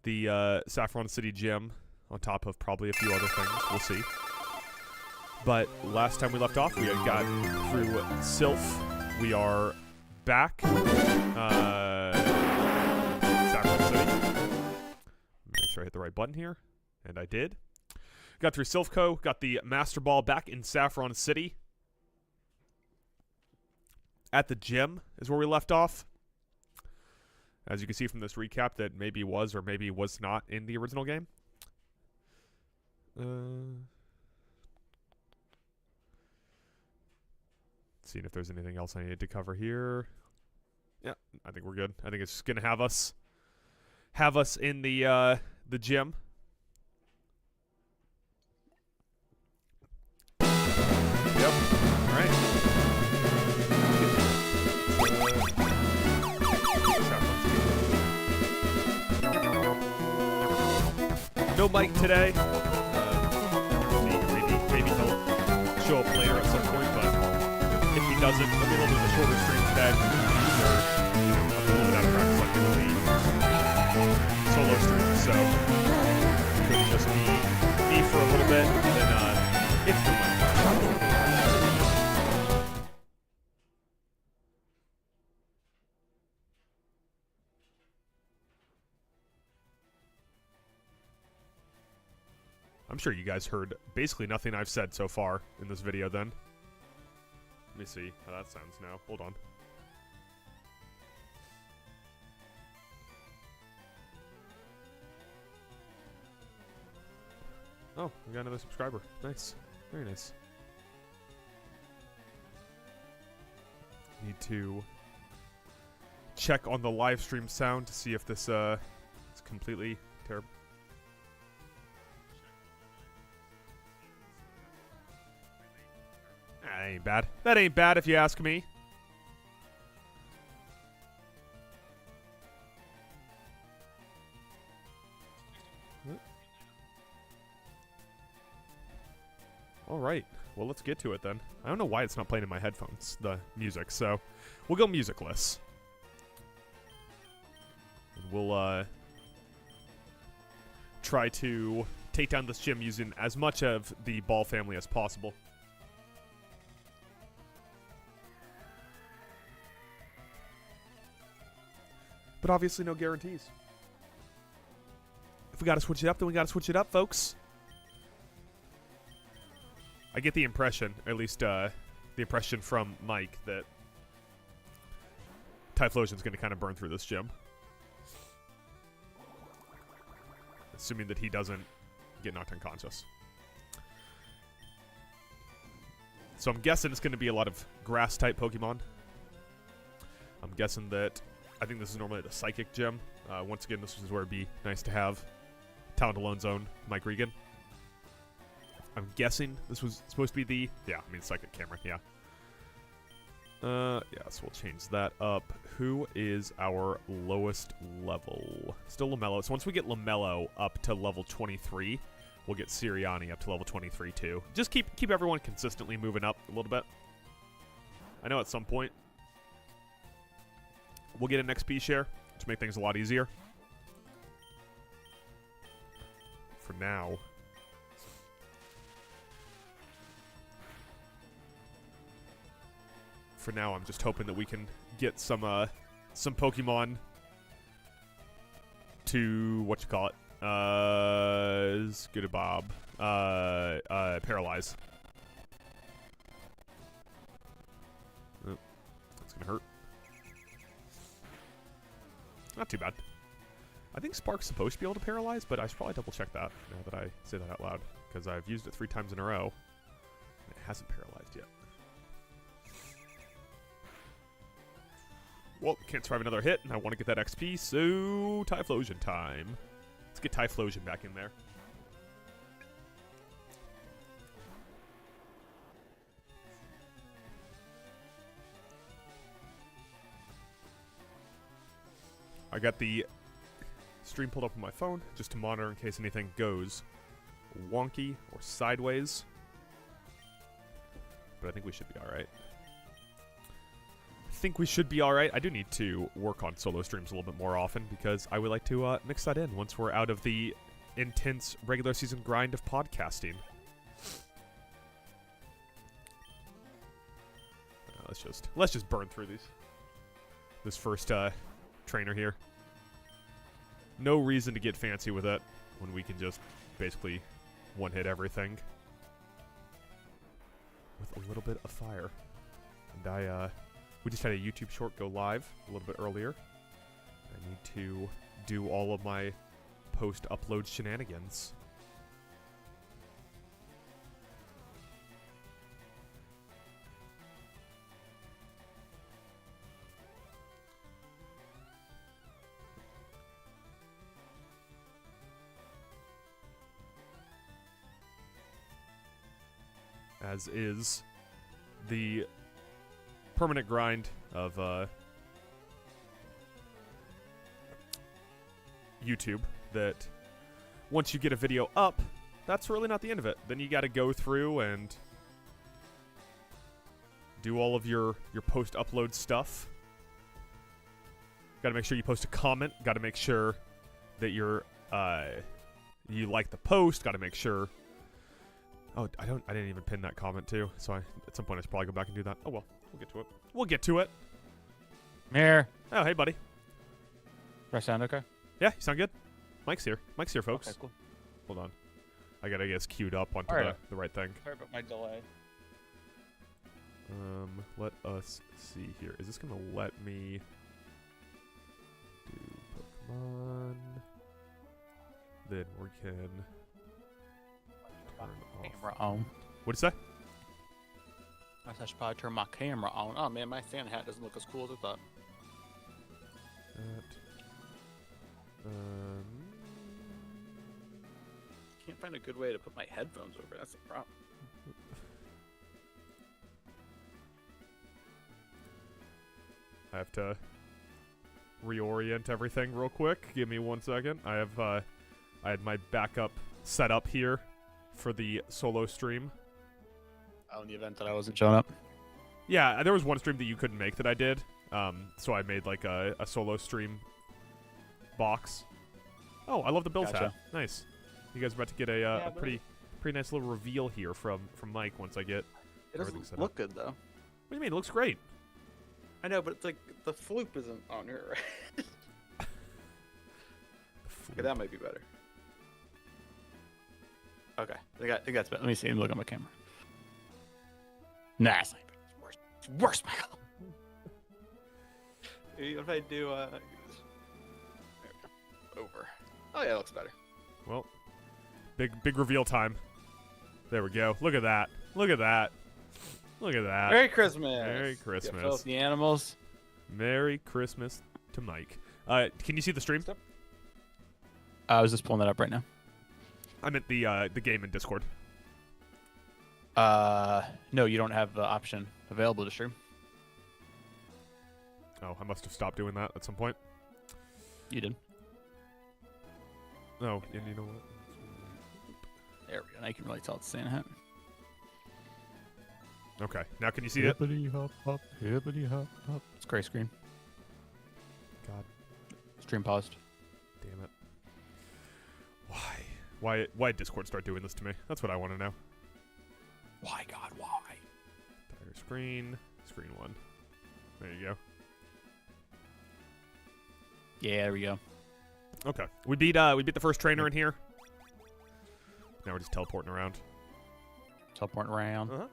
the Saffron City gym on top of probably a few other things. We'll see. But last time we left off, we had got through Sylph. We are back. Saffron City. Make sure I hit the right button here. And I did. Got through Sylphco. Got the Masterball back in Saffron City. At the gym is where we left off. As you can see from this recap, that maybe was or maybe was not in the original game. Seeing if there's anything else I needed to cover here. Yeah, I think we're good. I think it's just gonna have us in the gym. Yep. All right. No Mike today. Maybe he'll show up later at some point, but if he doesn't, it'll be a little bit of a shorter stream today. Or, a little bit out of practice like it'll be solo stream, so it'll just be me for a little bit, and then if no Mike. I'm sure you guys heard basically nothing I've said so far in this video then. Let me see how that sounds now. Hold on. Oh, we got another subscriber. Nice. Very nice. Need to check on the live stream sound to see if this is completely terrible. That ain't bad. That ain't bad if you ask me. Alright. Well, let's get to it then. I don't know why it's not playing in my headphones, the music, so we'll go musicless. And we'll try to take down this gym using as much of the ball family as possible. But obviously no guarantees. If we gotta switch it up, then we gotta switch it up, folks. I get the impression, at least the impression from Mike, that Typhlosion's gonna kind of burn through this gym. Assuming that he doesn't get knocked unconscious. So I'm guessing it's gonna be a lot of grass-type Pokemon. I'm guessing that I think this is normally the Psychic Gym. Once again, this is where it'd be nice to have Talent Alone's own Mike Regan. I'm guessing this was supposed to be the... Yeah, I mean, Psychic Cameron, yeah. Yeah, so we'll change that up. Who is our lowest level? Still LaMelo. So once we get LaMelo up to level 23, we'll get Sirianni up to level 23 too. Just keep everyone consistently moving up a little bit. I know at some point we'll get an XP share to make things a lot easier. For now, I'm just hoping that we can get some Pokemon to Skitterbob, Paralyze. Oh, that's gonna hurt. Not too bad. I think Spark's supposed to be able to paralyze, but I should probably double check that now that I say that out loud, because I've used it 3 times in a row, and it hasn't paralyzed yet. Well, can't survive another hit, and I want to get that XP, so Typhlosion time. Let's get Typhlosion back in there. I got the stream pulled up on my phone just to monitor in case anything goes wonky or sideways. But I think we should be alright. I think we should be all right. I do need to work on solo streams a little bit more often because I would like to mix that in once we're out of the intense regular season grind of podcasting. Let's just burn through this first trainer here. No reason to get fancy with it when we can just basically one-hit everything with a little bit of fire. And we just had a YouTube short go live a little bit earlier. I need to do all of my post-upload shenanigans. As is the permanent grind of YouTube, that once you get a video up, that's really not the end of it. Then you got to go through and do all of your post-upload stuff. Got to make sure you post a comment. Got to make sure that you like the post. Got to make sure. Oh, I didn't even pin that comment too. So at some point I should probably go back and do that. Oh well, we'll get to it. We'll get to it. Here. Oh, hey buddy. Do I sound okay? Yeah, you sound good. Mike's here, folks. Okay, cool. Hold on. I gotta get us queued up onto the right thing. Sorry about my delay. Let us see here. Is this gonna let me do Pokemon? Then we can turn off. Camera on. What'd you say? I should probably turn my camera on. Oh man, my Santa hat doesn't look as cool as I thought. Can't find a good way to put my headphones over. That's the problem. I have to reorient everything real quick. Give me 1 second. I had my backup set up here for the solo stream. Oh, in the event that I wasn't showing up. Yeah, there was one stream that you couldn't make that I did. So I made like a solo stream box. Oh, I love the Bills hat. Nice. You guys are about to get a pretty nice little reveal here from Mike once I get everything set up. It doesn't look good though. What do you mean? It looks great. I know, but it's like the floop isn't on here, right? Okay, that might be better. Okay, I think that's better. Let me see. Let me look at my camera. Nah, it's not better. It's worse. It's worse, Michael. What if I do over? Oh yeah, it looks better. Well, big reveal time. There we go. Look at that. Look at that. Look at that. Merry Christmas. Merry Christmas. Both the animals. Merry Christmas to Mike. Can you see the stream? I was just pulling that up right now. I meant the game in Discord. No, you don't have the option available to stream. Oh, I must have stopped doing that at some point. You did. No, and you know what? There we go. Now you can really tell it's Santa hat. Okay, now can you see it? Hippity hop hop, hippity hop hop. It's gray screen. God. Stream paused. Damn it. Why did Discord start doing this to me? That's what I want to know. Why, God, why? Entire screen. Screen 1. There you go. Yeah, there we go. Okay. We beat the first trainer in here. Now we're just teleporting around. Teleporting around. Uh-huh.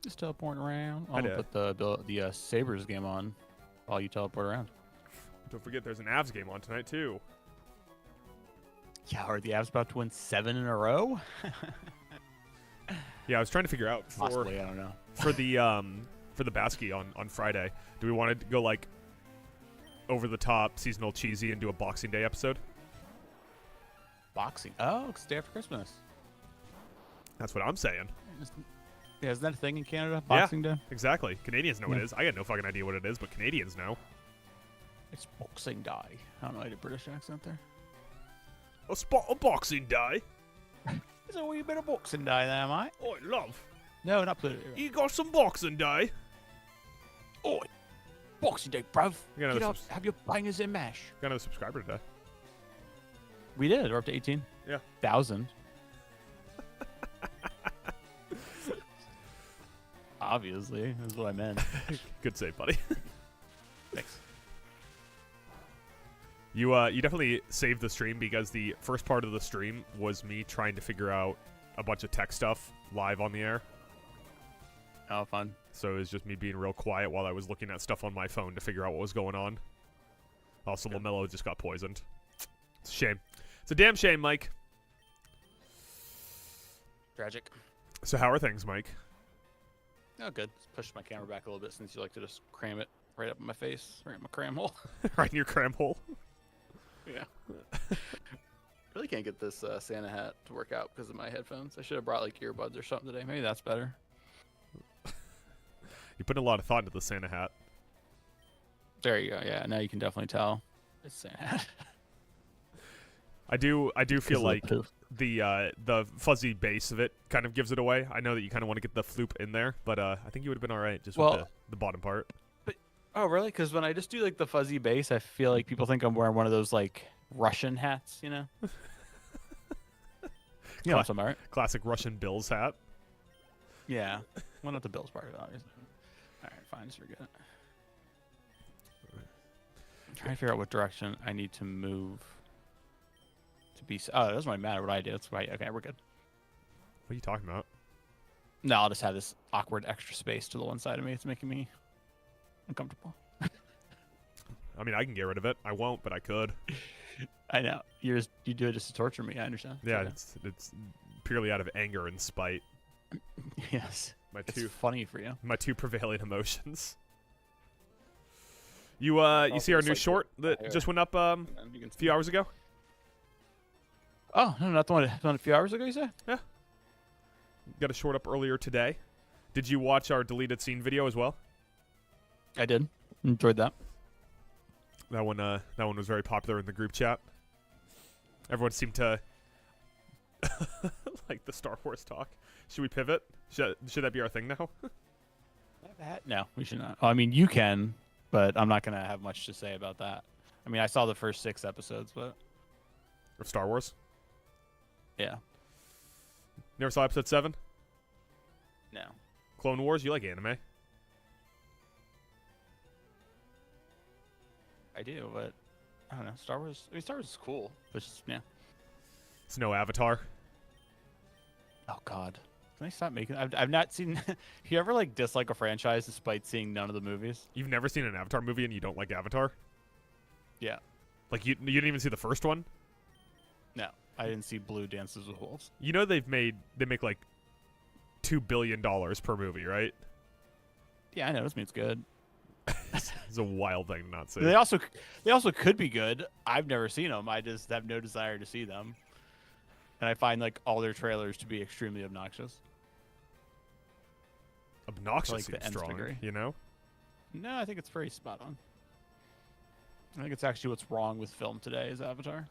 Just teleporting around. I'm gonna put the Sabres game on while you teleport around. Don't forget there's an Avs game on tonight too. Yeah, are the Avs about to win 7 in a row? Yeah, I was trying to figure out Possibly, I don't know. for the Basky on Friday. Do we want to go like over the top, seasonal, cheesy, and do a Boxing Day episode? Boxing? Oh, it's the day after Christmas. That's what I'm saying. Yeah, isn't that a thing in Canada? Boxing Day? Exactly. Canadians know what it is. I got no fucking idea what it is, but Canadians know. It's Boxing Day. I don't know. I did a British accent there. A spot of Boxing Day. There's a wee bit of Boxing Day there, mate. Oh, love. No, not political. You got some Boxing Day. Oh, Boxing Day, bruv. Got Get another up, have your bangers and mash. got another subscriber today. We did. We're up to 18. Yeah. 1,000. Obviously, that's what I meant. Good save, buddy. Thanks. You definitely saved the stream because the first part of the stream was me trying to figure out a bunch of tech stuff live on the air. Oh, fun. So it was just me being real quiet while I was looking at stuff on my phone to figure out what was going on. Also, Good. LaMelo just got poisoned. It's a shame. It's a damn shame, Mike. Tragic. So how are things, Mike? Oh, good. Just pushed my camera back a little bit since you like to just cram it right up in my face, right in my cram hole. Right in your cram hole. Yeah. Really can't get this Santa hat to work out because of my headphones. I should have brought like earbuds or something today. Maybe that's better. You put a lot of thought into the Santa hat. There you go. Yeah, now you can definitely tell it's Santa hat. I do feel like poof. the fuzzy base of it kind of gives it away. I know that you kind of want to get the floop in there, but I think you would have been all right just with the bottom part. Oh, really? Because when I just do like the fuzzy base, I feel like people think I'm wearing one of those like Russian hats, you know? You know what I'm right? Classic Russian Bills hat. Yeah. Well, not the Bills part of it, obviously. All right, fine. Just forget it. I'm trying to figure out what direction I need to move to be. Oh, it doesn't really matter what I do. That's right. Okay, we're good. What are you talking about? No, I'll just have this awkward extra space to the one side of me. It's making me uncomfortable. I mean, I can get rid of it. I won't, but I could. I know. You do it just to torture me. I understand. Yeah, Okay. it's purely out of anger and spite. Yes. It's funny for you. My two prevailing emotions. You see our new like short that just went up a few hours ago? Oh, no, not the one a few hours ago, you said? Yeah. Got a short up earlier today. Did you watch our deleted scene video as well? I did. Enjoyed that. That one was very popular in the group chat. Everyone seemed to like the Star Wars talk. Should we pivot? Should that be our thing now? No, we should not. Oh, I mean, you can, but I'm not going to have much to say about that. I mean, I saw the first 6 episodes, but... Of Star Wars? Yeah. Never saw episode 7? No. Clone Wars? You like anime? I do, but... I don't know. Star Wars... I mean, Star Wars is cool, but just, yeah. It's no Avatar. Oh, God. Can I stop making... I've not seen... You ever, like, dislike a franchise despite seeing none of the movies? You've never seen an Avatar movie and you don't like Avatar? Yeah. Like, you didn't even see the first one? No. I didn't see Blue Dances with Wolves. You know they make like $2 billion per movie, right? Yeah, I know. Doesn't mean it's good. It's a wild thing to not see. They also could be good. I've never seen them. I just have no desire to see them. And I find like all their trailers to be extremely obnoxious. Obnoxious like seems the nth strong, degree. you know? No, I think it's very spot on. I think it's actually what's wrong with film today is Avatar.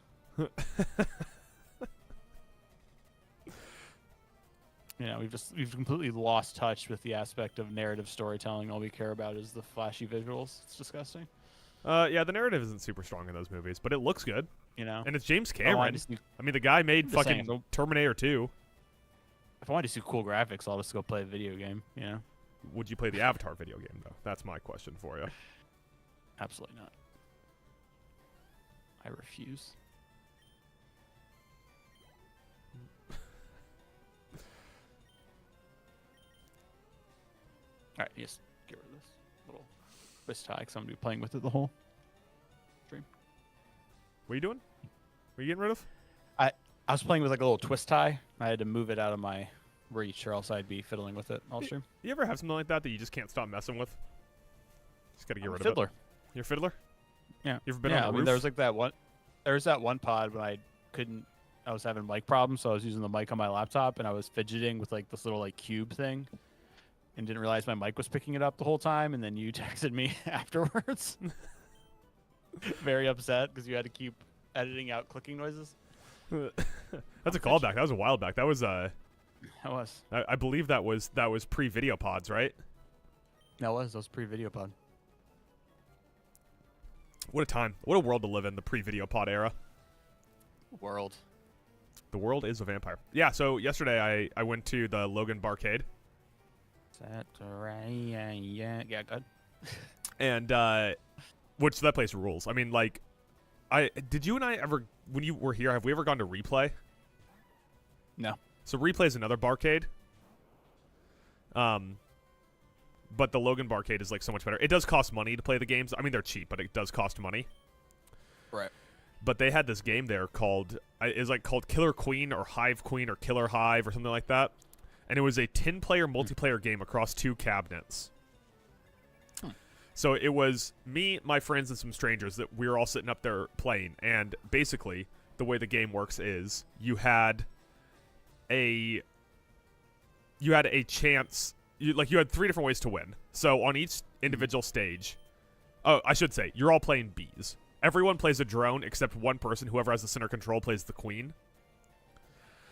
You know, we've completely lost touch with the aspect of narrative storytelling. All we care about is the flashy visuals. It's disgusting. Yeah, the narrative isn't super strong in those movies, but it looks good. You know, And it's James Cameron. I mean, the guy made just saying, fucking Terminator 2. if I wanted to see cool graphics, I'll just go play a video game. You know, Would you play the Avatar video game, though? That's my question for you. absolutely not. I refuse. All right, yes, get rid of this little twist tie because I'm gonna be playing with it the whole stream. What are you doing? What are you getting rid of? I was playing with like a little twist tie. I had to move it out of my reach, or else I'd be fiddling with it all stream. You ever have something like that you just can't stop messing with? Just gotta get rid Fiddler. of it. You're a fiddler? Yeah. You ever been Yeah, on a I mean, roof? there was like that one. There was that one pod when I was having mic problems, so I was using the mic on my laptop and I was fidgeting with like this little like cube thing, and didn't realize my mic was picking it up the whole time. And then you texted me afterwards, very upset because you had to keep editing out clicking noises. That's a callback. That was a while back. That was That was. I believe that was pre-video pods, right? That was pre-video pod. What a time. What a world to live in, the pre-video pod era. World. The world is a vampire. Yeah, so yesterday I went to the Logan Barcade. Yeah, good. And, which that place rules. I mean, like, did you and I ever, when you were here, have we ever gone to Replay? No. So Replay is another barcade. But the Logan Barcade is, like, so much better. It does cost money to play the games. I mean, they're cheap, but it does cost money. Right. But they had this game there called Killer Queen or Hive Queen or Killer Hive or something like that. And it was a 10-player multiplayer game across 2 cabinets. So it was me, my friends, and some strangers that we were all sitting up there playing. And basically, the way the game works is you had a chance. You had 3 different ways to win. So on each individual stage, I should say, you're all playing bees. Everyone plays a drone except one person. Whoever has the center control plays the queen.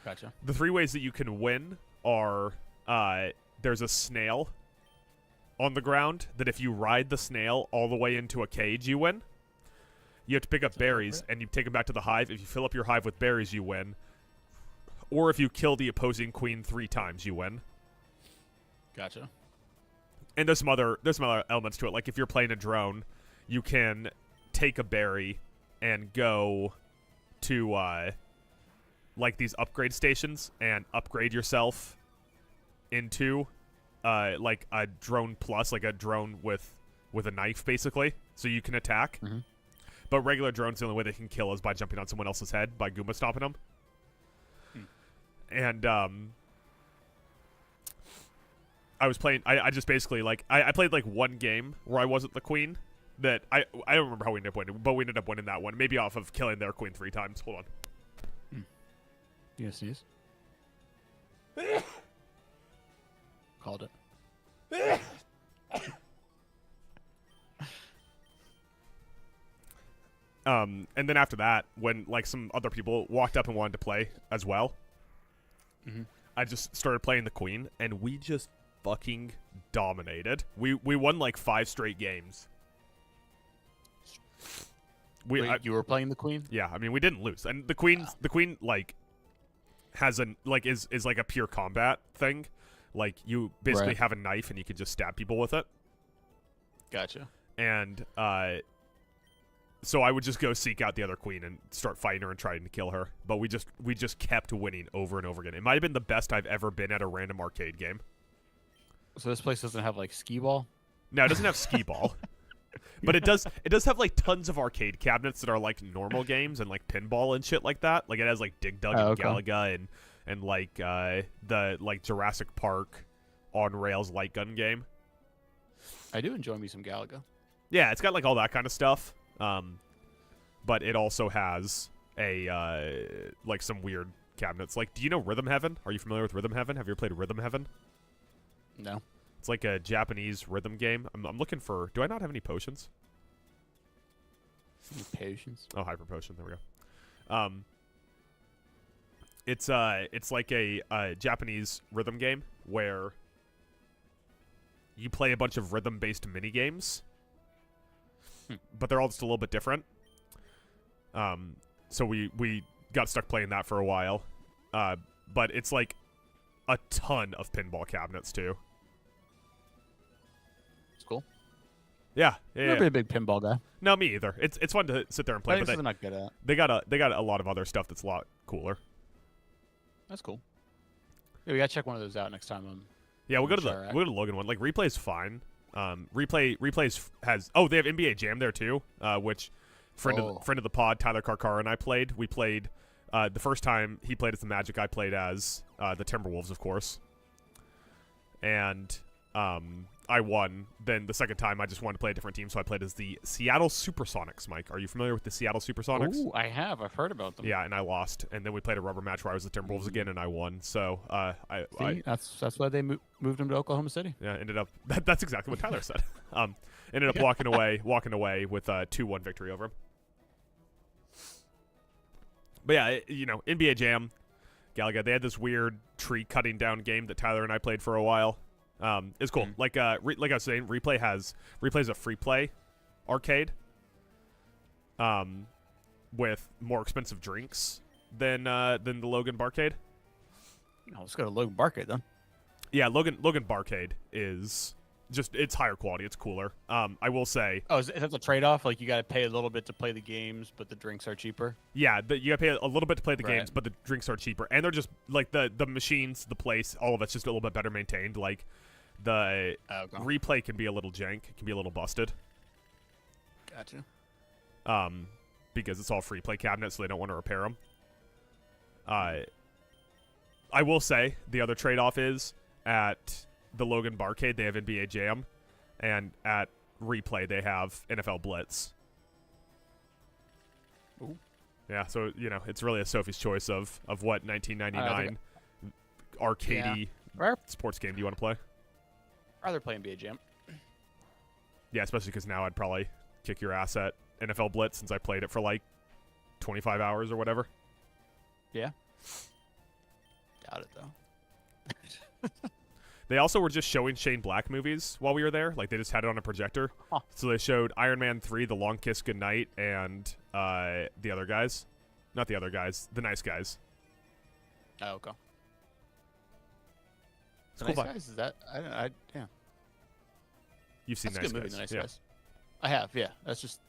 Gotcha. The 3 ways that you can win are there's a snail on the ground that if you ride the snail all the way into a cage, you win. You have to pick up berries, and you take them back to the hive. If you fill up your hive with berries, you win. Or if you kill the opposing queen 3 times, you win. Gotcha. And there's some other elements to it. Like if you're playing a drone, you can take a berry and go to like these upgrade stations and upgrade yourself into like a drone plus, like a drone with a knife basically, so you can attack. Mm-hmm. But regular drones, the only way they can kill is by jumping on someone else's head, by Goomba stomping them. And I was playing. I just basically like I played like one game where I wasn't the queen. That I don't remember how we ended up winning, but we ended up winning that one. Maybe off of killing their queen 3 times. Hold on. You gonna sneeze? Called it. And then after that, when like some other people walked up and wanted to play as well, I just started playing the queen, and we just fucking dominated. We won like 5 straight games. Wait, you were playing the queen? Yeah, I mean we didn't lose, and the queen like has is like a pure combat thing. Like you basically have a knife and you can just stab people with it. Gotcha. And so I would just go seek out the other queen and start fighting her and trying to kill her. But we just kept winning over and over again. It might have been the best I've ever been at a random arcade game. So this place doesn't have like skee ball? No, it doesn't have skee ball. But it does have like tons of arcade cabinets that are like normal games and like pinball and shit like that. Like it has like Dig Dug and Galaga and like the like Jurassic Park on rails light gun game. I do enjoy me some Galaga. Yeah, it's got like all that kind of stuff. But it also has a like some weird cabinets. Like, do you know Rhythm Heaven? Are you familiar with Rhythm Heaven? Have you ever played Rhythm Heaven? No. It's like a Japanese rhythm game. I'm looking for... Do I not have any potions? Any potions? Oh, hyper potion. There we go. It's like a Japanese rhythm game where you play a bunch of rhythm-based mini games, but they're all just a little bit different. So we got stuck playing that for a while, but it's like a ton of pinball cabinets too. Cool. Yeah. Not really a big pinball guy. No, me either. It's fun to sit there and play, but they're not good at. They got a lot of other stuff that's a lot cooler. That's cool. Yeah, we gotta check one of those out next time. We'll go to the Logan one. Like Replay's fine. Replay's has they have NBA Jam there too, which friend of the pod Tyler Karkar and I played. We played the first time he played as the Magic, I played as the Timberwolves, of course, and I won. Then the second time, I just wanted to play a different team, so I played as the Seattle Supersonics. Mike, are you familiar with the Seattle Supersonics? Ooh, I have. I've heard about them. Yeah, and I lost. And then we played a rubber match where I was the Timberwolves again, and I won. So that's why they moved him to Oklahoma City. Yeah, ended up. That's exactly what Tyler said. Ended up walking away with a 2-1 victory over him. But yeah, NBA Jam, Galaga. They had this weird tree cutting down game that Tyler and I played for a while. It's cool. Like I was saying, Replay's a free play arcade. with more expensive drinks than the Logan Barcade. No, let's go to Logan Barcade then. Yeah, Logan Barcade is just, it's higher quality. It's cooler. I will say. Oh, is that the trade-off? Like you got to pay a little bit to play the games, but the drinks are cheaper. Yeah, you got to pay a little bit to play the games, but the drinks are cheaper, and they're just like the machines, the place, all of it's just a little bit better maintained. Like the replay can be a little jank, it can be a little busted. Gotcha. Because it's all free play cabinets, so they don't want to repair them. I will say the other trade-off is at the Logan Barcade they have NBA Jam, and at Replay they have NFL Blitz. Ooh. Yeah, so it's really a Sophie's choice of what 1999 arcadey sports game do you want to play? I'd rather play NBA Jam. Yeah, especially because now I'd probably kick your ass at NFL Blitz since I played it for like 25 hours or whatever. Yeah. Doubt it though. They also were just showing Shane Black movies while we were there. Like, they just had it on a projector. Huh. So they showed Iron Man 3, The Long Kiss Goodnight, and the other guys. Not the other guys. The Nice Guys. Oh, okay. It's Nice cool. Guys? Is that? Yeah. You've seen That's Nice a good Guys. movie, The Nice Yeah. Guys. I have, yeah. That's just...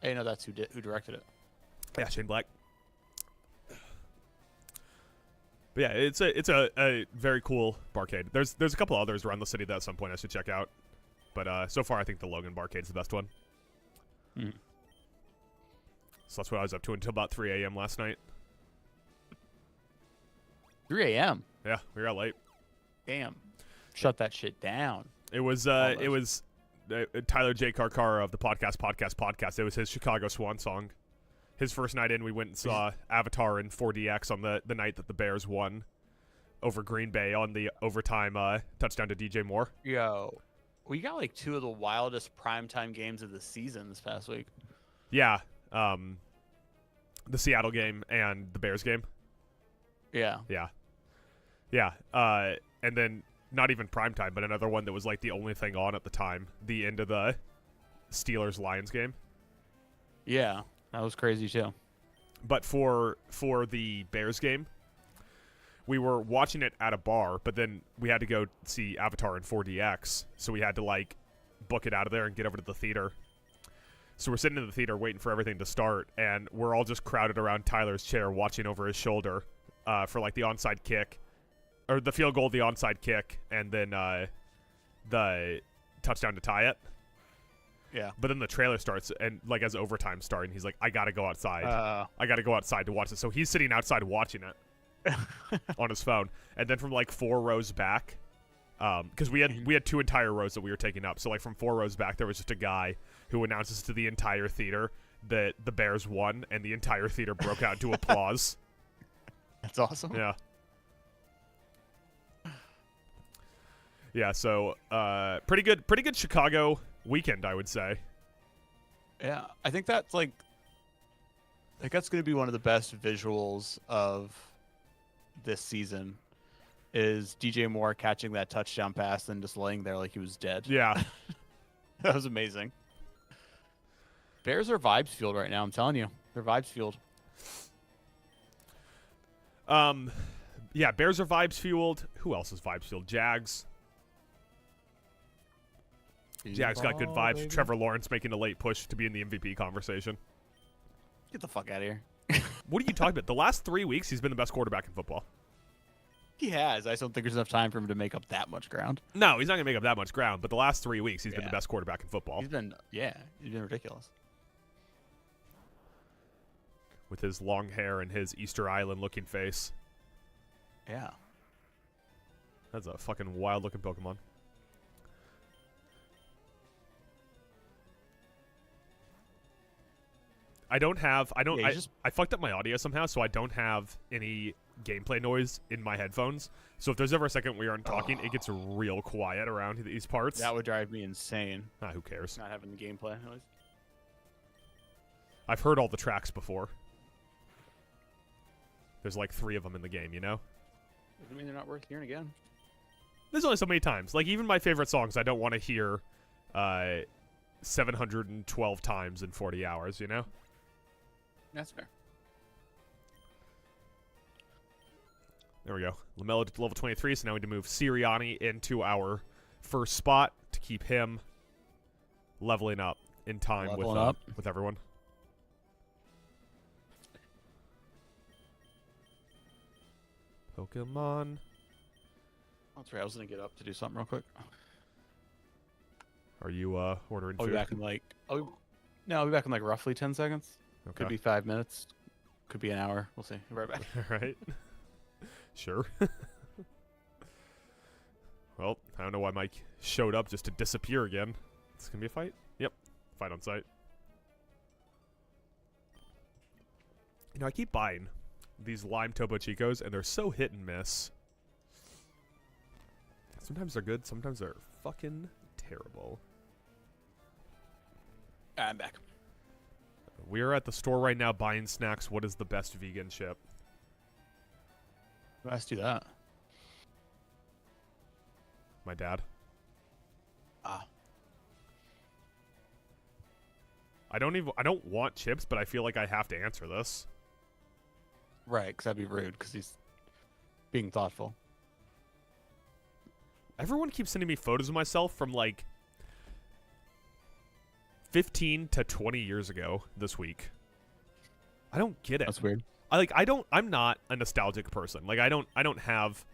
I didn't know that's who directed it. Yeah, Shane Black. But yeah, it's a very cool barcade. There's a couple others around the city that at some point I should check out. But so far I think the Logan Barcade's the best one. Mm. So that's what I was up to until about 3 a.m. last night. 3 a.m.? Yeah, we got late. Damn. Shut that shit down. It was Tyler J. Karkar of the podcast. It was his Chicago Swan song. His first night in, we went and saw Avatar in 4DX on the night that the Bears won over Green Bay on the overtime touchdown to DJ Moore. Yo, we got like two of the wildest primetime games of the season this past week. Yeah, the Seattle game and the Bears game. Yeah. And then not even primetime, but another one that was like the only thing on at the time, the end of the Steelers-Lions game. Yeah. That was crazy too. But for the Bears game, we were watching it at a bar, but then we had to go see Avatar in 4DX, so we had to like book it out of there and get over to the theater. So we're sitting in the theater waiting for everything to start, and we're all just crowded around Tyler's chair watching over his shoulder for like the onside kick, or the field goal, the onside kick, and then the touchdown to tie it. Yeah. But then the trailer starts, and like as overtime starting, he's like, I gotta go outside. I gotta go outside to watch it. So he's sitting outside watching it on his phone. And then from like 4 rows back, because we had 2 entire rows that we were taking up. So like from 4 rows back, there was just a guy who announces to the entire theater that the Bears won, and the entire theater broke out into applause. That's awesome. Yeah. Yeah, so pretty good Chicago weekend, I would say. Yeah, I think that's like that's going to be one of the best visuals of this season is DJ Moore catching that touchdown pass and just laying there like he was dead. Yeah. That was amazing. Bears are vibes fueled right now, I'm telling you. They're vibes fueled. Yeah, Bears are vibes fueled. Who else is vibes fueled? Jags. Jags got good vibes. Baby. Trevor Lawrence making a late push to be in the MVP conversation. Get the fuck out of here. What are you talking about? The last 3 weeks, he's been the best quarterback in football. He has. I just don't think there's enough time for him to make up that much ground. No, he's not going to make up that much ground, but the last 3 weeks, he's been the best quarterback in football. He's been ridiculous. With his long hair and his Easter Island-looking face. Yeah. That's a fucking wild-looking Pokemon. I fucked up my audio somehow, so I don't have any gameplay noise in my headphones. So if there's ever a second we aren't talking, it gets real quiet around these parts. That would drive me insane. Who cares? Not having the gameplay noise. I've heard all the tracks before. There's like 3 of them in the game, you know? Doesn't mean they're not worth hearing again. There's only so many times. Like, even my favorite songs, I don't want to hear 712 times in 40 hours, you know? That's fair. There we go. Lamella to level 23, so now we need to move Sirianni into our first spot to keep him leveling up in time with everyone. Pokemon. That's right. I was gonna get up to do something real quick. Are you ordering I'll food? be back in like. I'll be back in like roughly 10 seconds. Okay. Could be 5 minutes. Could be an hour. We'll see. Be right back. All right. Sure. Well, I don't know why Mike showed up just to disappear again. It's gonna be a fight? Yep. Fight on site. You know, I keep buying these lime Topo Chicos, and they're so hit and miss. Sometimes they're good, sometimes they're fucking terrible. I'm back. We're at the store right now buying snacks. What is the best vegan chip? Let's do that. My dad. Ah. I don't want chips, but I feel like I have to answer this. Right, because that'd be rude, because he's being thoughtful. Everyone keeps sending me photos of myself from like 15 to 20 years ago this week. I don't get it. That's weird. I'm not a nostalgic person. Like I don't have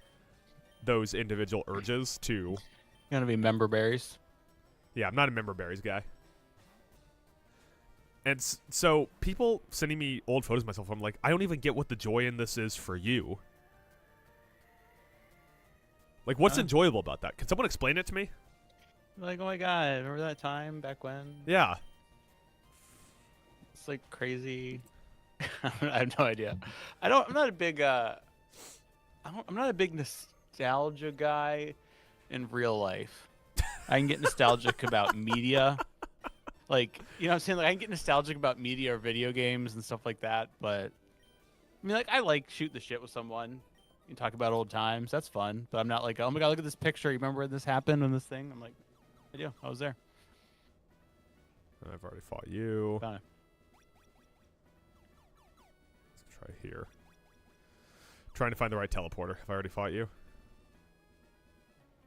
those individual urges to. You gonna be member berries? Yeah, I'm not a member berries guy. And so people sending me old photos of myself, I'm like, I don't even get what the joy in this is for you. Like, what's enjoyable about that? Can someone explain it to me? Like, oh my god, remember that time back when? Yeah. It's like crazy. I have no idea. I'm not a big I'm not a big nostalgia guy in real life. I can get nostalgic about media. Like, you know what I'm saying? Like, I can get nostalgic about media or video games and stuff like that, but I mean, like, I like shooting the shit with someone. You can talk about old times. That's fun. But I'm not like, oh my god, look at this picture. You remember when this happened and this thing? I'm like, I do. I was there. I've already fought you. Fine. Let's try here. Trying to find the right teleporter. Have I already fought you?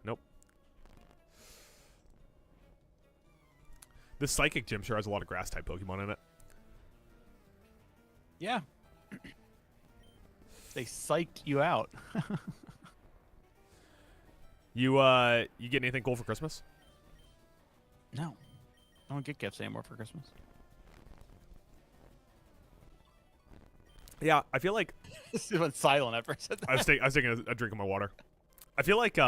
Nope. This Psychic Gym sure has a lot of grass-type Pokemon in it. Yeah. They psyched you out. You get anything cool for Christmas? No. I don't get gifts anymore for Christmas. Yeah, I feel like This went silent after I said that. I was taking a drink of my water. I feel like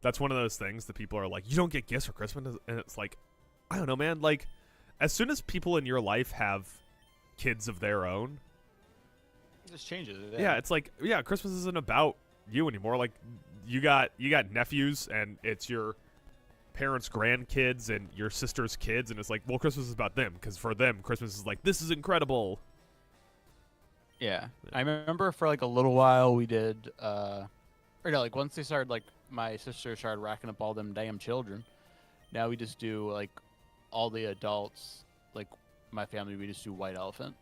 that's one of those things that people are like, you don't get gifts for Christmas, and it's like, I don't know, man. Like, as soon as people in your life have kids of their own, It just changes. yeah, it's like, yeah, Christmas isn't about you anymore. Like, you got nephews, and it's your parents' grandkids and your sister's kids, and it's like, well, Christmas is about them, because for them, Christmas is like, this is incredible. Yeah. I remember for like a little while we did, or no, like once they started, like my sister started racking up all them damn children. Now we just do like all the adults, like my family, we just do White Elephant.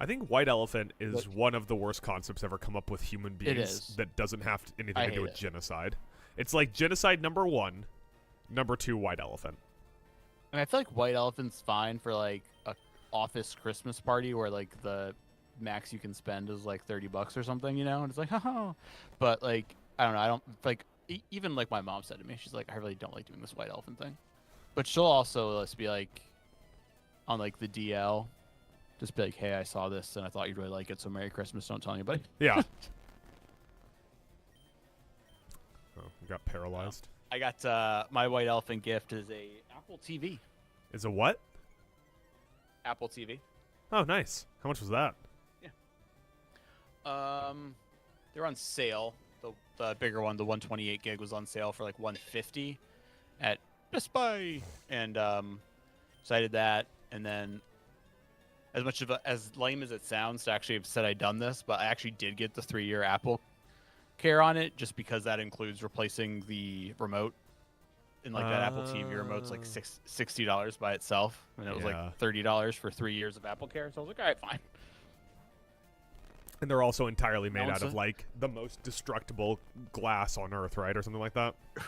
I think White Elephant is one of the worst concepts ever come up with human beings that doesn't have anything to do with genocide. It's like genocide number 1, number 2, White Elephant. And I feel like White Elephant's fine for like a office Christmas party where like the max you can spend is like $30 or something, you know? And it's like, haha. But like, I don't know. I don't like, even like my mom said to me, she's like, I really don't like doing this White Elephant thing. But she'll also, let's be like, on like the DL, just be like, hey, I saw this and I thought you'd really like it, so Merry Christmas, don't tell anybody. Yeah. Oh, we got paralyzed. I got my White Elephant gift is a Apple TV. Is a what? Apple TV. Oh, nice. How much was that? They're on sale. The bigger one, the 128 gig, was on sale for like $150 at Best Buy, and so I did that. And then, as lame as it sounds to actually have said I'd done this, but I actually did get the 3-year Apple Care on it, just because that includes replacing the remote And like that Apple TV remote's like $60 by itself, and it was Yeah. like $30 for 3 years of Apple Care. So I was like, all right, fine. And they're also entirely made That out of one's like the most destructible glass on Earth, right, or something like that. Well,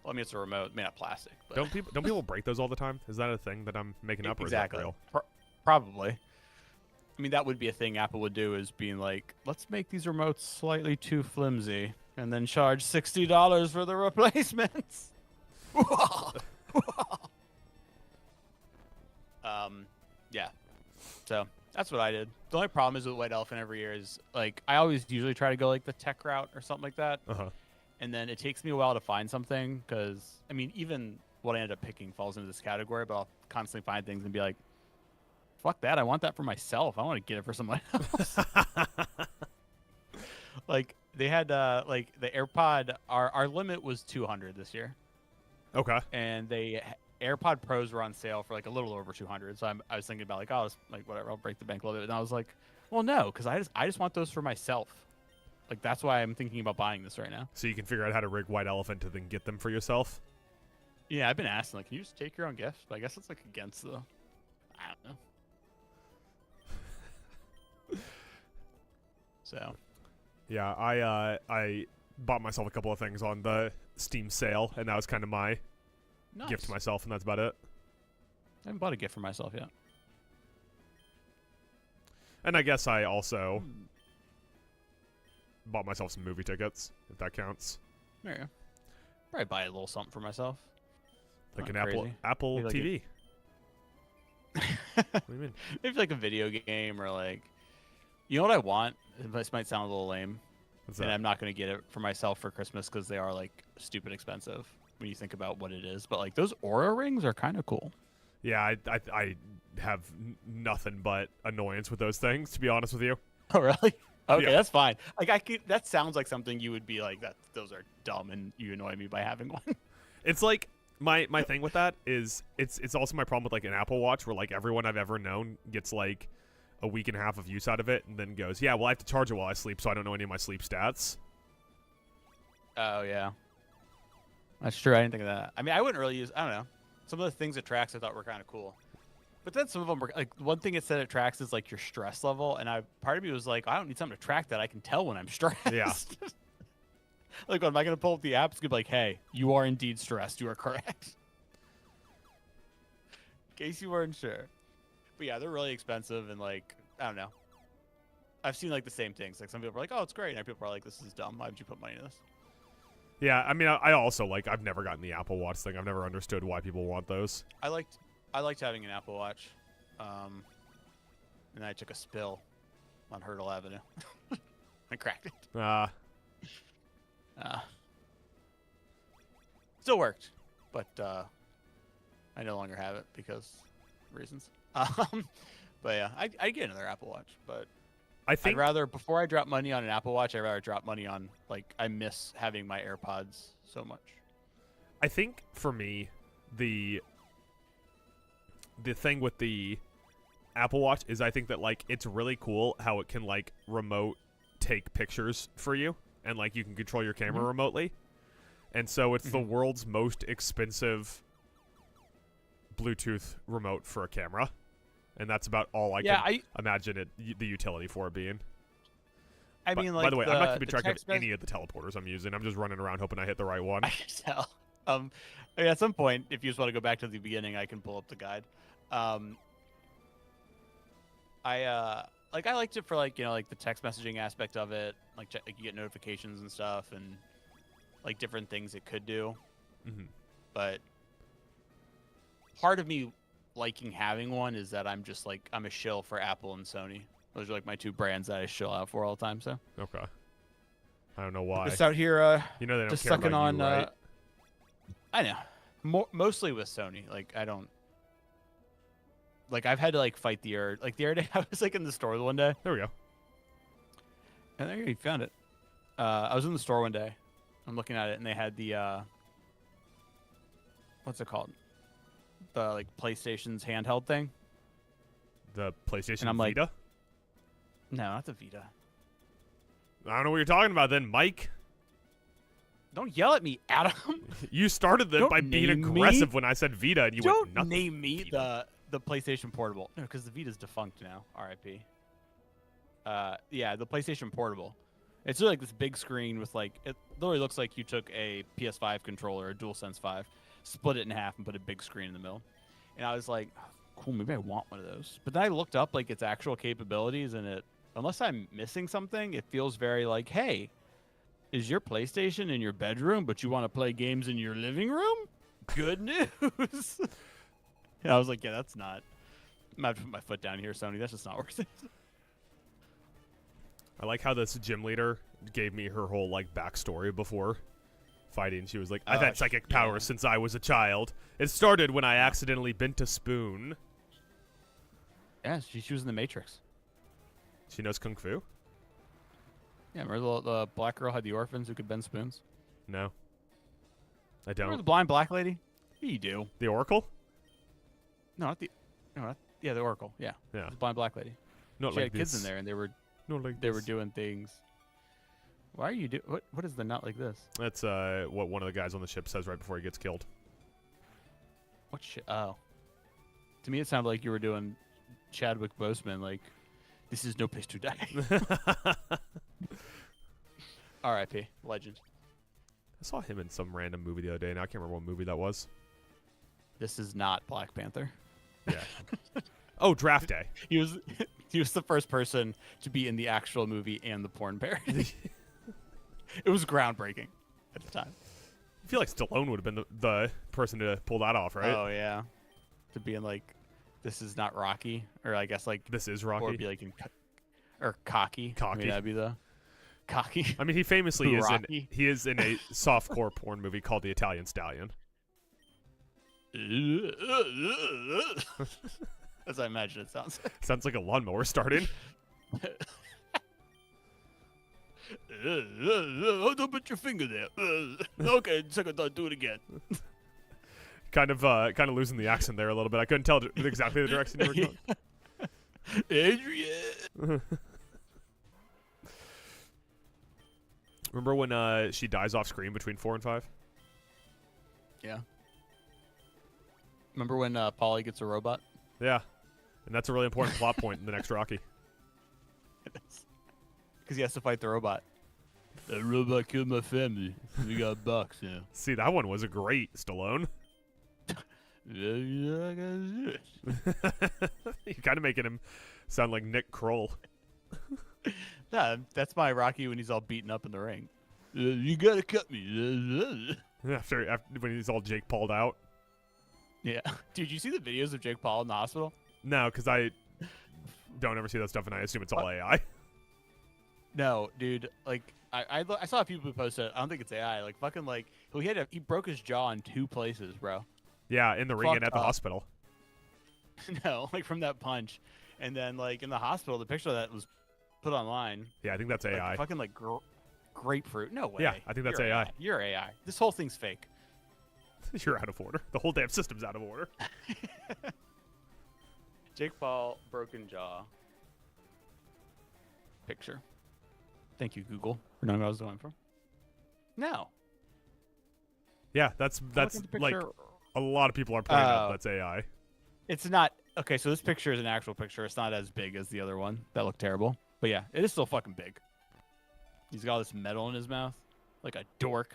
I mean, it's a remote made out of plastic. But Don't people break those all the time? Is that a thing that I'm making up, or exactly. is that real? Probably. I mean, that would be a thing Apple would do, is being like, let's make these remotes slightly too flimsy, and then charge $60 for the replacements. Yeah. So that's what I did. The only problem is with White Elephant every year is like I always usually try to go like the tech route or something like that, and then it takes me a while to find something because I mean even what I ended up picking falls into this category, but I'll constantly find things and be like, fuck that, I want that for myself. I want to get it for somebody else. Like they had like the AirPod. Our limit was 200 this year. Okay. And AirPod Pros were on sale for like a little over 200. So I was thinking about like, oh, like whatever, I'll break the bank a little bit. And I was like, well, no, because I just want those for myself. Like that's why I'm thinking about buying this right now. So you can figure out how to rig White Elephant to then get them for yourself. Yeah, I've been asking like, can you just take your own gift? But I guess it's like against the, I don't know. So. Yeah, I bought myself a couple of things on the Steam sale, and that was kind of my gift to myself, and that's about it. I haven't bought a gift for myself yet. And I guess I also bought myself some movie tickets, if that counts. There you go. Probably buy a little something for myself. Like Not an crazy. Apple Maybe like TV. What do you mean? Maybe like a video game or like, you know what I want? This might sound a little lame, What's and that? I'm not going to get it for myself for Christmas because they are like stupid expensive when you think about what it is. But like those Aura rings are kind of cool. Yeah, I have nothing but annoyance with those things, to be honest with you. Oh really? Okay, Yeah. that's fine. Like that sounds like something you would be like, that those are dumb and you annoy me by having one. It's like my thing with that is it's also my problem with like an Apple Watch where like everyone I've ever known gets like a week and a half of use out of it and then goes, yeah, well I have to charge it while I sleep, so I don't know any of my sleep stats. Oh yeah, that's true. I didn't think of that. I mean, I wouldn't really use. I don't know. Some of the things it tracks I thought were kind of cool, but then some of them were like, one thing it said it tracks is like your stress level, and part of me was like, I don't need something to track that. I can tell when I'm stressed. Yeah. Like, am I gonna pull up the app? It's gonna be like, hey, you are indeed stressed. You are correct. In case you weren't sure. But yeah, they're really expensive, and like, I don't know. I've seen like the same things. Like some people are like, oh, it's great, and other people are like, this is dumb. Why would you put money in this? Yeah, I mean, I also like, I've never gotten the Apple Watch thing. I've never understood why people want those. I liked having an Apple Watch, and then I took a spill on Hurdle Avenue. I cracked it. Still worked, but I no longer have it because reasons. But yeah, I get another Apple Watch, but I think I'd rather, before I drop money on an Apple Watch, I'd rather drop money on, like, I miss having my AirPods so much. I think for me, the thing with the Apple Watch is I think that like it's really cool how it can like remote take pictures for you, and like you can control your camera remotely. And so it's the world's most expensive Bluetooth remote for a camera. And that's about all I can imagine the utility for it being. I mean, like, by the way, I'm not keeping track of text any of the teleporters I'm using. I'm just running around hoping I hit the right one. I can tell. I mean, at some point, if you just want to go back to the beginning, I can pull up the guide. I liked it for like, you know, like the text messaging aspect of it, like you get notifications and stuff, and like different things it could do. But part of me liking having one is that I'm just like, I'm a shill for Apple and Sony. Those are like my two brands that I shill out for all the time. So okay, I don't know why. Just out here, you know, they don't just care sucking about on. you, right? I know, mostly with Sony. Like I don't. Like I've had to like fight the urge. Like the other day, I was like in the store one day. There we go. And there you found it. I was in the store one day. I'm looking at it, and they had the what's it called? The like PlayStation's handheld thing. The PlayStation And I'm like, Vita? No, not the Vita. I don't know what you're talking about then, Mike. Don't yell at me, Adam. You started them Don't by being name me. aggressive when I said Vita, and you Don't went nothing. name me Vita. the PlayStation Portable. No, because the Vita's defunct now. R.I.P. Yeah, the PlayStation Portable. It's really like this big screen with like it literally looks like you took a PS5 controller, a DualSense 5, split it in half, and put a big screen in the middle. And I was like, oh, cool, maybe I want one of those. But then I looked up like its actual capabilities, and it, unless I'm missing something, it feels very like, hey, is your PlayStation in your bedroom, but you want to play games in your living room? Good news. And I was like, yeah, that's not. I'm about to put my foot down here, Sony. That's just not worth it. I like how this gym leader gave me her whole like backstory before fighting. She was like, I've had psychic powers since I was a child. It started when I accidentally bent a spoon. Yeah, she was in the Matrix. She knows kung fu? Yeah, remember the black girl had the orphans who could bend spoons? No. I Remember the don't. blind black lady? Yeah, you do. The Oracle? No, not the. No, not, yeah, the Oracle. Yeah, Yeah. the blind black lady. Not She like had kids this. in there, and they were Not like doing things. Why are you do? What is the not like this? That's what one of the guys on the ship says right before he gets killed. What shit? Oh, to me it sounded like you were doing Chadwick Boseman. Like, this is no place to die. R.I.P. Legend. I saw him in some random movie the other day, and I can't remember what movie that was. This is not Black Panther. Yeah. Oh, Draft Day. He was the first person to be in the actual movie and the porn parody. It was groundbreaking at the time. I feel like Stallone would have been the person to pull that off, right? Oh yeah, to be in like, this is not Rocky, or I guess like This is Rocky. or be like in, or Cocky. I Cocky. mean, that'd be the Cocky. I mean, he famously Rocky. is in a softcore porn movie called The Italian Stallion. As I imagine it sounds. Sounds like a lawnmower starting. Don't put your finger there. Okay, second thought, do it again. kind of losing the accent there a little bit. I couldn't tell exactly the direction you were going. Adrian. Remember when she dies off screen between 4 and 5? Yeah. Remember when Paulie gets a robot? Yeah. And that's a really important plot point in the next Rocky. Because he has to fight the robot. That robot killed my family. We got a box now. See, that one was a great Stallone. You're kind of making him sound like Nick Kroll. Nah, that's my Rocky when he's all beaten up in the ring. You gotta cut me. After when he's all Jake Paul'd out. Yeah. Dude, you see the videos of Jake Paul in the hospital? No, because I don't ever see that stuff, and I assume it's all AI. No, dude. Like, I saw a few people post it. I don't think it's AI. Like, fucking, like, he broke his jaw in 2 places, bro. Yeah, in the ring and Fucked at the up. hospital. No, like, from that punch. And then, like, in the hospital, the picture of that was put online. Yeah, I think that's Like, AI. fucking, like, grapefruit. No way. Yeah, I think that's You're AI. You're AI. This whole thing's fake. You're out of order. The whole damn system's out of order. Jake Paul, broken jaw. Picture. Thank you, Google, for knowing what I was going from. No. Yeah, that's Look at the like picture. a lot of people are pointing out Oh. that's AI. It's not. Okay, so this picture is an actual picture. It's not as big as the other one. That looked terrible. But yeah, it is still fucking big. He's got all this metal in his mouth. Like a dork.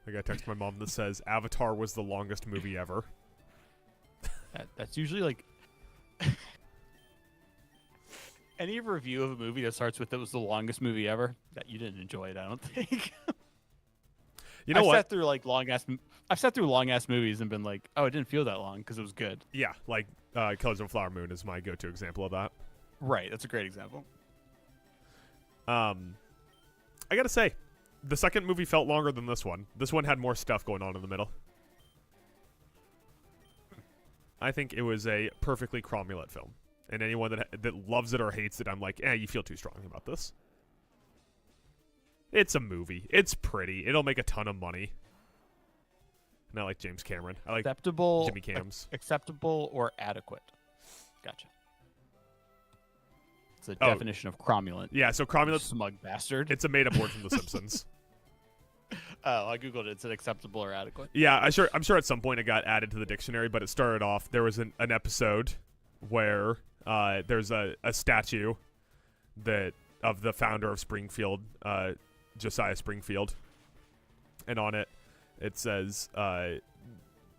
I got a text from my mom that says Avatar was the longest movie ever. That's usually like... Any review of a movie that starts with "it was the longest movie ever," that you didn't enjoy it, I don't think. You know what? I've sat through long ass movies and been like, oh, it didn't feel that long because it was good. Yeah, like Killers of the Flower Moon is my go-to example of that. Right, that's a great example. I gotta say, the second movie felt longer than this one. This one had more stuff going on in the middle. I think it was a perfectly cromulent film. And anyone that loves it or hates it, I'm like, you feel too strongly about this. It's a movie. It's pretty. It'll make a ton of money. And I like James Cameron. I like Acceptable, Jimmy Cams. Acceptable or adequate. Gotcha. It's a Oh. definition of cromulent. Yeah, so cromulent, Smug bastard. it's a made-up word from The Simpsons. Oh, I googled it. It's acceptable or adequate. Yeah, I'm sure at some point it got added to the dictionary, but it started off. There was an episode where there's a statue that of the founder of Springfield, Josiah Springfield, and on it says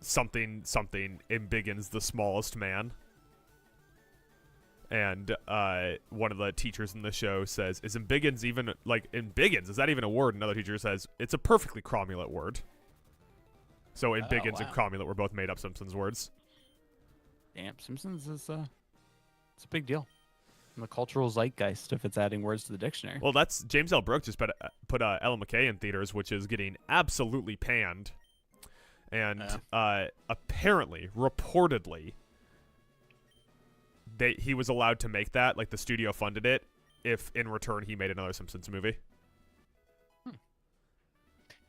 something embiggens the smallest man. And one of the teachers in the show says, "Is embiggens even embiggens? Is that even a word?" Another teacher says, "It's a perfectly cromulent word." So embiggens and cromulent were both made up Simpsons words. Damn, Simpsons is it's a big deal in the cultural zeitgeist if it's adding words to the dictionary. Well, that's James L. Brooks just put Ellen McKay in theaters, which is getting absolutely panned, and apparently, reportedly, he was allowed to make that, like the studio funded it, if in return he made another Simpsons movie.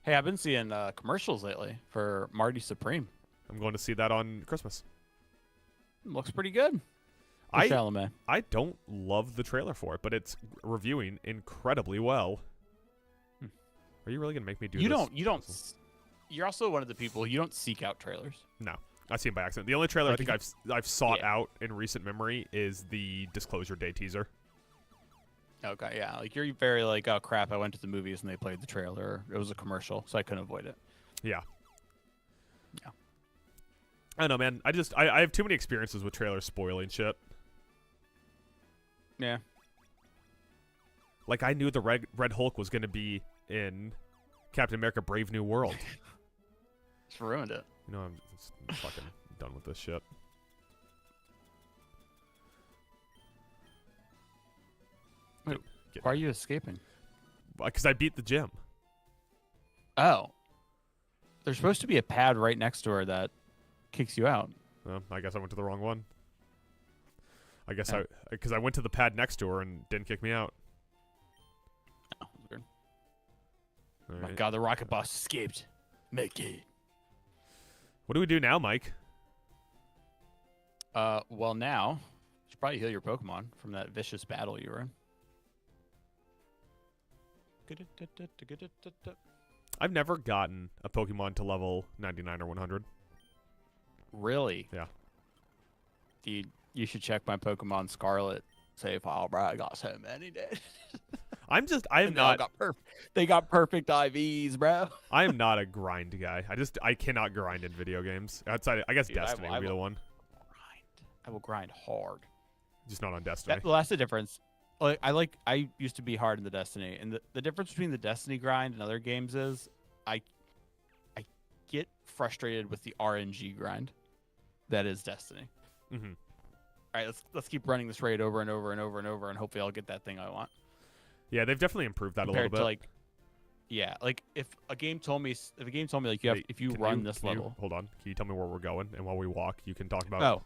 Hey, I've been seeing commercials lately for Marty Supreme. I'm going to see that on Christmas. Looks pretty good. I don't love the trailer for it, but it's reviewing incredibly well. Are you really going to make me do this? You're also one of the people, you don't seek out trailers. No. I see him by accident. The only trailer I think I've sought out in recent memory is the Disclosure Day teaser. Okay, yeah. Like you're very like, oh crap, I went to the movies and they played the trailer. It was a commercial, so I couldn't avoid it. Yeah. Yeah. I don't know, man. I have too many experiences with trailers spoiling shit. Yeah. Like I knew the Red Hulk was going to be in Captain America: Brave New World. Just ruined it. You know, I'm fucking done with this shit. Wait, why are you escaping? Because I beat the gym. Oh. There's supposed to be a pad right next to her that kicks you out. Well, I guess I went to the wrong one. I guess because I went to the pad next to her and didn't kick me out. Oh, weird. All My right. God, the rocket boss escaped. Mickey. What do we do now, Mike? Well now, you should probably heal your Pokemon from that vicious battle you were in. I've never gotten a Pokemon to level 99 or 100. Really? Yeah. Dude, you should check my Pokemon Scarlet save file, bro. I got so many, dude. They got perfect IVs, bro. I am not a grind guy. I cannot grind in video games. Outside, I guess Dude, Destiny would be the one. I will grind hard. Just not on Destiny. That's the difference. I used to be hard in the Destiny, and the difference between the Destiny grind and other games is I get frustrated with the RNG grind that is Destiny. Mm-hmm. All right, let's keep running this raid over and over and over and over, and hopefully I'll get that thing I want. Yeah, they've definitely improved that a little bit. If a game told me like if you run this level. Hold on. Can you tell me where we're going? And while we walk, you can talk about.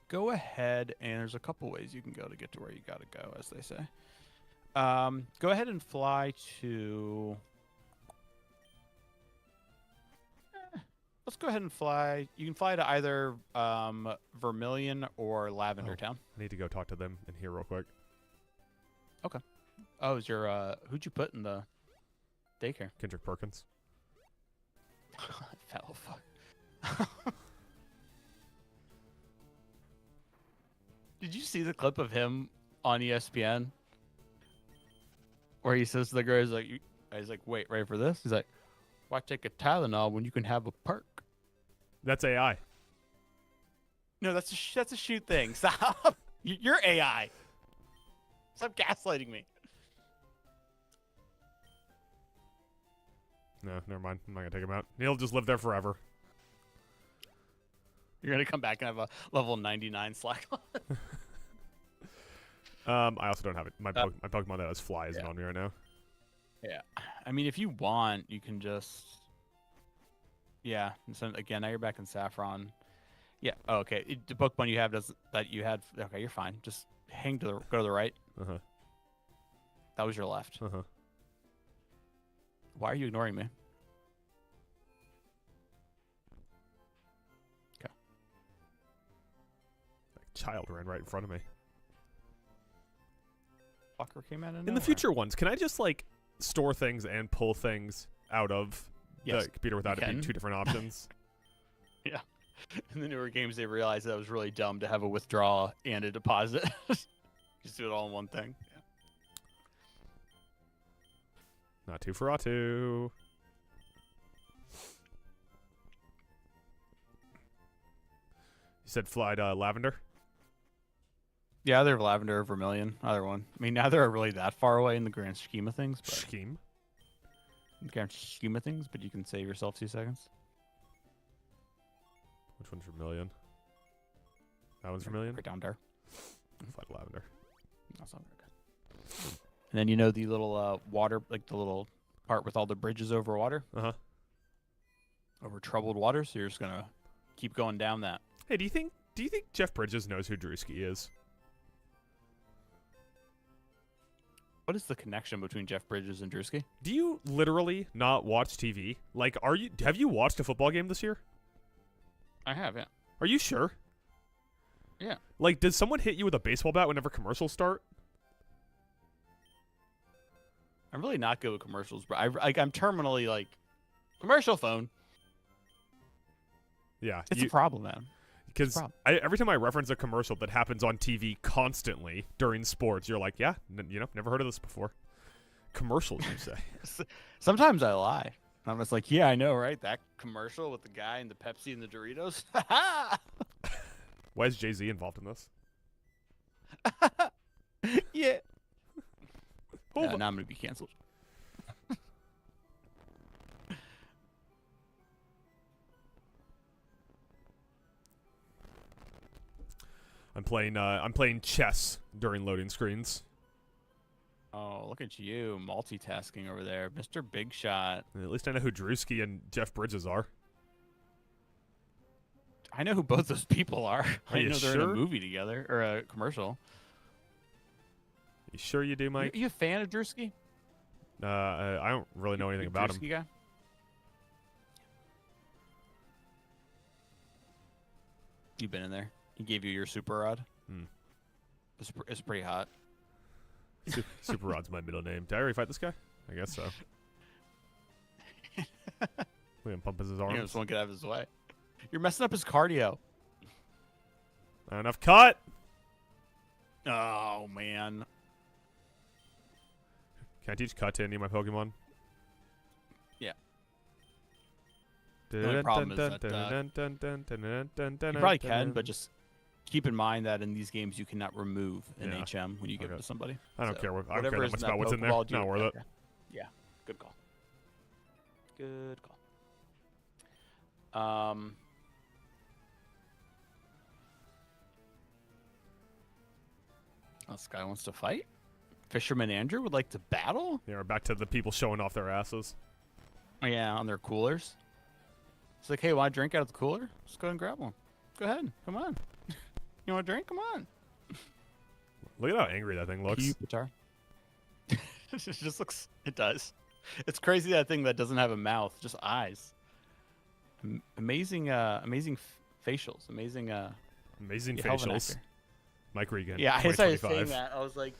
Go ahead, and there's a couple ways you can go to get to where you gotta go, as they say. Go ahead and fly to. Let's go ahead and fly. You can fly to either Vermilion or Lavender Town. I need to go talk to them in here real quick. Okay. Oh, is your who'd you put in the daycare? Kendrick Perkins. Fellow fuck. Did you see the clip of him on ESPN where he says to the girl, he's like, wait, ready for this? He's like, why take a Tylenol when you can have a perk? That's AI. No, that's a shoot thing. Stop. You're AI. Stop gaslighting me. No, never mind. I'm not gonna take him out. He'll just live there forever. You're gonna come back and have a level 99 slack on. I also don't have it. My Pokemon that has fly isn't on me right now. Yeah, I mean, if you want, you can just. Yeah, and so again, now you're back in Saffron. Yeah. Oh, okay. The Pokemon you have that you had. Okay, you're fine. Just go to the right. Uh-huh. That was your left. Uh-huh. Why are you ignoring me? Okay. That child ran right in front of me. Fucker came out in the future ones, can I just like store things and pull things out of Yes, the computer without it being can. 2 different options. Yeah. In the newer games, they realized that it was really dumb to have a withdraw and a deposit. Just do it all in one thing. Yeah. Not too for auto. You said flied lavender? Yeah, either lavender or vermilion. Either one. I mean, neither are really that far away in the grand scheme of things. But Scheme. in the grand scheme of things, but you can save yourself 2 seconds. Which one's vermilion? That one's vermilion? Right down there. Flied lavender. That's not very good. And then you know the little water, like the little part with all the bridges over water, Uh-huh. over troubled water. So you're just gonna keep going down that. Hey, do you think Jeff Bridges knows who Drewski is? What is the connection between Jeff Bridges and Drewski? Do you literally not watch TV? Like, have you watched a football game this year? I have, yeah. Are you sure? Yeah. Like, did someone hit you with a baseball bat whenever commercials start? I'm really not good with commercials, but I'm terminally like commercial phone. Yeah. It's a problem, man. Because every time I reference a commercial that happens on TV constantly during sports, you're like, yeah, never heard of this before. Commercials, you say. Sometimes I lie. I'm just like, yeah, I know, right? That commercial with the guy and the Pepsi and the Doritos. Why is Jay-Z involved in this? Yeah. Now I'm going to be canceled. I'm playing chess during loading screens. Oh, look at you, multitasking over there, Mr. Big Shot. At least I know who Drewski and Jeff Bridges are. I know who both those people are. I you know they're sure? in a movie together or a commercial. You sure you do, Mike? You a fan of Drewski? I don't really know anything about him. Drewski guy? You've been in there. He gave you your super rod. It's pretty hot. Super Rod's my middle name. Did I already fight this guy? I guess so. Look at him pump his arms. Just won't get out of his way. You're messing up his cardio. Not enough cut. Oh, man. Can I teach cut to any of my Pokemon? Yeah. The only problem is that you probably can, but just keep in mind that in these games you cannot remove an HM when you give it to somebody. I don't care. I don't whatever care is that much in about what's in there. Pokeball, Not worth it. Yeah, good call. Good call. This guy wants to fight. Fisherman Andrew would like to battle. Yeah, we're back to the people showing off their asses. Oh, yeah, on their coolers. It's like, hey, want a drink out of the cooler? Just go ahead and grab one. Go ahead. Come on. You want a drink? Come on. Look at how angry that thing looks. Guitar. It just looks. It does. It's crazy, that thing that doesn't have a mouth, just eyes. Amazing facials. Amazing facials. Mike Regan. Yeah, I started 2025. saying that. I was like,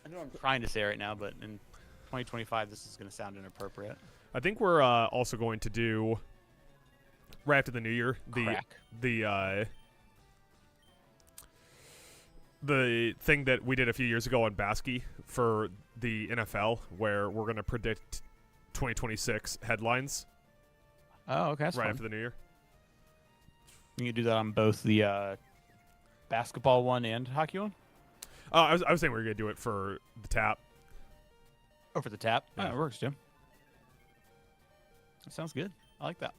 I know what I'm trying to say right now, but in 2025, this is going to sound inappropriate. I think we're also going to do right after the new year the thing that we did a few years ago on Basky for the NFL, where we're going to predict 2026 headlines. Oh, okay, that's right fun. after the new year. You can do that on both the basketball one and hockey one. I was saying we were going to do it for the tap. Oh, for the tap. Yeah. Oh, it works, Jim. That sounds good. I like that.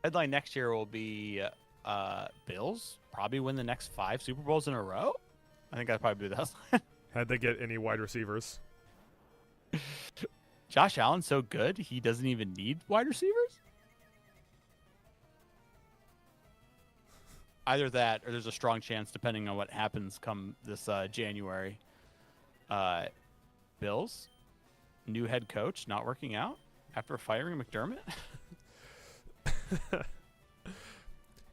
Headline next year will be Bills probably win the next 5 Super Bowls in a row. I think I'd probably do that. Had they get any wide receivers? Josh Allen's so good, he doesn't even need wide receivers? Either that, or there's a strong chance, depending on what happens come this January. Bills, new head coach, not working out after firing McDermott.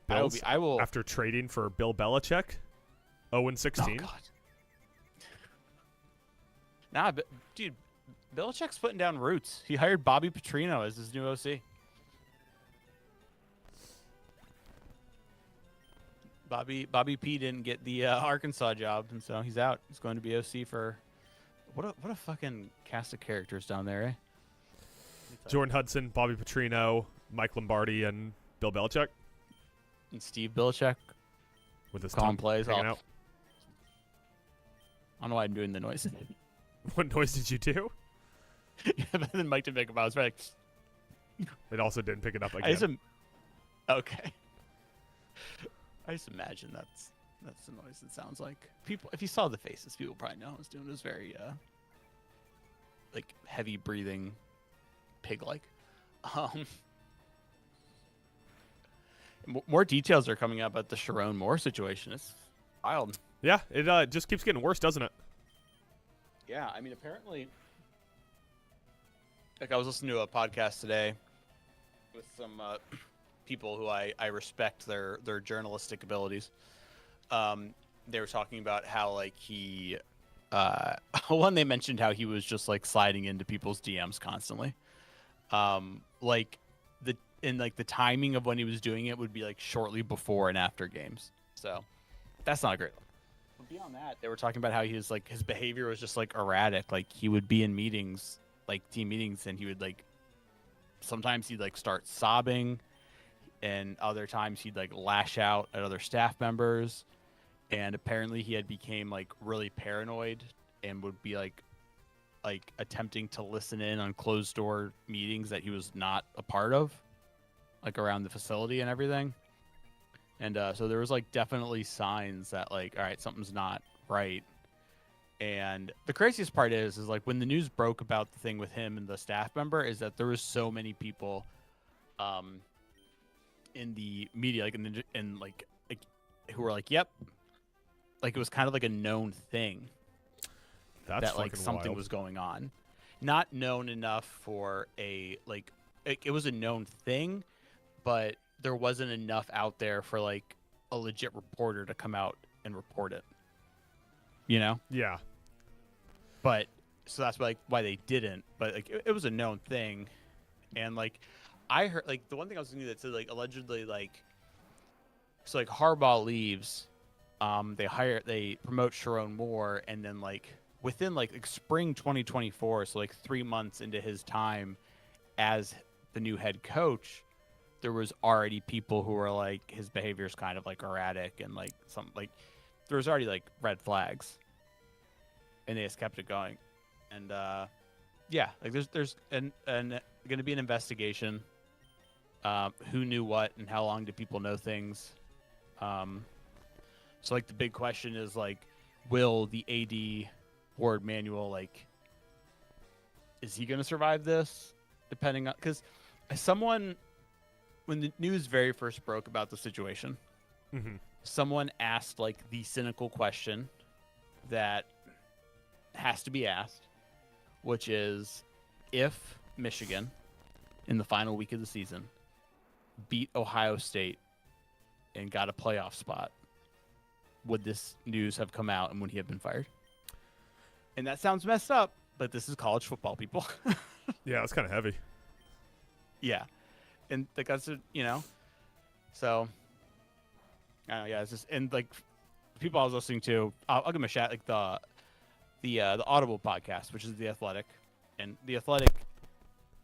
Bills, I will after trading for Bill Belichick, 0-16. Oh, God. Nah, but dude, Belichick's putting down roots. He hired Bobby Petrino as his new OC. Bobby P didn't get the Arkansas job, and so he's out. He's going to be OC for what a fucking cast of characters down there, eh? Jordan Hudson, Bobby Petrino, Mike Lombardi, and Bill Belichick. And Steve Belichick With his calling tongue plays. hanging out. I don't know why I'm doing the noise. What noise did you do? Yeah, but then Mike didn't make him. I was like, It also didn't pick it up again. Okay. I just imagine that's the noise it sounds like. People, if you saw the faces, people probably know I was doing. It was very like heavy breathing, pig-like. More details are coming up about the Sharon Moore situation. It's wild. Yeah, it just keeps getting worse, doesn't it? Yeah, I mean, apparently, like I was listening to a podcast today with some people who I respect their journalistic abilities. They were talking about how like he, one, they mentioned how he was just like sliding into people's DMs constantly. Like the timing of when he was doing it would be like shortly before and after games. So that's not a great look. But beyond that, they were talking about how he was like his behavior was just like erratic. Like he would be in meetings, like team meetings, and he would like sometimes he'd like start sobbing, and other times he'd like lash out at other staff members. And apparently he had became like really paranoid and would be like attempting to listen in on closed door meetings that he was not a part of, like around the facility and everything. And so there was like definitely signs that like, all right, something's not right. And the craziest part is like when the news broke about the thing with him and the staff member is that there was so many people in the media, like in like who were like, yep, like it was kind of like a known thing. That's that like something wild. was going on. Not known enough for a like it was a known thing, but there wasn't enough out there for like a legit reporter to come out and report it. You know? Yeah. But so that's why they didn't. But like it was a known thing, and like I heard like the one thing I was thinking that said like allegedly like so like Harbaugh leaves, they promote Sharon Moore, and then like within like spring 2024, so like 3 months into his time as the new head coach, there was already people who were like his behavior is kind of like erratic and like some like there was already like red flags, and they just kept it going. And yeah, like there's going to be an investigation. Who knew what and how long did people know things? So like the big question is like, will the AD Ward Manuel, like, is he going to survive this? Depending on, because someone, when the news very first broke about the situation, someone asked like the cynical question that has to be asked, which is if Michigan in the final week of the season beat Ohio State and got a playoff spot, would this news have come out and would he have been fired? And that sounds messed up, but this is college football, people. Yeah, it's kind of heavy. Yeah. And like that's, you know, so I don't know, yeah, it's just, and like people I was listening to, I'll give them a shout, like the Audible podcast, which is The Athletic, and The Athletic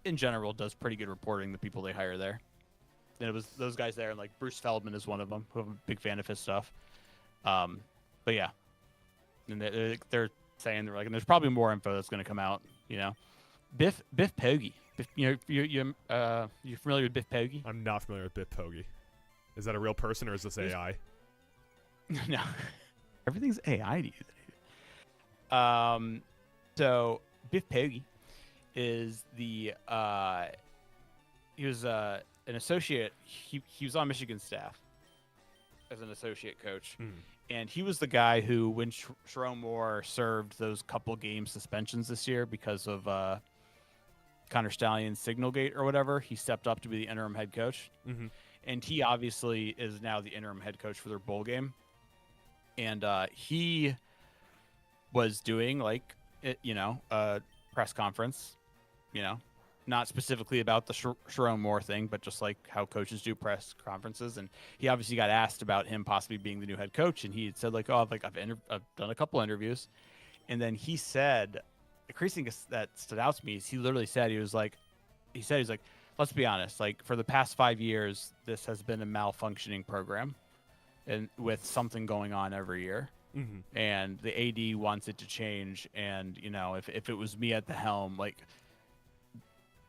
in general does pretty good reporting, the people they hire there. And it was those guys there, and like Bruce Feldman is one of them, who I'm a big fan of his stuff. But yeah, and they're saying they're like, and there's probably more info that's going to come out. You know, Biff Poggi. You know, you familiar with Biff Poggi? I'm not familiar with Biff Poggi. Is that a real person or is this AI? No, everything's AI to you. So Biff Poggi is the he was an associate. He was on Michigan's staff as an associate coach. And he was the guy who, when Sharon Moore served those couple game suspensions this year because of Connor Stallion's signal gate or whatever, he stepped up to be the interim head coach. And he obviously is now the interim head coach for their bowl game. And he was doing like, you know, press conference, not specifically about the Sharon Moore thing, but just like how coaches do press conferences. And he obviously got asked about him possibly being the new head coach, and he had said like, "Oh, I've done a couple interviews," and then he said, the crazy thing that stood out to me is he literally said he's like, let's be honest, like for the past 5 years, this has been a malfunctioning program, and with something going on every year. Mm-hmm. And the AD wants it to change, and if it was me at the helm, like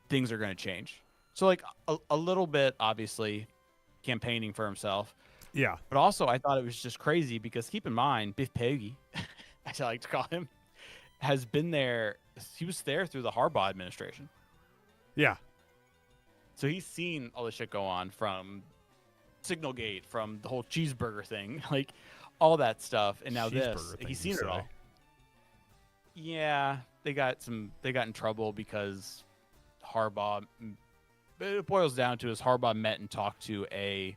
things are going to change. So like a little bit, obviously, campaigning for himself. Yeah. But also, I thought it was just crazy because keep in mind, Biff Poggi, as I like to call him, has been there. He was there through the Harbaugh administration. Yeah. So he's seen all this shit go on, from Signalgate, from the whole cheeseburger thing, like all that stuff, and now this. He's seen it all. Yeah, they got in trouble because Harbaugh. It boils down to is Harbaugh met and talked to a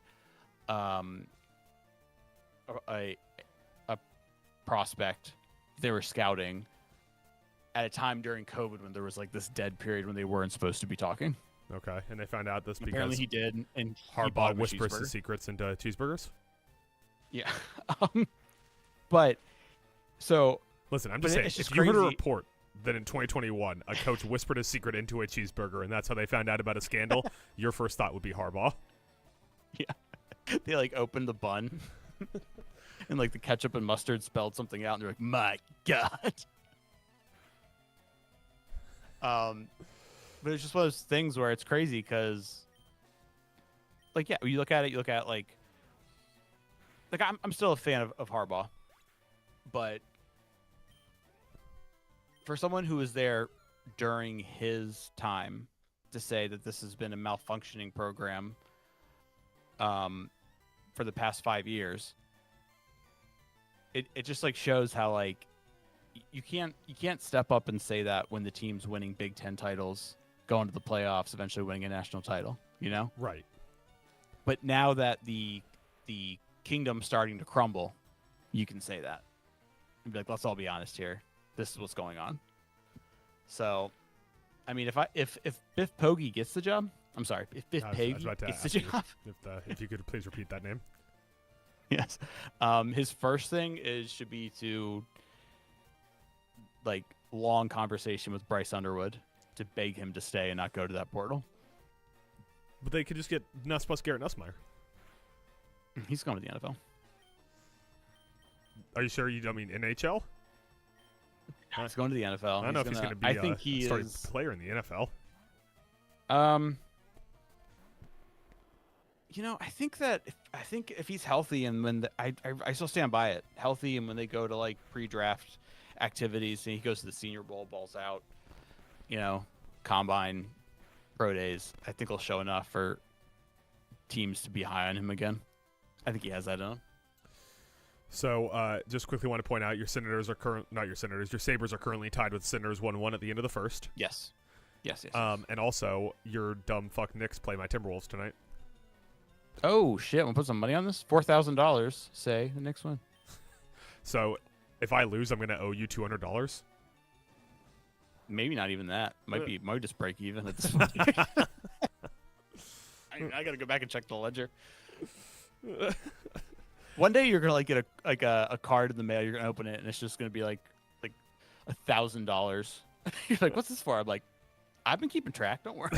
prospect they were scouting at a time during COVID when there was like this dead period when they weren't supposed to be talking. Okay, and they found out this Apparently because he did, and Harbaugh whispers his secrets into cheeseburgers. Yeah, but so listen, I'm just saying, if you heard a report that in 2021 a coach whispered a secret into a cheeseburger and that's how they found out about a scandal, your first thought would be Harbaugh. Yeah, they like opened the bun, and like the ketchup and mustard spelled something out, and they're like, "My God." But it's just one of those things where it's crazy because, like, yeah, you look at like I'm still a fan of Harbaugh, but for someone who was there during his time to say that this has been a malfunctioning program for the past 5 years, it just like shows how like you can't step up and say that when the team's winning Big Ten titles, going to the playoffs, eventually winning a national title, Right. But now that the kingdom's starting to crumble, you can say that and be like, let's all be honest here, this is what's going on. So I mean, if Biff Poggi gets the job, I'm sorry, if Biff Poggi gets the job, if you could please repeat that name. Yes. His first thing should be to like long conversation with Bryce Underwood to beg him to stay and not go to that portal. But they could just get Nuss plus Garrett Nussmeier. He's going to the NFL. Are you sure you don't mean NHL? He's going to the NFL. I don't know if he's going to be a starting player in the NFL. I think if he's healthy, and when I still stand by it, healthy, and when they go to like pre-draft activities and he goes to the Senior Bowl, balls out, combine, pro days, I think he'll show enough for teams to be high on him again. I think he has that in him. So, just quickly want to point out, your Sabres are currently tied with Senators 1-1 at the end of the first. Yes. And also, your dumb fuck Knicks play my Timberwolves tonight. Oh shit! Want to put some money on this? $4,000. Say the Knicks win. So, if I lose, I'm going to owe you $200. Maybe not even that. Might just break even at this point. I got to go back and check the ledger. One day you're gonna like get a card in the mail. You're gonna open it and it's just gonna be like $1,000. You're like, what's this for? I'm like, I've been keeping track. Don't worry.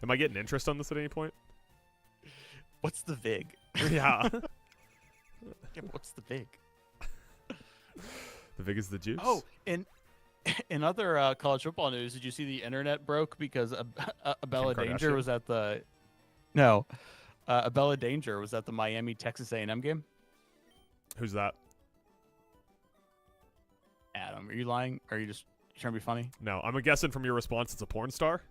Am I getting interest on this at any point? What's the VIG? Yeah. Yeah, what's the VIG? The VIG is the juice. Oh, in other college football news, did you see the internet broke because Abella Danger was at the Abella Danger was at the Miami Texas A&M game? Who's that? Adam, are you lying? Or are you just trying to be funny? No, I'm guessing from your response it's a porn star.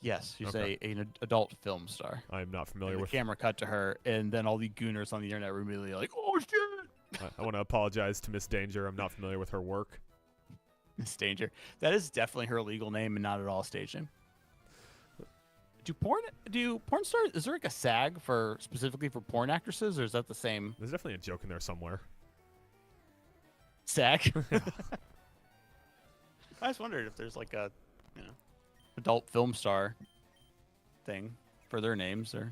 Yes, she's an adult film star. I'm not familiar with. The camera cut to her, and then all the gooners on the internet were immediately like, "Oh shit!" I want to apologize to Miss Danger. I'm not familiar with her work. Miss Danger. That is definitely her legal name, and not at all a stage name. Do porn stars? Is there like a SAG specifically for porn actresses, or is that the same? There's definitely a joke in there somewhere. SAG. I just wondered if there's like a, adult film star thing for their names, or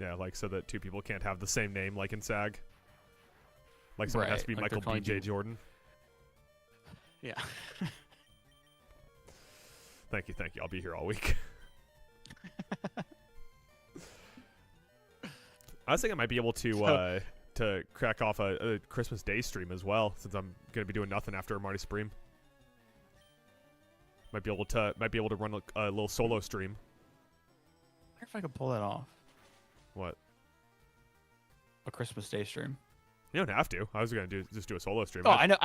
Yeah, like so that two people can't have the same name, like in SAG. Like someone has Right, to be like Michael they're calling B.J. you- Jordan. Yeah. Thank you. I'll be here all week. I was thinking I might be able to crack off a Christmas Day stream as well, since I'm gonna be doing nothing after Marty Supreme. Might be able to run a little solo stream. I wonder if I could pull that off. What? A Christmas Day stream. You don't have to. I was gonna just do a solo stream. Oh, I know.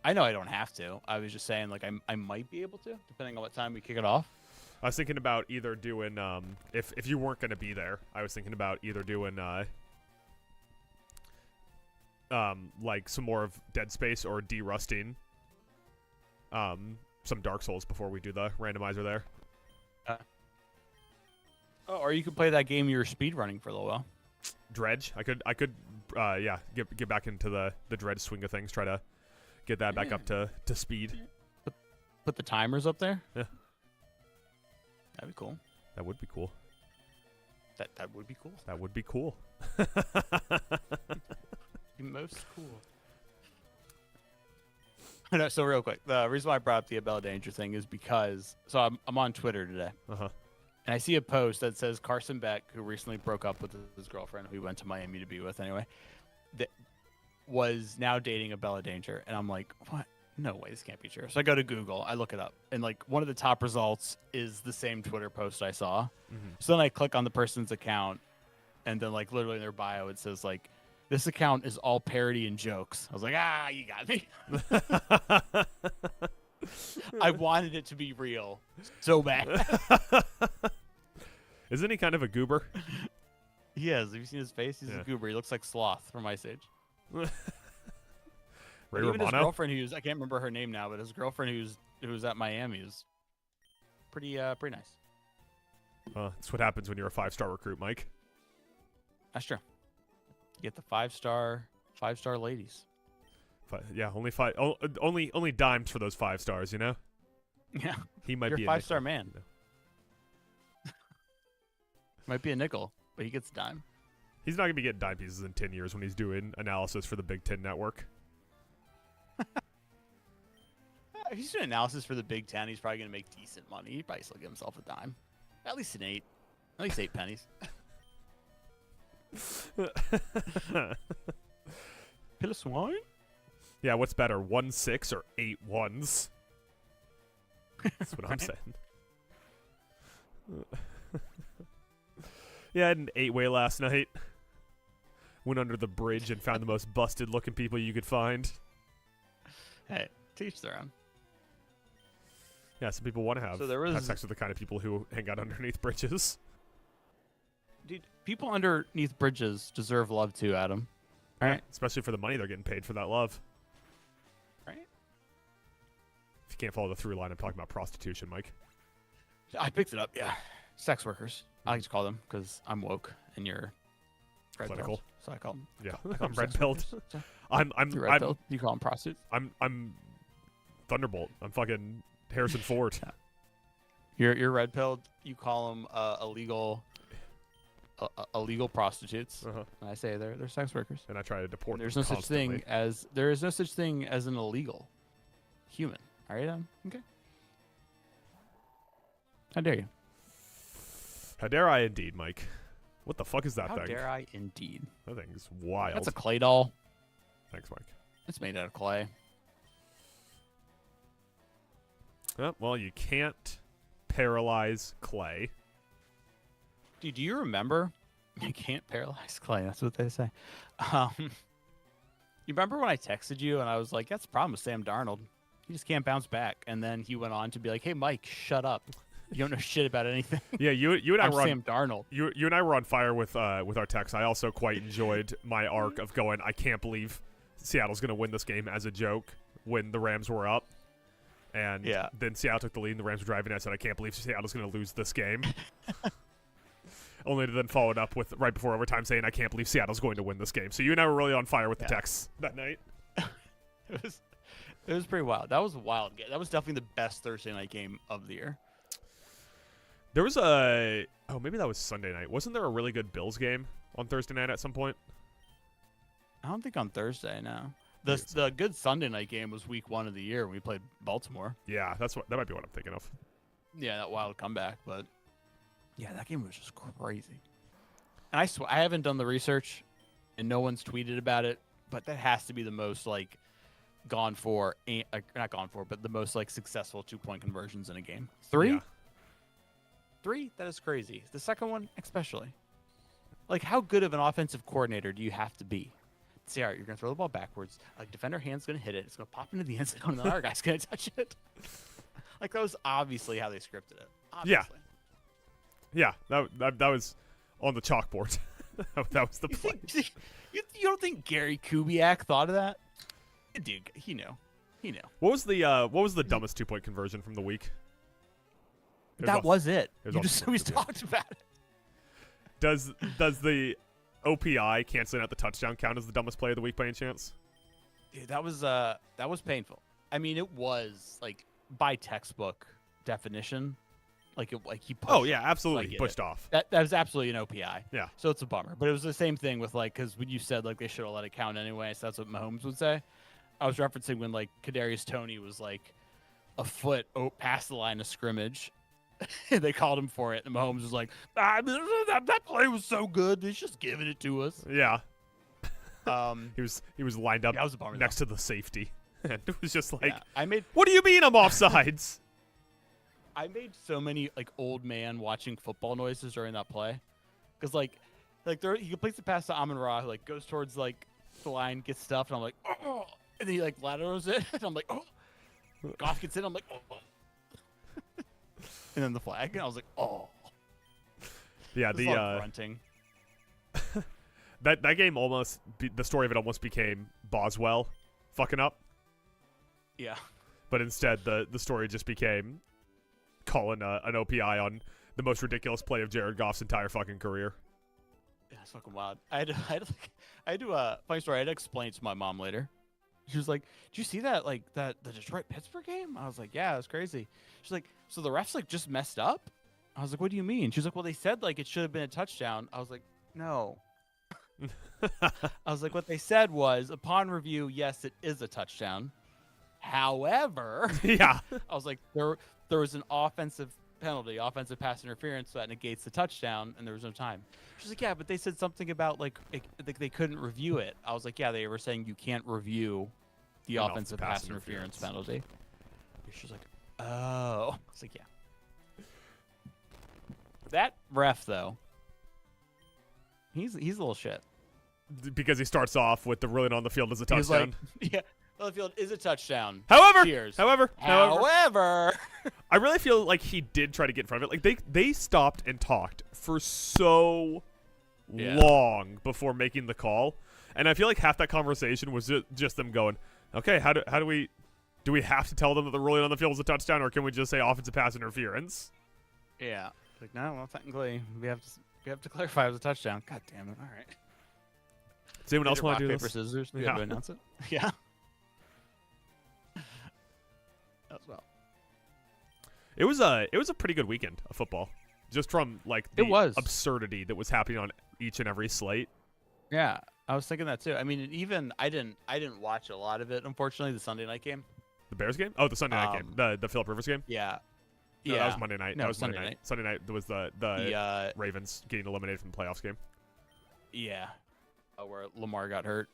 I don't have to. I was just saying, like, I might be able to, depending on what time we kick it off. I was thinking about either doing if you weren't gonna be there, I was thinking about either doing like some more of Dead Space or de-rusting some Dark Souls before we do the randomizer there. Oh, or you could play that game you were speedrunning for a little while. Dredge. I could get back into the Dredge swing of things, try to get that back up to speed. Put the timers up there? Yeah. That'd be cool. That would be cool. That would be cool. That would be cool. The most cool. No, so real quick, the reason why I brought up the Abella Danger thing is because I'm on Twitter today, Uh-huh. and I see a post that says Carson Beck, who recently broke up with his girlfriend, who he went to Miami to be with anyway, that was now dating Abella Danger, and I'm like, what? No way, this can't be true. So I go to Google, I look it up, and like one of the top results is the same Twitter post I saw. Mm-hmm. So then I click on the person's account, and then like literally in their bio it says like, this account is all parody and jokes. I was like, you got me. I wanted it to be real so bad. Isn't he kind of a goober? He is. Have you seen his face? He's a goober. He looks like Sloth from Ice Age. Ray Even his Romano? girlfriend, I can't remember her name now, but his girlfriend who's at Miami is pretty nice. That's what happens when you're a 5-star recruit, Mike. That's true. You get the 5-star ladies. Yeah, only dimes for those 5 stars, you know? Yeah. He might You're be a a 5-star nickel, man. you know? Might be a nickel, but he gets a dime. He's not going to be getting dime pieces in 10 years when he's doing analysis for the Big Ten Network. If he's doing analysis for the Big Ten, he's probably going to make decent money. He'd probably still give himself a dime. At least an 8. At least 8 pennies. Pill of swine? Yeah, what's better, 1-6 or 8 1s? That's what I'm Right. saying. Yeah, I had an 8-way last night. Went under the bridge and found the most busted-looking people you could find. Hey, teach their own. Yeah, some people want to have, So there have was- sex with the kind of people who hang out underneath bridges. Dude, people underneath bridges deserve love too, Adam. All right? Especially for the money they're getting paid for that love. Right? If you can't follow the through line, I'm talking about prostitution, Mike. I picked it up, yeah. Sex workers. I like to call them because I'm woke and you're red Clinical. pilled. So I call them. Yeah, I call I'm them red sex pilled. workers. So I'm you're red pilled. You call them prostitutes. I'm Thunderbolt. I'm fucking Harrison Ford. You're red pilled. You call them illegal prostitutes. Uh-huh. And I say they're sex workers. And I try to deport There's them no such thing constantly. there is no such thing as an illegal human. All right, Adam? Okay. How dare you? How dare I indeed, Mike? What the fuck is that How thing? dare I indeed? That thing is wild. That's a clay doll. Thanks, Mike. It's made out of clay. Well, you can't paralyze clay. Dude, do you remember? You can't paralyze clay. That's what they say. You remember when I texted you and I was like, "That's the problem with Sam Darnold. He just can't bounce back." And then he went on to be like, "Hey, Mike, shut up. You don't know shit about anything." Yeah, you and I I'm were on Sam Darnold. you and I were on fire with our texts. I also quite enjoyed my arc of going, I can't believe Seattle's going to win this game as a joke when the Rams were up. And Yeah. then Seattle took the lead and the Rams were driving. I said, I can't believe Seattle's going to lose this game. Only to then follow it up with right before overtime saying, I can't believe Seattle's going to win this game. So you and I were really on fire with the texts that night. It It was pretty wild. That was a wild game. That was definitely the best Thursday night game of the year. There was a maybe that was Sunday night. Wasn't there a really good Bills game on Thursday night at some point? I don't think on Thursday. No. The good Sunday night game was week 1 of the year when we played Baltimore. Yeah, that might be what I'm thinking of. Yeah, that wild comeback, but yeah, that game was just crazy. And I swear I haven't done the research, and no one's tweeted about it, but that has to be the most like not gone for, but the most like successful 2-point conversions in a game. 3? Yeah. 3? That is crazy. The second one, especially. Like, how good of an offensive coordinator do you have to be? Say, all right, you're going to throw the ball backwards. Like, defender hand's going to hit it. It's going to pop into the end zone, and the other guy's going to touch it. Like, that was obviously how they scripted it. Obviously. Yeah, that was on the chalkboard. That was the play. You don't think Gary Kubiak thought of that? Dude, he knew. What was the dumbest 2-point conversion from the week? That was it. It was You just always talked about it. Does the OPI canceling out the touchdown count as the dumbest play of the week by any chance? Dude, that was painful. I mean, it was like by textbook definition, like he pushed. Oh yeah, absolutely pushed off. That was absolutely an OPI. Yeah. So it's a bummer, but it was the same thing with like because when you said like they should have let it count anyway, so that's what Mahomes would say. I was referencing when like Kadarius Toney was like a foot past the line of scrimmage. They called him for it, and Mahomes was like, that play was so good. He's just giving it to us. Yeah. He was lined up was a bummer, next to the safety. And it was just like, what do you mean I'm offsides? I made so many like old man watching football noises during that play, because like he completes the pass to Amon-Ra, who like goes towards like the line, gets stuffed, and I'm like, oh, and then he like laterals it, and I'm like, oh, Goff gets in, I'm like, oh. And then the flag, and I was like, "Oh, yeah." The grunting. that game the story of it almost became Boswell fucking up. Yeah, but instead the story just became calling an OPI on the most ridiculous play of Jared Goff's entire fucking career. Yeah, it's fucking wild. I had to funny story. I had to explain to my mom later. She was like, "Did you see that? Like the Detroit Pittsburgh game?" I was like, "Yeah, it was crazy." She's like, "So the refs like just messed up?" I was like, "What do you mean?" She's like, "Well, they said like it should have been a touchdown." I was like, "No." I was like, "What they said was upon review, yes, it is a touchdown. However," yeah, I was like, "there was an offensive penalty, offensive pass interference that negates the touchdown, and there was no time." She's like, "Yeah, but they said something about like they couldn't review it." I was like, "Yeah, they were saying you can't review the offensive pass interference penalty." She's like, "Oh," I was like, "Yeah." That ref though, he's a little shit because he starts off with the ruling on the field as a touchdown. Like, yeah. On the field is a touchdown. However, cheers. However, I really feel like he did try to get in front of it. Like they stopped and talked for so long before making the call, and I feel like half that conversation was just them going, "Okay, how do we have to tell them that the ruling on the field is a touchdown, or can we just say offensive pass interference?" Yeah, like no, well, technically we have to clarify it was a touchdown. God damn it! All right. Does anyone else want to do paper, this? scissors? Yeah. To announce it. Yeah. As well. It was a pretty good weekend of football, just from like the absurdity that was happening on each and every slate. Yeah, I was thinking that too. I mean, even I didn't watch a lot of it. Unfortunately, the Sunday night game. The Bears game? Oh, the Sunday night game. The Phillip Rivers game. Yeah. No, that was Monday night. No, that was Sunday night. Sunday night was the Ravens getting eliminated from the playoffs game. Yeah. Where Lamar got hurt.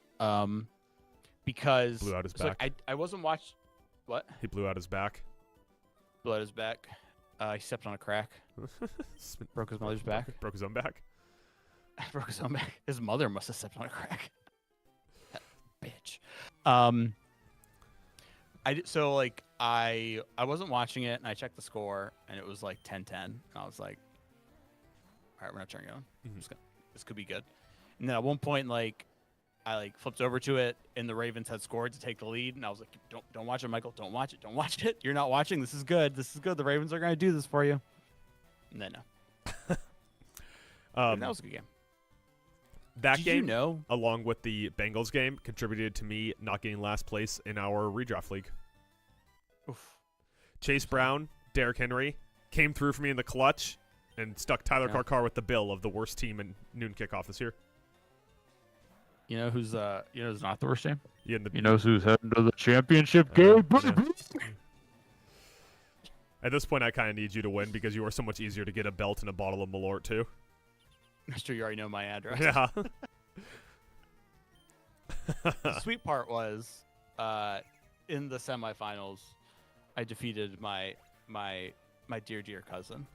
Because blew out his back. I wasn't watching. What? He blew out his back. Blew out his back. He stepped on a crack. Broke his mother's back. Broke his own back. Broke his own back. His mother must have stepped on a crack. That bitch. I wasn't watching it, and I checked the score, and it was like 10-10. And I was like, all right, we're not turning it on. This could be good. And then at one point, like, I like flipped over to it, and the Ravens had scored to take the lead, and I was like, "Don't watch it, Michael. Don't watch it. Don't watch it. You're not watching. This is good. This is good. The Ravens are going to do this for you." And then no. That was a good game. That game, along with the Bengals game, contributed to me not getting last place in our redraft league. Oof. Chase Brown, Derrick Henry came through for me in the clutch and stuck Tyler Carcar with the bill of the worst team in noon kickoff this year. You know who's not the worst team? Yeah, you know who's heading to the championship game, baby? At this point, I kind of need you to win because you are so much easier to get a belt and a bottle of Malort too. Mister, you already know my address. Yeah. The sweet part was, in the semifinals, I defeated my dear cousin.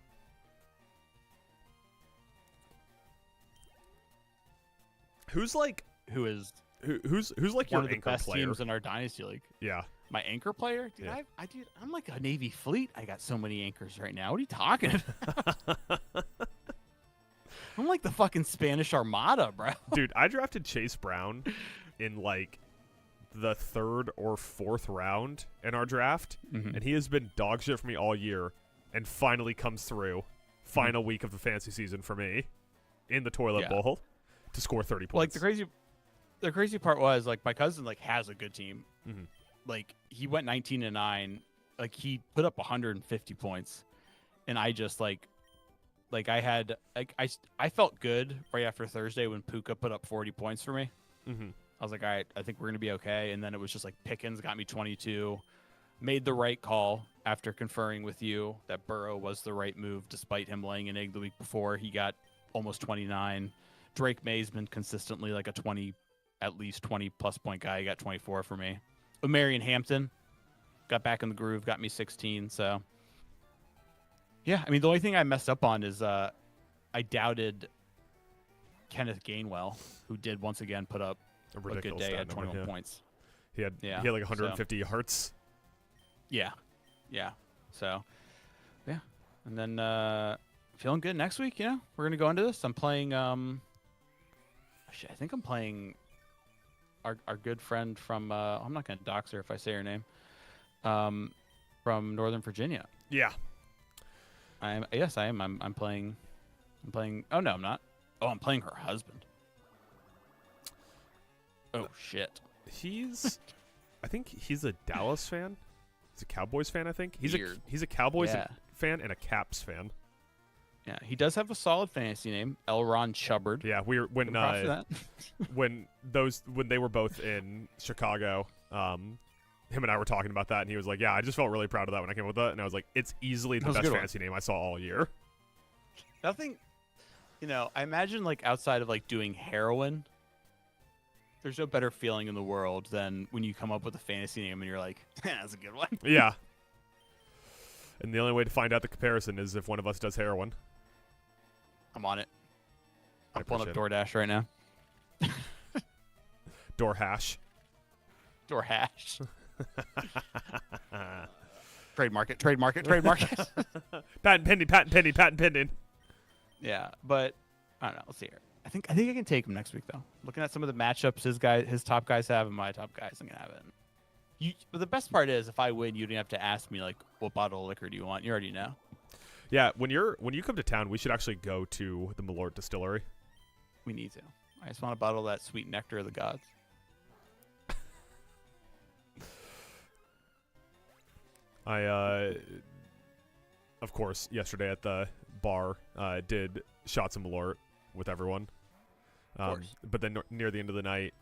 Who's like who's like one your of the anchor best player? teams in our dynasty league? Yeah. My anchor player, dude. Yeah. I'm like a Navy fleet. I got so many anchors right now. What are you talking about? I'm like the fucking Spanish Armada, bro. Dude, I drafted Chase Brown in like the 3rd or 4th round in our draft, and he has been dog shit for me all year, and finally comes through. Final week of the fantasy season for me in the toilet bowl to score 30 points. Like the crazy part was like my cousin like has a good team. Like he went 19-9. Like he put up 150 points, and I just like I had like I felt good right after Thursday when Puka put up 40 points for me. I was like, all right, I think we're gonna be okay. And then it was just like Pickens got me 22. Made the right call after conferring with you that Burrow was the right move, despite him laying an egg the week before. He got almost 29. Drake May's been consistently like at least 20 plus point guy. He got 24 for me. Marion Hampton got back in the groove, got me 16. So, yeah, I mean, the only thing I messed up on is I doubted Kenneth Gainwell, who did once again put up a good day at 21 points. He had like 150 yards. Yeah. So, yeah. And then feeling good next week, we're going to go into this. I'm playing I think I'm playing our good friend from I'm not going to dox her if I say her name. From Northern Virginia. Yeah. Yes, I am. I'm playing oh no, I'm not. Oh, I'm playing her husband. Oh shit. I think he's a Dallas fan. He's a Cowboys fan, I think. He's a Cowboys fan and a Caps fan. Yeah, he does have a solid fantasy name, Elron Chubbard. Yeah, when they were both in Chicago, him and I were talking about that, and he was like, "Yeah, I just felt really proud of that when I came up with that." And I was like, "It's easily the best fantasy name I saw all year." Nothing, I imagine like outside of like doing heroin, there's no better feeling in the world than when you come up with a fantasy name and you're like, "That's a good one." Yeah. And the only way to find out the comparison is if one of us does heroin. I'm on it. I'm pulling up DoorDash right now. DoorHash. DoorHash. Trademark it. Patent pending. Yeah, but I don't know. Let's see here. I think I can take him next week though. Looking at some of the matchups his top guys have and my top guys, I'm gonna have it. But the best part is if I win, you don't have to ask me like what bottle of liquor do you want. You already know. Yeah, when you come to town, we should actually go to the Malort Distillery. We need to. I just want a bottle of that sweet nectar of the gods. Of course, yesterday at the bar, did shots of Malort with everyone. But then near the end of the night,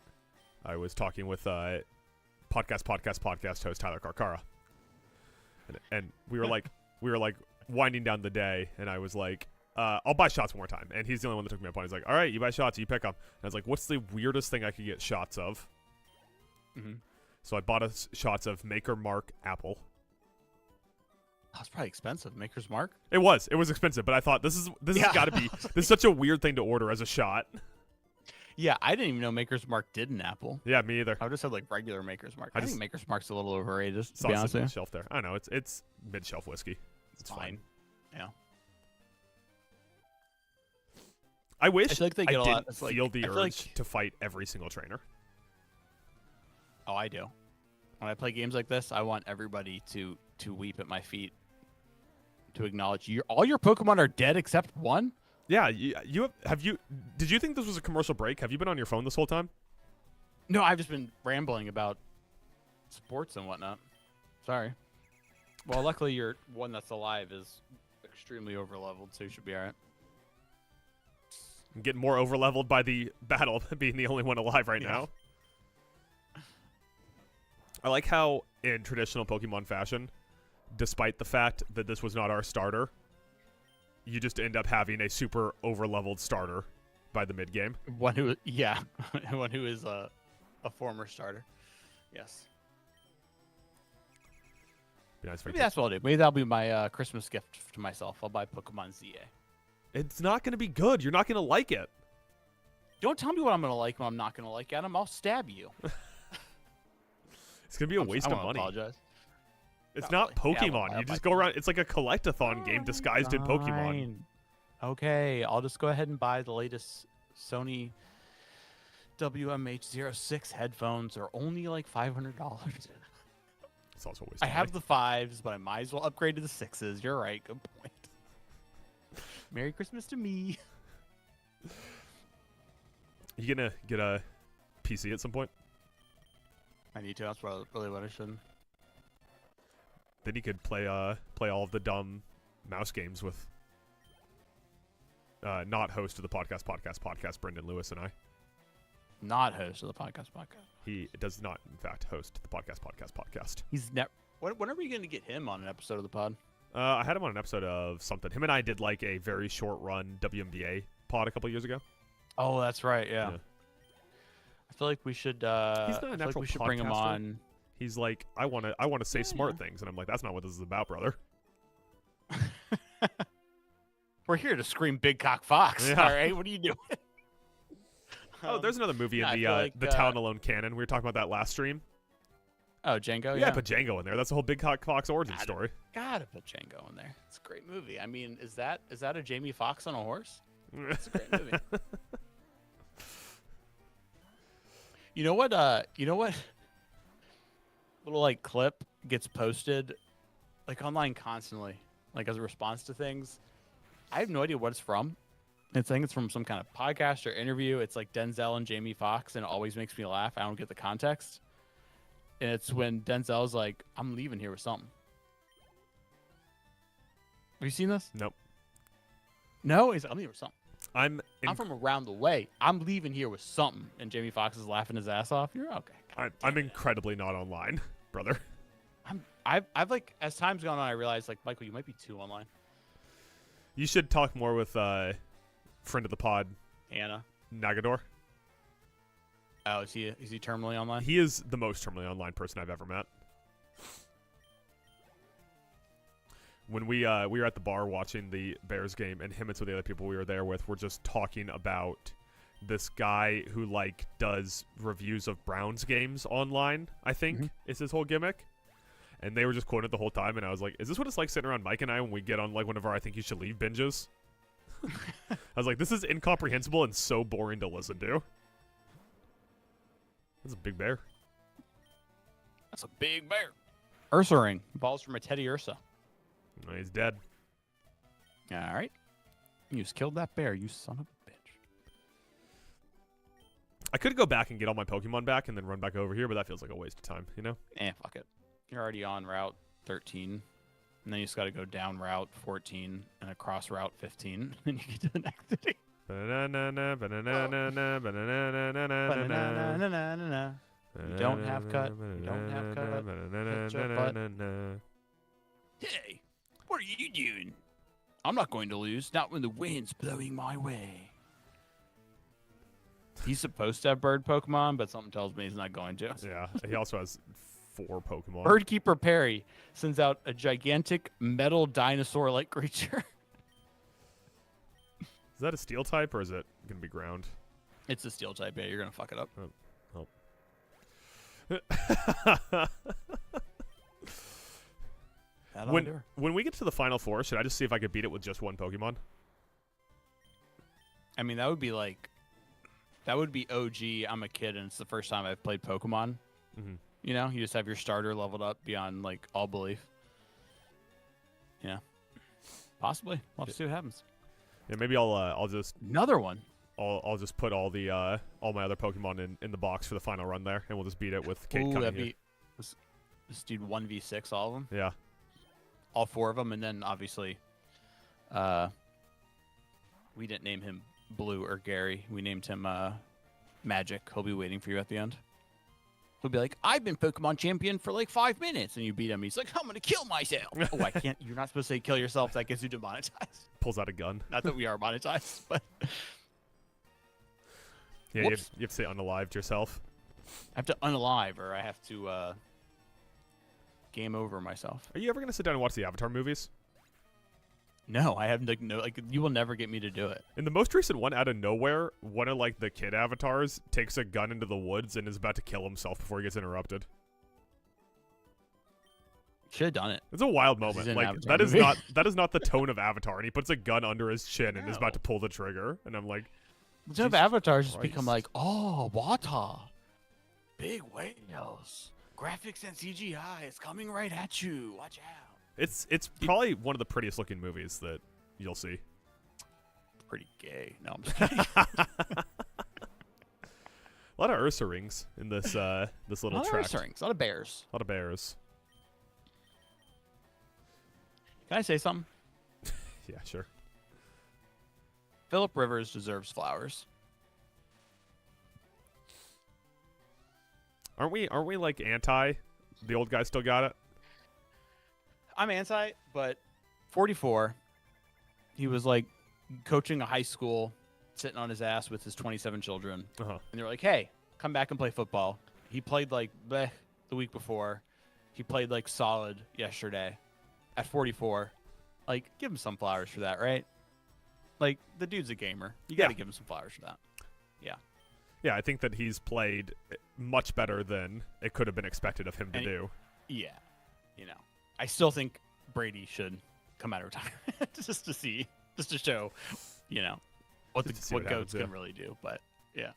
I was talking with podcast host Tyler Carcara, and we were like winding down the day, and I was like, I'll buy shots one more time, and he's the only one that took me up on it. He's like, all right, you buy shots, you pick them. And I was like, what's the weirdest thing I could get shots of? So I bought shots of Maker Mark Apple. That's probably expensive. Maker's Mark. It was expensive, but I thought this has got to be this is such a weird thing to order as a shot. Yeah, I didn't even know Maker's Mark did an apple. Yeah, me either. I would just have like regular Maker's Mark. I think Maker's Mark's a little overrated. To be honest with you. Shelf there. I don't know. It's mid-shelf whiskey. It's fine. Yeah. I wish feel like they get I a lot. didn't feel the urge to fight every single trainer. Oh, I do. When I play games like this, I want everybody to weep at my feet, to acknowledge all your Pokemon are dead except one. Yeah, did you think this was a commercial break? Have you been on your phone this whole time? No, I've just been rambling about sports and whatnot. Sorry. Well, luckily your one that's alive is extremely overleveled, so you should be all right. I'm getting more overleveled by the battle being the only one alive right now. I like how, in traditional Pokemon fashion, despite the fact that this was not our starter, you just end up having a super overleveled starter by the mid game. One who is a former starter. Yes. Be nice if I Maybe could- that's what I'll do. Maybe that'll be my Christmas gift to myself. I'll buy Pokemon ZA. It's not going to be good. You're not going to like it. Don't tell me what I'm gonna like when I'm not gonna like, Adam. I'll stab you. It's going to be a waste I of wanna money. apologize. It's Probably. not Pokemon. Yeah, You just go around. It's like a collectathon game disguised in Pokemon. Fine. Okay, I'll just go ahead and buy the latest Sony WMH06 headphones. Are only like $500. It's also a waste I of have money. the 5s, but I might as well upgrade to the 6s. You're right. Good point. Merry Christmas to me. You going to get a PC at some point? I need to. That's really what I should. Then you could play all of the dumb mouse games with not host of the podcast, Brendan Lewis and I. Not host of the podcast. He does not, in fact, host the podcast. He's never. When are we going to get him on an episode of the pod? I had him on an episode of something. Him and I did like a very short run WNBA pod a couple years ago. Oh, that's right. Yeah. Yeah. I feel like we should. He's not a I feel like natural we should bring him podcaster. on. He's like, I want to say smart things, and I'm like, that's not what this is about, brother. We're here to scream "Big Cock Fox." Yeah. All right, what are you doing? There's another movie yeah, I in feel like, the Town Alone canon. We were talking about that last stream. Oh, Django. Yeah, put Django in there. That's the whole Big Cock Fox origin Got it. story. Gotta put Django in there. It's a great movie. I mean, is that a Jamie Foxx on a horse? It's a great movie. You know what? Little like clip gets posted, like online constantly, like as a response to things. I have no idea what it's from. I think it's from some kind of podcast or interview. It's like Denzel and Jamie Foxx, and it always makes me laugh. I don't get the context. And it's when Denzel's like, "I'm leaving here with something." Have you seen this? Nope. No, he's like, "I'm leaving with something. I'm from around the way. I'm leaving here with something." And Jamie Foxx is laughing his ass off. You're okay. I'm incredibly not online, brother. I've like, as time's gone on, I realized, like, Michael, you might be too online. You should talk more with friend of the pod, Anna. Nagador. Oh, is he terminally online? He is the most terminally online person I've ever met. When we were at the bar watching the Bears game, and him and some of the other people we were there with were just talking about this guy who like does reviews of Browns games online, I think is his whole gimmick. And they were just quoting it the whole time, and I was like, is this what it's like sitting around Mike and I when we get on like one of our I think you should leave binges? I was like, this is incomprehensible and so boring to listen to. That's a big bear. That's a big bear. Ursa ring. Balls from a Teddy Ursa. No, he's dead. All right. You just killed that bear, you son of a bitch. I could go back and get all my Pokemon back and then run back over here, but that feels like a waste of time, you know? Fuck it. You're already on Route 13. And then you just got to go down Route 14 and across Route 15. And you get to the next city. Banana, banana, banana, banana, Ba-na-na-na-na-na-na. You don't have cut. You don't have cut. Hit your butt. Hey, what are you doing? I'm not going to lose. Not when the wind's blowing my way. He's supposed to have bird Pokemon, but something tells me he's not going to. Yeah, he also has 4 Pokemon. Birdkeeper Perry sends out a gigantic metal dinosaur-like creature. Is that a steel type or is it going to be ground? It's a steel type. Yeah, you're going to fuck it up. When we get to the final 4, should I just see if I could beat it with just one Pokemon? I mean, that would be OG. I'm a kid, and it's the first time I've played Pokemon. Mm-hmm. You know, you just have your starter leveled up beyond like all belief. Yeah, possibly. We'll have to see what happens. Yeah, maybe I'll just Another one. I'll just put all the all my other Pokemon in the box for the final run there, and we'll just beat it with Kate Ooh, coming that'd here. be this dude 1v6 all of them. Yeah. all 4 of them, and then obviously, we didn't name him Blue or Gary. We named him Magic. He'll be waiting for you at the end. He'll be like, I've been Pokemon champion for like 5 minutes, and you beat him. He's like, I'm gonna kill myself. Oh, I can't. You're not supposed to say kill yourself. That gets you demonetized. Pulls out a gun. Not that we are monetized, but Yeah, you have to say unalived yourself. I have to unalive, or I have to game over myself. Are you ever gonna sit down and watch the Avatar movies? No, I have like you will never get me to do it. In the most recent one, out of nowhere, one of like the kid avatars takes a gun into the woods and is about to kill himself before he gets interrupted. Should have done it. It's a wild moment. in Like Avatar that is movie. not the tone of Avatar, and he puts a gun under his chin and is about to pull the trigger, and I'm like, Some of Jesus avatars just become Christ. like, oh, water, big whales, graphics and CGI is coming right at you. Watch out. it's probably one of the prettiest looking movies that you'll see. Pretty gay. No, I'm just kidding. A lot of Ursa rings in this this little track. A lot of bears. A lot of bears. Can I say something? Yeah, sure. Philip Rivers deserves flowers. Aren't we like anti? The old guy still got it. I'm anti, but 44. He was like coaching a high school, sitting on his ass with his 27 children. Uh-huh. And they're like, hey, come back and play football. He played like bleh the week before. He played like solid yesterday at 44. Like, give him some flowers for that, right? Like, the dude's a gamer. You got to give him some flowers for that. Yeah. Yeah, I think that he's played much better than it could have been expected of him to do. Yeah. You know, I still think Brady should come out of retirement just to show, you know, what what goats happens, yeah. can really do. But yeah,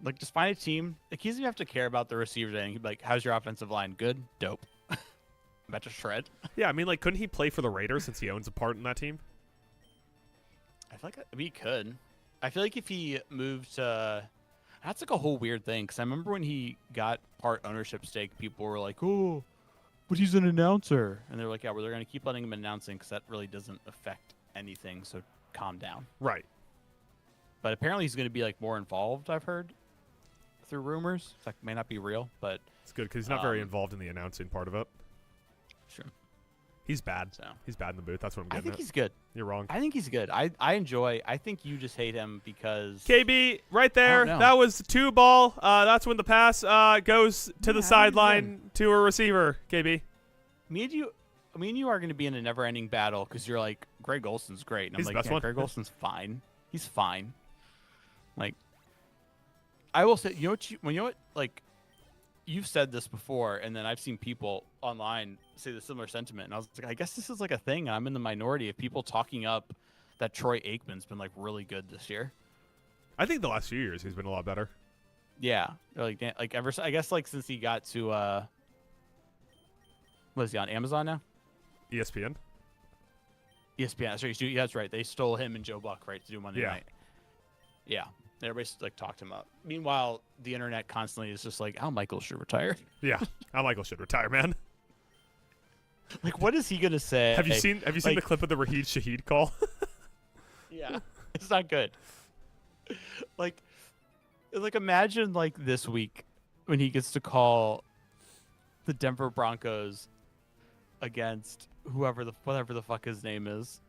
like just find a team. Like he doesn't even have to care about the receivers. And he'd be like, "How's your offensive line? Good, dope." About to shred. Yeah, I mean, like, couldn't he play for the Raiders since he owns a part in that team? I feel like he could. I feel like if he moved to, that's like a whole weird thing. Because I remember when he got part ownership stake, people were like, "Oh, but he's an announcer," and they're like, "Yeah, well, they're going to keep letting him announcing because that really doesn't affect anything. So calm down." Right. But apparently he's going to be like more involved. I've heard through rumors. That may not be real, but It's good because he's not very involved in the announcing part of it. sure. He's bad. So He's bad in the booth. That's what I'm I getting think at. he's good. You're wrong. I think he's good. I enjoy. I think you just hate him because KB, right there. know. That was 2 ball. That's when the pass goes to the Yeah, sideline to a receiver. KB. me and you are going to be in a never-ending battle because you're like, Greg Olson's great, and He's I'm the like, best yeah, one. Greg Olson's fine. He's fine. Like, I will say, you know what, like, you've said this before, and then I've seen people online say the similar sentiment, and I was like, I guess this is like a thing, and I'm in the minority of people talking up that Troy Aikman's been like really good this year. I think the last few years he's been a lot better. Yeah, they're like ever. I guess like since he got to what is he on Amazon now? ESPN. ESPN. That's right. Yeah, that's right. They stole him and Joe Buck, right, to do Monday Yeah. night. Yeah. Everybody's like talked him up. Meanwhile, the internet constantly is just like, Al Michaels should retire. Yeah. Al Michael should retire, man. Like, what is he gonna say? Have you seen the like- clip of the Raheed Shaheed call? Yeah. It's not good. Like imagine like this week when he gets to call the Denver Broncos against whatever the fuck his name is,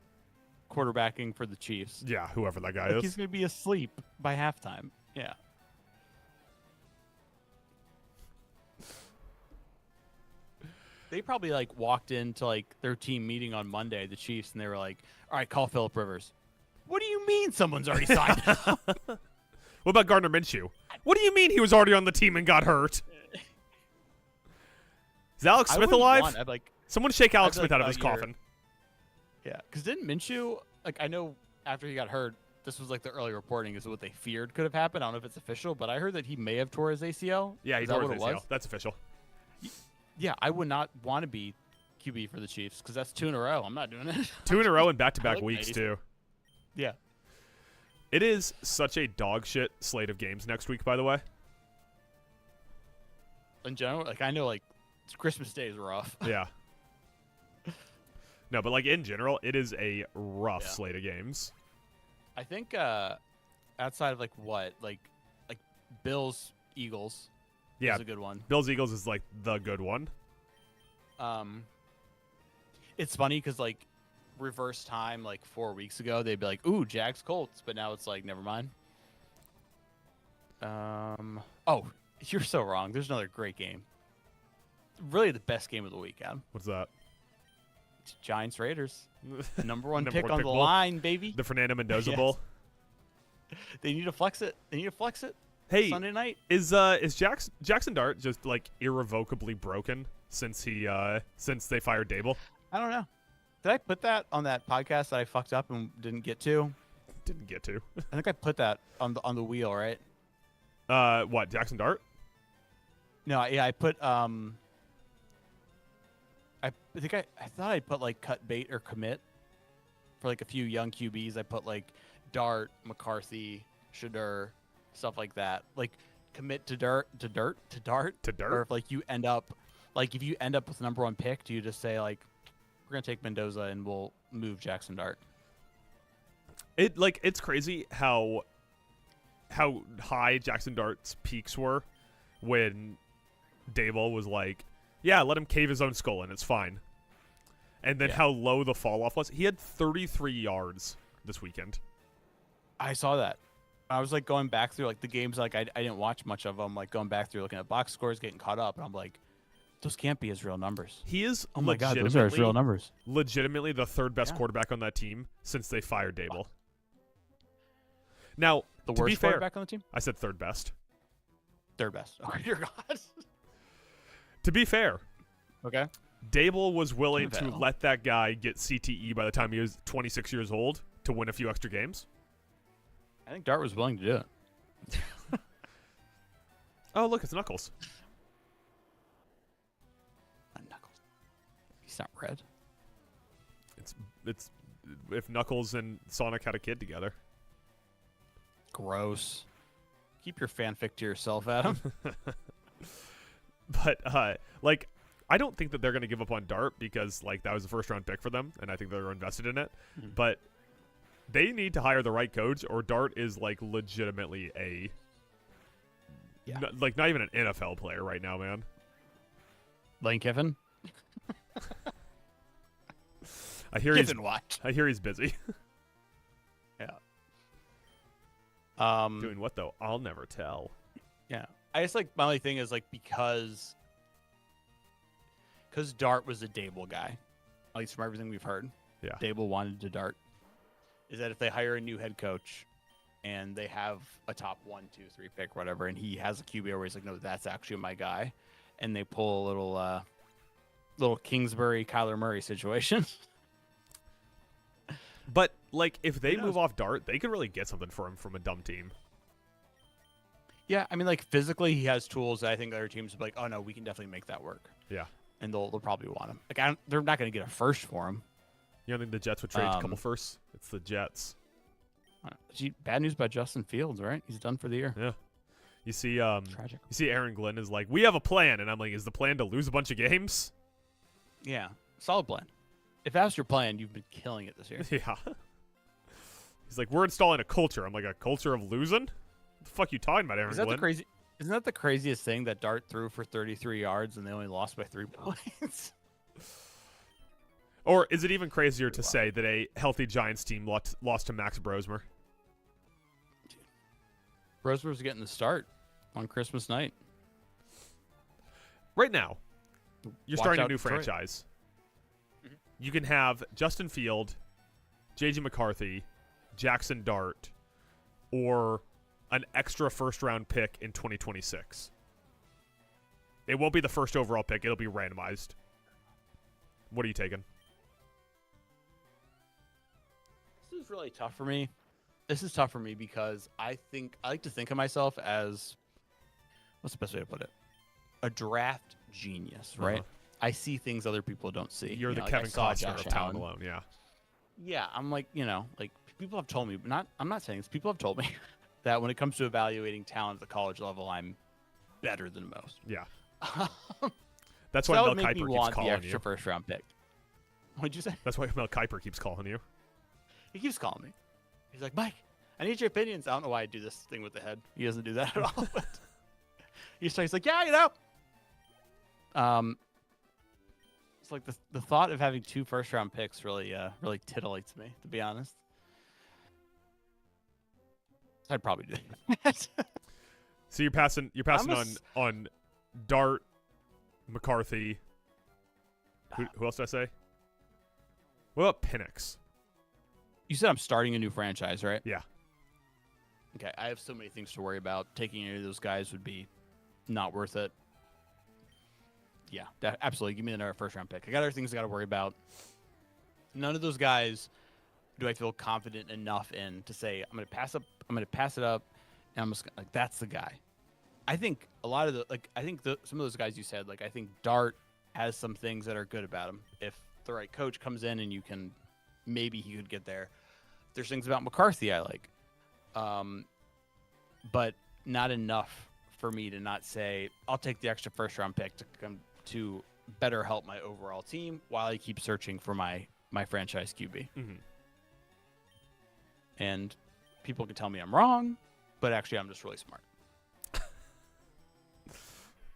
quarterbacking for the Chiefs. Yeah, whoever that guy Like is. he's gonna be asleep by halftime. Yeah. They probably like walked into like their team meeting on Monday, the Chiefs, and they were like, "All right, call Philip Rivers." What do you mean someone's already signed up? What about Gardner Minshew? What do you mean he was already on the team and got hurt? Is Alex I Smith wouldn't alive? want- I'd like, Someone shake Alex I'd be Smith like, out of oh, his you're- coffin. yeah, because didn't Minshew like I know after he got hurt, this was like the early reporting is what they feared could have happened. I don't know if it's official, but I heard that he may have tore his ACL. Yeah, he Is that tore what his it ACL. was? That's official. Yeah, I would not want to be QB for the Chiefs because that's 2 in a row. I'm not doing it. 2 in a row and back-to-back like weeks, nice. too. Yeah. It is such a dog shit slate of games next week, by the way. In general, like I know, like Christmas Day is rough. Yeah. No, but like in general, it is a rough slate of games. I think outside of like Bills Eagles is a good one. Bills Eagles is like the good one. It's funny because like reverse time, like 4 weeks ago, they'd be like, "Ooh, Jags Colts," but now it's like, never mind. Oh, you're so wrong. There's another great game. Really, the best game of the week, Adam. What's that? It's Giants Raiders. Number one Number pick one on pick the bowl. line, baby. The Fernando Mendoza Yes. Bowl. They need to flex it. Hey, Sunday night. is Jackson Dart just like irrevocably broken since they fired Dable? I don't know. Did I put that on that podcast that I fucked up and didn't get to? Didn't get to. I think I put that on the wheel, right? What, Jackson Dart? No, yeah, I put I thought I put like cut bait or commit for like a few young QBs. I put like Dart, McCarthy, Shadur, stuff like that. Like commit to Dart. Or if like you end up with the number one pick, do you just say like, we're gonna take Mendoza and we'll move Jackson Dart? It's crazy how high Jackson Dart's peaks were when Dable was like, yeah, let him cave his own skull in, it's fine. And then how low the fall off was. He had 33 yards this weekend. I saw that. I was like going back through like the games, like I didn't watch much of them, like going back through looking at box scores, getting caught up, and I'm like, those can't be his real numbers. He is oh my god, those are his real numbers. Legitimately the third best quarterback on that team since they fired Dable. Now, the to worst be fair, quarterback on the team? I said third best. Third best. Oh, dear God. To be fair, okay, Dable was willing to let that guy get CTE by the time he was 26 years old to win a few extra games. I think Dart was willing to do it. Oh, look, it's Knuckles. Not Knuckles. He's not red. It's if Knuckles and Sonic had a kid together. Gross. Keep your fanfic to yourself, Adam. But like, I don't think that they're going to give up on Dart because like that was the first round pick for them, and I think they're invested in it. Mm-hmm. But they need to hire the right coach, or Dart is like legitimately a not even an NFL player right now, man. Lane Kiffin. I hear he's busy. Yeah. Doing what though? I'll never tell. Yeah. I just like my only thing is like because Dart was a Dable guy, at least from everything we've heard. Yeah. Dable wanted to Dart. Is that if they hire a new head coach and they have a top 1, 2, 3 pick, whatever, and he has a QB where he's like, no, that's actually my guy, and they pull a little Kingsbury Kyler Murray situation. But like, if they move off Dart, they could really get something for him from a dumb team. Yeah, I mean, like physically, he has tools that I think other teams will be like, oh no, we can definitely make that work. Yeah, and they'll probably want him. Like, they're not going to get a first for him. You don't think the Jets would trade a couple firsts? It's the Jets. Bad news about Justin Fields, right? He's done for the year. Yeah. You see, tragic. You see, Aaron Glenn is like, we have a plan, and I'm like, is the plan to lose a bunch of games? Yeah, solid plan. If that's your plan, you've been killing it this year. Yeah. He's like, we're installing a culture. I'm like, a culture of losing? What the fuck you talking about, Aaron Glenn? Isn't that the craziest thing that Dart threw for 33 yards and they only lost by 3 points? Or is it even crazier to say that a healthy Giants team lost to Max Brosmer? Brosmer's getting the start on Christmas night. Right now, you're starting a new Detroit franchise. Mm-hmm. You can have Justin Field, J.J. McCarthy, Jackson Dart, or an extra first-round pick in 2026. It won't be the first overall pick. It'll be randomized. What are you taking? This is really tough for me. This is tough for me because I like to think of myself as, what's the best way to put it? A draft genius, right? I see things other people don't see. You're the Kevin Costner of Town Alone, yeah. Yeah, I'm like, like people have told me, but I'm not saying this. People have told me that when it comes to evaluating talent at the college level, I'm better than most. Yeah. That's So why that Mel would make me Kiper keeps want the calling extra you. first-round pick. What'd you say? That's why Mel Kiper keeps calling you. He keeps calling me. He's like, Mike, I need your opinions. I don't know why I do this thing with the head. He doesn't do that at all. But he's like, yeah, you know. It's like the thought of having 2 first-round picks really titillates me, to be honest. I'd probably do that. So you're passing on Dart, McCarthy. Who else did I say? What about Penix? You said I'm starting a new franchise, right? Yeah. Okay, I have so many things to worry about. Taking any of those guys would be not worth it. Yeah, absolutely. Give me another first-round pick. I got other things I got to worry about. None of those guys do I feel confident enough in to say I'm going to pass up. I'm going to pass it up, and I'm just like that's the guy. I think a lot of some of those guys you said, like I think Dart has some things that are good about him. If the right coach comes in and maybe he could get there. There's things about McCarthy I like, but not enough for me to not say I'll take the extra first-round pick to better help my overall team while I keep searching for my franchise QB. Mm-hmm. And people can tell me I'm wrong, but actually I'm just really smart.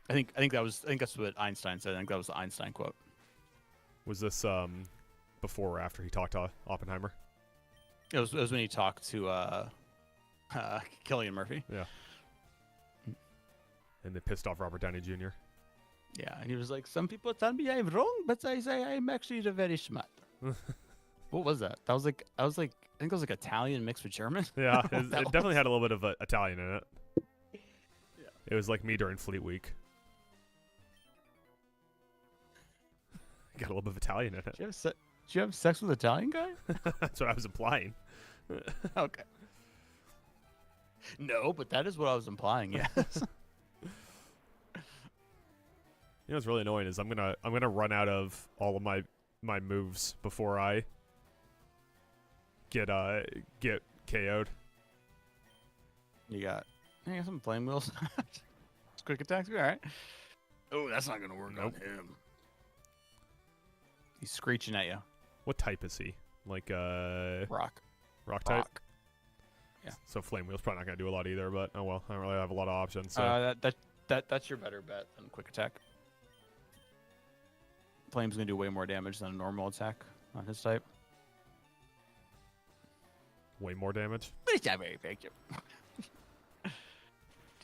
I think that's what Einstein said. I think that was the Einstein quote. Was this before or after he talked to Oppenheimer? It was when he talked to Cillian Murphy. Yeah. And they pissed off Robert Downey Jr. Yeah, and he was like, some people tell me I'm wrong, but I say I'm actually very smart. What was that? I think it was like Italian mixed with German. Yeah, it definitely had a little bit of Italian in it. Yeah. It was like me during Fleet Week. Got a little bit of Italian in it. Did you have sex with an Italian guy? That's what I was implying. Okay. No, but that is what I was implying, yes. You know what's really annoying is I'm gonna run out of all of my moves before I get KO'd. You got some flame wheels. Quick attacks, all right. Oh, that's not gonna work on him. He's screeching at you. What type is he? Like rock type? Yeah. So flame wheel's probably not gonna do a lot either, but oh well, I don't really have a lot of options. So. That's your better bet than quick attack. Flame's gonna do way more damage than a normal attack on his type. Way more damage? It's not very effective.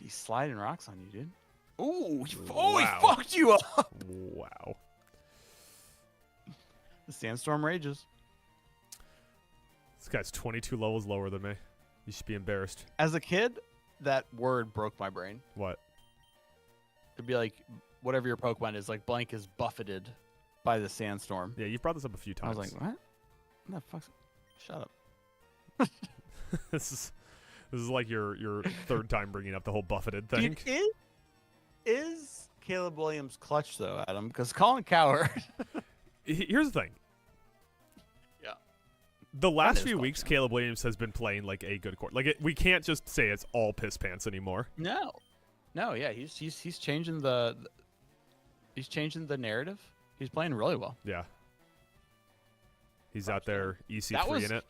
He's sliding rocks on you, dude. Ooh, he fucked you up. Wow. The sandstorm rages. This guy's 22 levels lower than me. You should be embarrassed. As a kid, that word broke my brain. What? It'd be like, whatever your Pokemon is, like blank is buffeted by the sandstorm. Yeah, you've brought this up a few times. I was like, what? What the fuck's... Shut up. This is like your third time bringing up the whole buffeted thing. Dude, is Caleb Williams clutch, though, Adam? Because Colin Cowherd... Here's the thing. Yeah. The last few weeks, Caleb Williams has been playing like a good court. Like we can't just say it's all piss pants anymore. No, yeah, he's changing he's changing the narrative. He's playing really well. Yeah. He's out there EC3 in it.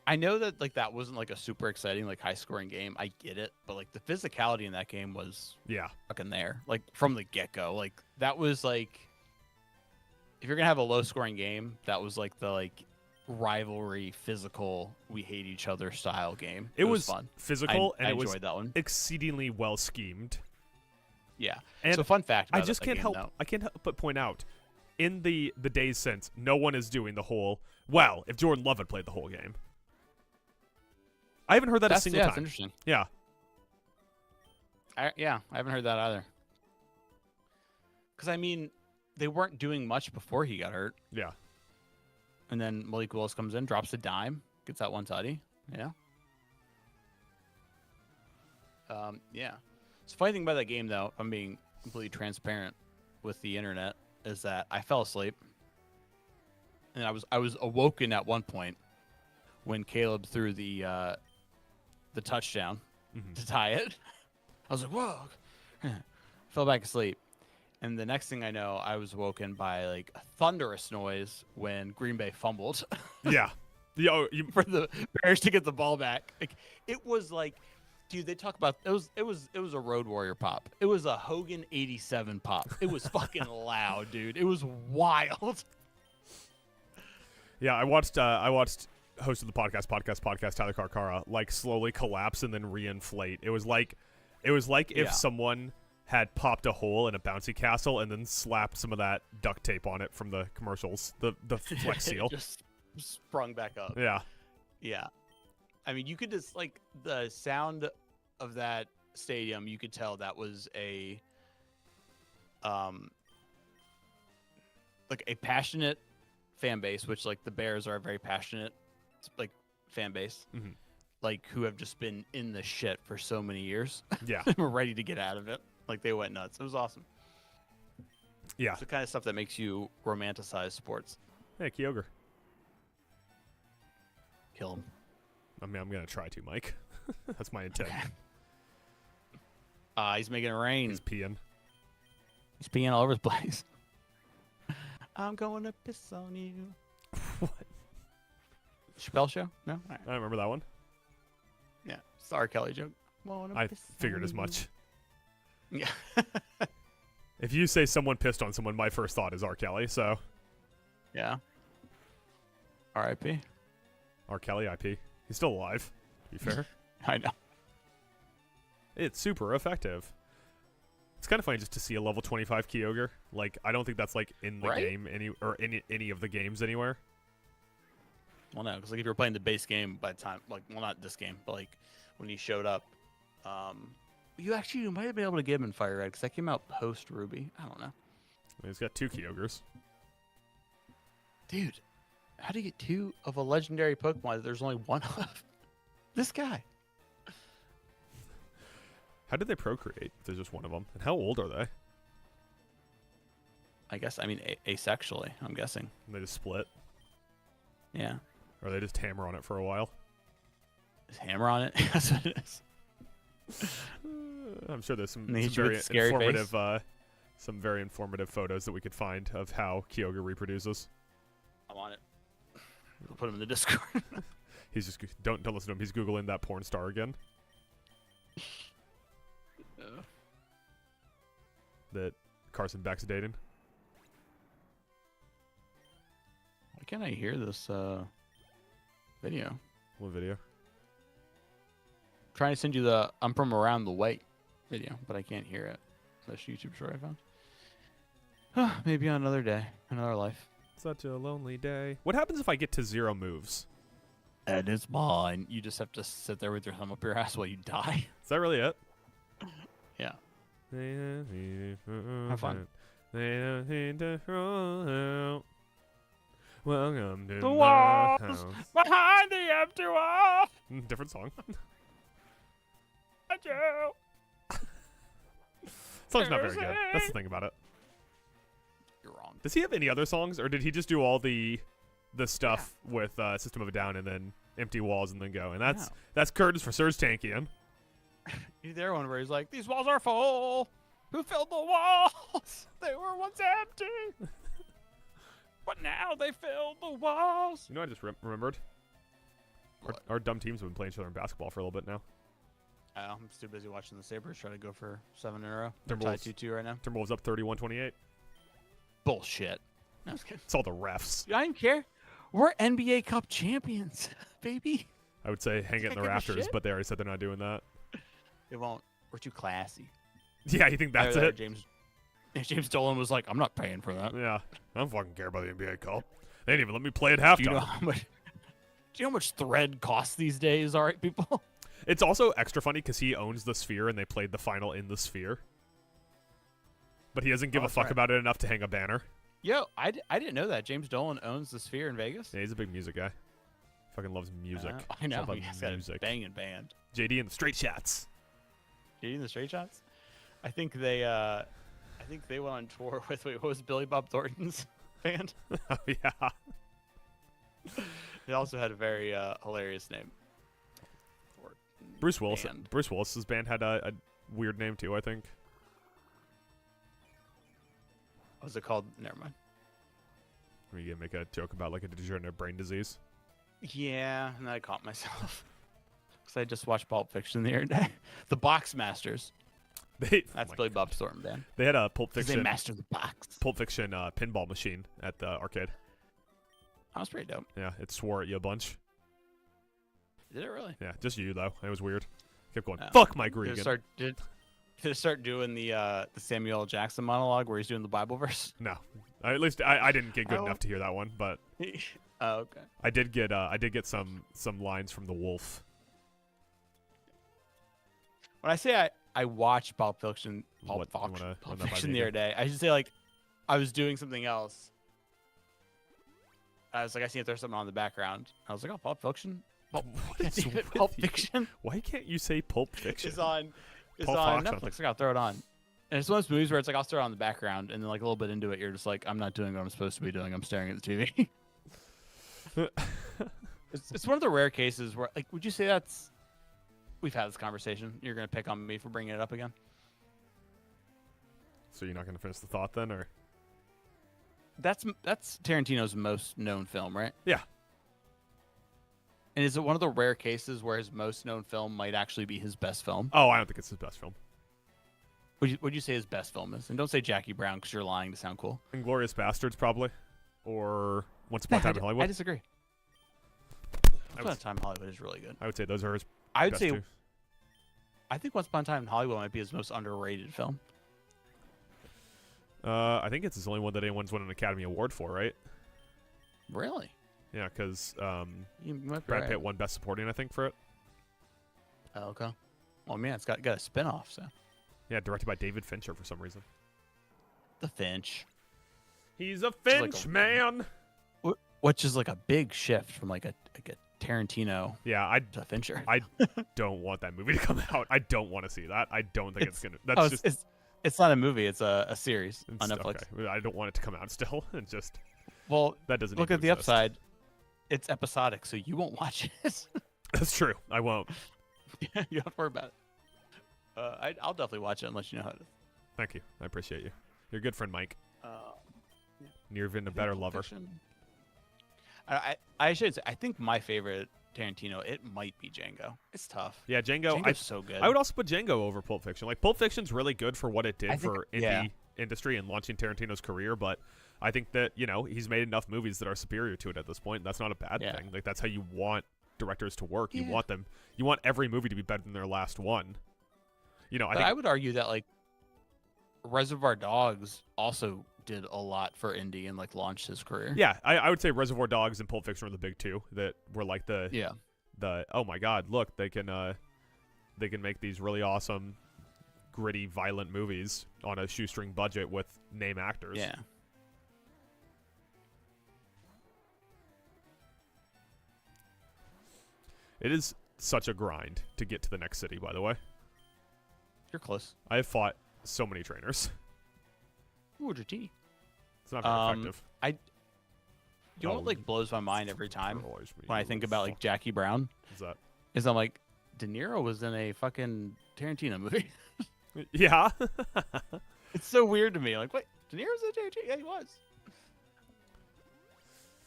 I know that like that wasn't like a super exciting like high scoring game. I get it, but like the physicality in that game was fucking there. Like from the get go, like that was like. If you're gonna have a low-scoring game, that was like the rivalry, physical, we hate each other style game. It was fun, physical, and I it was enjoyed that one. Exceedingly well schemed. Yeah. And so fun fact. About I just can't help. I can't help but point out, in the days since, no one is doing the whole. Well, if Jordan Love had played the whole game, I haven't heard that a single time. That's interesting. Yeah. I haven't heard that either. Because I mean. They weren't doing much before he got hurt. Yeah. And then Malik Willis comes in, drops a dime, gets that one tutty. Yeah. Yeah. So the funny thing about that game, though, if I'm being completely transparent with the internet, is that I fell asleep. And I was awoken at one point when Caleb threw the touchdown to tie it. I was like, whoa. Fell back asleep. And the next thing I know, I was woken by like a thunderous noise when Green Bay fumbled Yeah. Yo, for the Bears to get the ball back. Like it was like, dude, they talk about it was a Road Warrior pop. It was a Hogan 87 pop. It was fucking loud, dude. It was wild. Yeah, I watched host of the podcast Tyler Carcara like slowly collapse and then reinflate. It was like if someone had popped a hole in a bouncy castle and then slapped some of that duct tape on it from the commercials, the Flex Seal. Just sprung back up. Yeah. Yeah. I mean, you could just like the sound of that stadium, you could tell that was a like a passionate fan base, which like the Bears are a very passionate like fan base. Mm-hmm. Like who have just been in the shit for so many years. Yeah. We're ready to get out of it. Like they went nuts. It was awesome. Yeah. It's the kind of stuff that makes you romanticize sports. Hey, Kyogre. Kill him. I mean, I'm gonna try to, Mike. That's my intent. He's making it rain. He's peeing. He's peeing all over the place. I'm going to piss on you. What? Chappelle Show? No? All right. I remember that one. Yeah. It's the R. Kelly joke. I figured as much. Yeah. If you say someone pissed on someone, my first thought is R. Kelly, so. Yeah. R.I.P. R. Kelly, IP. He's still alive, to be fair. I know. It's super effective. It's kind of funny just to see a level 25 Kyogre. Like, I don't think that's, like, in the game any of the games anywhere. Well, no, because like if you were playing the base game by the time, like, well, not this game, but like when he showed up, you might have been able to get him in FireRed because that came out post Ruby. I don't know. He's got 2 Kyogres. Dude, how do you get 2 of a legendary Pokemon that there's only 1 of? This guy. How did they procreate if there's just 1 of them? And how old are they? I guess, I mean, asexually, I'm guessing. And they just split? Yeah. Or they just hammer on it for a while? Just hammer on it? That's what it is. I'm sure there's some very informative photos that we could find of how Kyogre reproduces. I'm on it. I'll put him in the Discord. He's just don't listen to him. He's googling that porn star again. That Carson Beck's dating. Why can't I hear this video? What video? I'm trying to send you the I'm from around the way video, but I can't hear it. That's YouTube short I found. Maybe on another day, another life. Such a lonely day. What happens if I get to 0 moves? And it's mine. You just have to sit there with your thumb up your ass while you die. Is that really it? Yeah. Have fun. Welcome to The my walls house. behind the empty wall. Different song. Song's not very good. That's the thing about it. You're wrong. Does he have any other songs, or did he just do all the stuff with System of a Down and then Empty Walls and then go? And that's Curtains for Surge Tankian. He's there one where he's like, "These walls are full. Who filled the walls? They were once empty, but now they filled the walls." You know, I just remembered. Our dumb teams have been playing each other in basketball for a little bit now. I'm too busy watching the Sabres try to go for 7 in a row. They're tied 2-2 right now. Timberwolves up 31-28. Bullshit. No, I was kidding. It's all the refs. I didn't care. We're NBA Cup champions, baby. I would say hang it in the rafters, but they already said they're not doing that. It won't. We're too classy. Yeah, you think that's it? James Dolan was like, "I'm not paying for that." Yeah, I don't fucking care about the NBA Cup. They didn't even let me play at halftime. Do you know how much thread costs these days, all right, people? It's also extra funny because he owns the Sphere and they played the final in the Sphere. But he doesn't give a fuck about it enough to hang a banner. Yo, I didn't know that. James Dolan owns the Sphere in Vegas? Yeah, he's a big music guy. Fucking loves music. I know. He's got a banging band. JD and the Straight Shots. JD and the Straight Shots? I think they went on tour with, what was Billy Bob Thornton's band? Oh, yeah. They also had a very hilarious name. Bruce Willis's band had a weird name too, I think. What's it called? Never mind. Are you gonna make a joke about like a degenerative brain disease? Yeah, and then I caught myself because I just watched Pulp Fiction the other day. The Box Masters. That's Billy Bob Thornton band. They had a Pulp Fiction. They master the box. Pulp Fiction pinball machine at the arcade. That was pretty dope. Yeah, it swore at you a bunch. Did it really? Yeah, just you though. It was weird. Kept going. Oh. Fuck Mike Regan. Did it start doing the Samuel L. Jackson monologue where he's doing the Bible verse? No, at least I didn't get good enough to hear that one, but oh, okay. I did get some lines from the Wolf. When I say I watched Pulp Fiction the other day, I should say like I was doing something else. I was like, I see if there's something on in the background. I was like, oh, Pulp Fiction. Pulp Fiction. Why can't you say Pulp Fiction? It's on Netflix. I gotta throw it on. And it's one of those movies where it's like I'll throw it on the background, and then like a little bit into it, you're just like, I'm not doing what I'm supposed to be doing. I'm staring at the TV. It's one of the rare cases where, like, would you say that's? We've had this conversation. You're gonna pick on me for bringing it up again. So you're not gonna finish the thought then, or? That's Tarantino's most known film, right? Yeah. And is it one of the rare cases where his most known film might actually be his best film? Oh, I don't think it's his best film. Would you say his best film is? And don't say Jackie Brown because you're lying to sound cool. Inglourious Bastards, probably, or Once Upon a Time in Hollywood. I disagree. Once Upon a Time in Hollywood is really good. I would say those are his. I would best say. two. I think Once Upon a Time in Hollywood might be his most underrated film. I think it's the only one that anyone's won an Academy Award for, right? Really? Yeah, because You might be Brad right. Pitt won Best Supporting, I think, for it. Oh, okay. Well, man, it's got a spin-off, so. Yeah, directed by David Fincher for some reason. The Finch. He's a Finch man. Which is like a big shift from like a Tarantino Yeah, to Fincher. I don't want that movie to come out. I don't want to see that. I don't think it's gonna. That's it's not a movie. It's a series on Netflix. Okay. I don't want it to come out still. It's just that doesn't. Look need at to the exist. upside. It's episodic, so you won't watch it. That's true. I won't. You don't have to worry about it. I'll definitely watch it and let you know how it is. Thank you. I appreciate you. You're a good friend, Mike. Yeah. You've been a better lover. I should say, I think my favorite Tarantino, it might be Django. It's tough. Yeah, Django. Django's so good. I would also put Django over Pulp Fiction. Like, Pulp Fiction's really good for what it did for indie yeah. industry and launching Tarantino's career, but I think that, he's made enough movies that are superior to it at this point. That's not a bad thing. Like, that's how you want directors to work. Yeah. You want every movie to be better than their last one. I would argue that, like, Reservoir Dogs also did a lot for indie and, like, launched his career. Yeah, I would say Reservoir Dogs and Pulp Fiction are the big two that were like the oh my god, look, they can make these really awesome, gritty, violent movies on a shoestring budget with name actors. Yeah. It is such a grind to get to the next city, by the way. You're close. I have fought so many trainers. Ooh, Dratini. It's not very effective. You know what, like, blows my mind every time when I think about, like, Jackie Brown? What's that? Is I'm like, De Niro was in a fucking Tarantino movie. Yeah. It's so weird to me. Like, wait, De Niro's in Tarantino? Yeah, he was.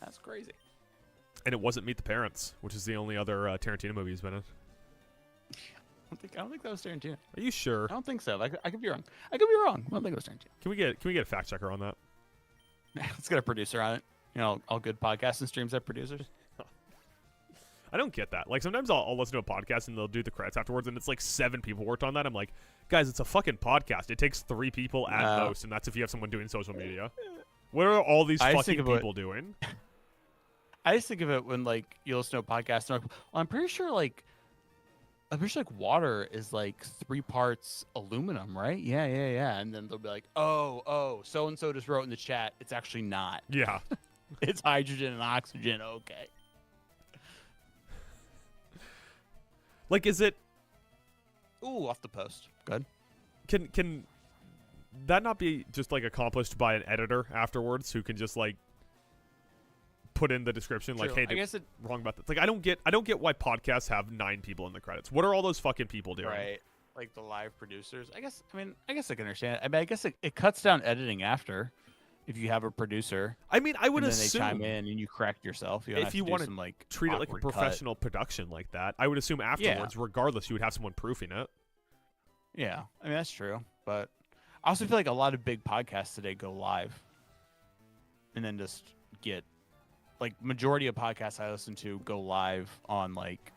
That's crazy. And it wasn't Meet the Parents, which is the only other Tarantino movie he's been in. I don't think that was Tarantino. Are you sure? I don't think so. I could be wrong. I don't think it was Tarantino. Can we get a fact checker on that? Let's get a producer on it. All good podcasts and streams have producers. I don't get that. Like, sometimes I'll listen to a podcast and they'll do the credits afterwards, and it's like 7 people worked on that. I'm like, guys, it's a fucking podcast. It takes 3 people at most, and that's if you have someone doing social media. What are all these fucking people doing? I just think of it when, like, you listen to a podcast and I'm pretty sure water is like 3 parts aluminum, right? Yeah. And then they'll be like, oh, so and so just wrote in the chat, it's actually not. Yeah. It's hydrogen and oxygen. Okay. Like, is it? Ooh, off the post. Good. Can that not be just like accomplished by an editor afterwards who can just like put in the description like, hey, I guess wrong about this. Like, I don't get why podcasts have 9 people in the credits. What are all those fucking people doing? Right. Like the live producers. I guess I can understand it. I guess it cuts down editing after. if you have a producer. I mean, I would and then assume they chime in and you correct yourself. You don't if have you to want do to some, like, treat it like a awkward cut. professional production like that, I would assume afterwards, regardless, you would have someone proofing it. Yeah, I mean that's true, but I also feel like a lot of big podcasts today go live, and then just get like majority of podcasts I listen to go live on like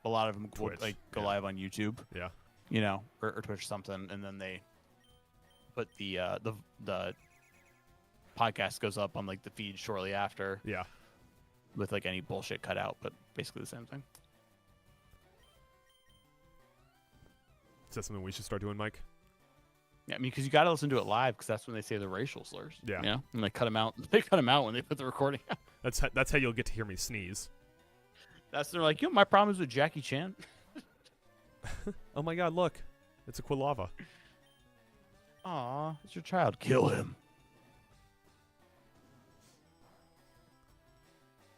a lot of them Twitch, like go live on YouTube. Yeah. You know, or Twitch or something, and then they put the podcast goes up on like the feed shortly after. Yeah. With like any bullshit cut out, but basically the same thing. Is that something we should start doing, Mike? Yeah, I mean, because you got to listen to it live, because that's when they say the racial slurs. Yeah. You know? And they cut them out. They cut them out when they put the recording out. That's how you'll get to hear me sneeze. They're like, you know, my problem is with Jackie Chan. Oh my God! Look, it's a Quilava. Aw, it's your child. Kill him.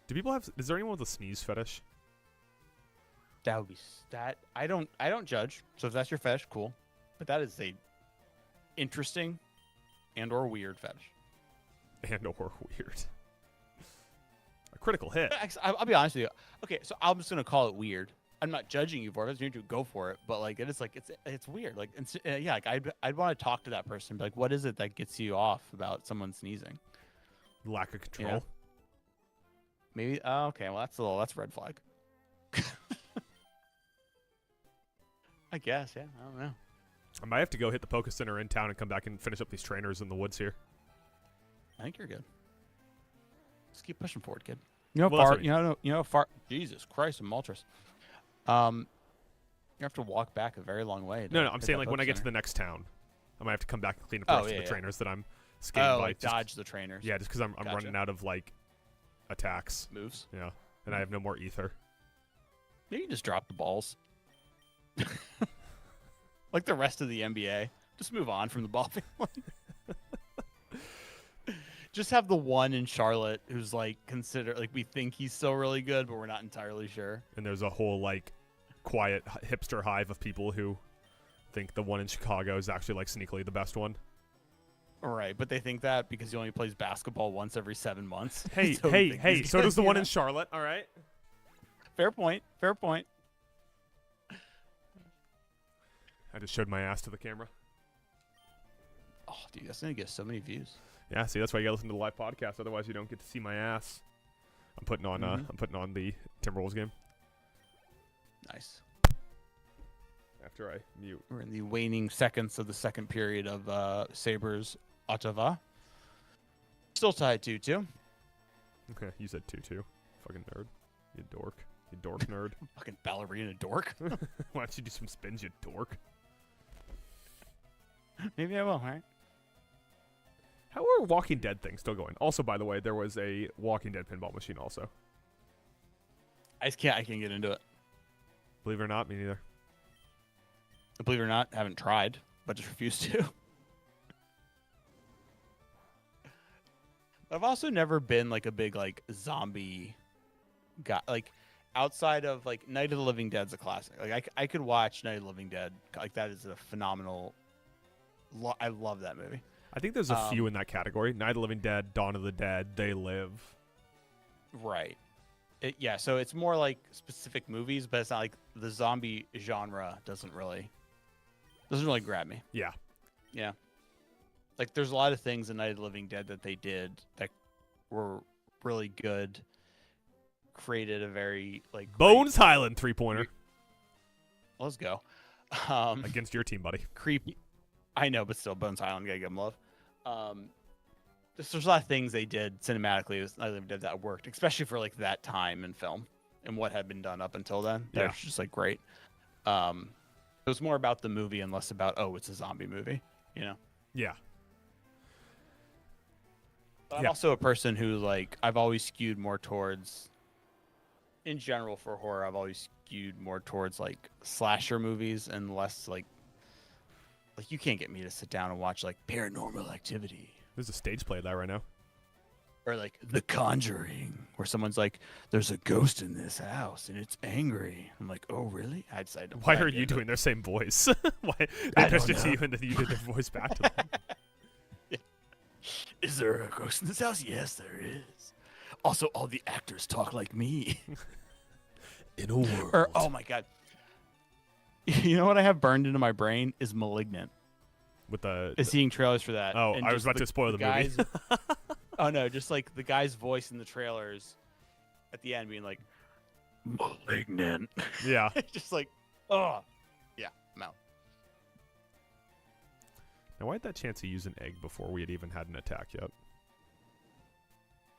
Do people have? Is there anyone with a sneeze fetish? That would be that. I don't judge. So if that's your fetish, cool. But that is a interesting and or weird fetish. And or weird. A critical hit. I'll be honest with you. Okay, so I'm just gonna call it weird. I'm not judging you for it. If you need to go for it, but like it is like it's weird. Like yeah, like I'd want to talk to that person. Be like, what is it that gets you off about someone sneezing? Lack of control. Yeah. Maybe. Okay. Well, that's a red flag. I guess. Yeah. I don't know. I might have to go hit the Poké Center in town and come back and finish up these trainers in the woods here. I think you're good. Just keep pushing forward, kid. You know, Well, far. You know, far. Jesus Christ, and Maltras. You have to walk back a very long way. No, I'm saying like when I get to the next town, I might have to come back and clean up the rest of the trainers that I'm skating by. Like dodge the trainers. Yeah, just because I'm running out of like attacks. Moves. Yeah, and I have no more ether. Maybe you just drop the balls. Like the rest of the NBA. Just move on from the ball family. Just have the one in Charlotte who's like we think he's still really good, but we're not entirely sure. And there's a whole like quiet hipster hive of people who think the one in Chicago is actually like sneakily the best one. Right, but they think that because he only plays basketball once every 7 months. Hey, so hey! So does the one in Charlotte. All right. Fair point. Fair point. I just showed my ass to the camera. Oh, dude, that's gonna get so many views. Yeah, see, that's why you gotta listen to the live podcast. Otherwise, you don't get to see my ass. I'm putting on the Timberwolves game. Nice. After I mute. We're in the waning seconds of the second period of Sabres Ottawa. Still tied 2-2. Okay, you said 2-2. Fucking nerd. You dork. You dork nerd. Fucking ballerina dork. Why don't you do some spins, you dork? Maybe I will, all right? How are Walking Dead things still going? Also, by the way, there was a Walking Dead pinball machine also. I can't get into it. Believe it or not, me neither. Believe it or not, haven't tried, but just refused to. I've also never been like a big like zombie guy. Like outside of like Night of the Living Dead's a classic. Like I could watch Night of the Living Dead. Like that is a phenomenal. I love that movie. I think there's a few in that category. Night of the Living Dead, Dawn of the Dead, They Live. Right. Yeah, so it's more like specific movies, but it's not like the zombie genre doesn't really grab me. Yeah. Yeah. Like there's a lot of things in Night of the Living Dead that they did that were really good. Created a very like Bones Highland 3-pointer. Let's go. Against your team, buddy. Creepy. I know, but still, Bones Island, gotta give them love. There's a lot of things they did cinematically with Night of the Living Dead that worked, especially for like that time in film and what had been done up until then. Yeah. That's just like great. It was more about the movie and less about it's a zombie movie, you know? Yeah. But I'm also a person who like I've always skewed more towards, in general for horror, I've always skewed more towards like slasher movies and less like you can't get me to sit down and watch like Paranormal Activity. There's a stage play of that right now. Or like The Conjuring, where someone's like, there's a ghost in this house and it's angry. I'm like, oh, really? I decided to Why are you doing their same voice? Why? They pitched it to you and then you did their voice back to them. Yeah. Is there a ghost in this house? Yes, there is. Also, all the actors talk like me. In a world. Or, oh my god. You know what I have burned into my brain is Malignant. With the Is seeing trailers for that. oh, and I was just about to spoil the guys, movie. Oh no, just like the guy's voice in the trailers at the end being like, Malignant. Yeah. Just like, oh. Yeah, I'm out. Now, why had that chance to use an egg before we had even had an attack yet?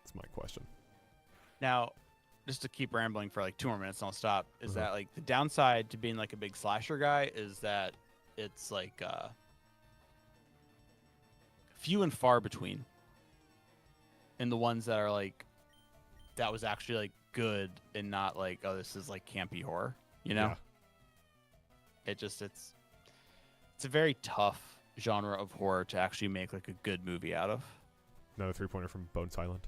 That's my question. Now, just to keep rambling for like 2 more minutes and I'll stop, is Uh-huh. that like the downside to being like a big slasher guy is that it's like few and far between. And the ones that are like, that was actually like good and not like, oh, this is like campy horror, you know? Yeah. It's a very tough genre of horror to actually make like a good movie out of. Another 3-pointer from Bones Island.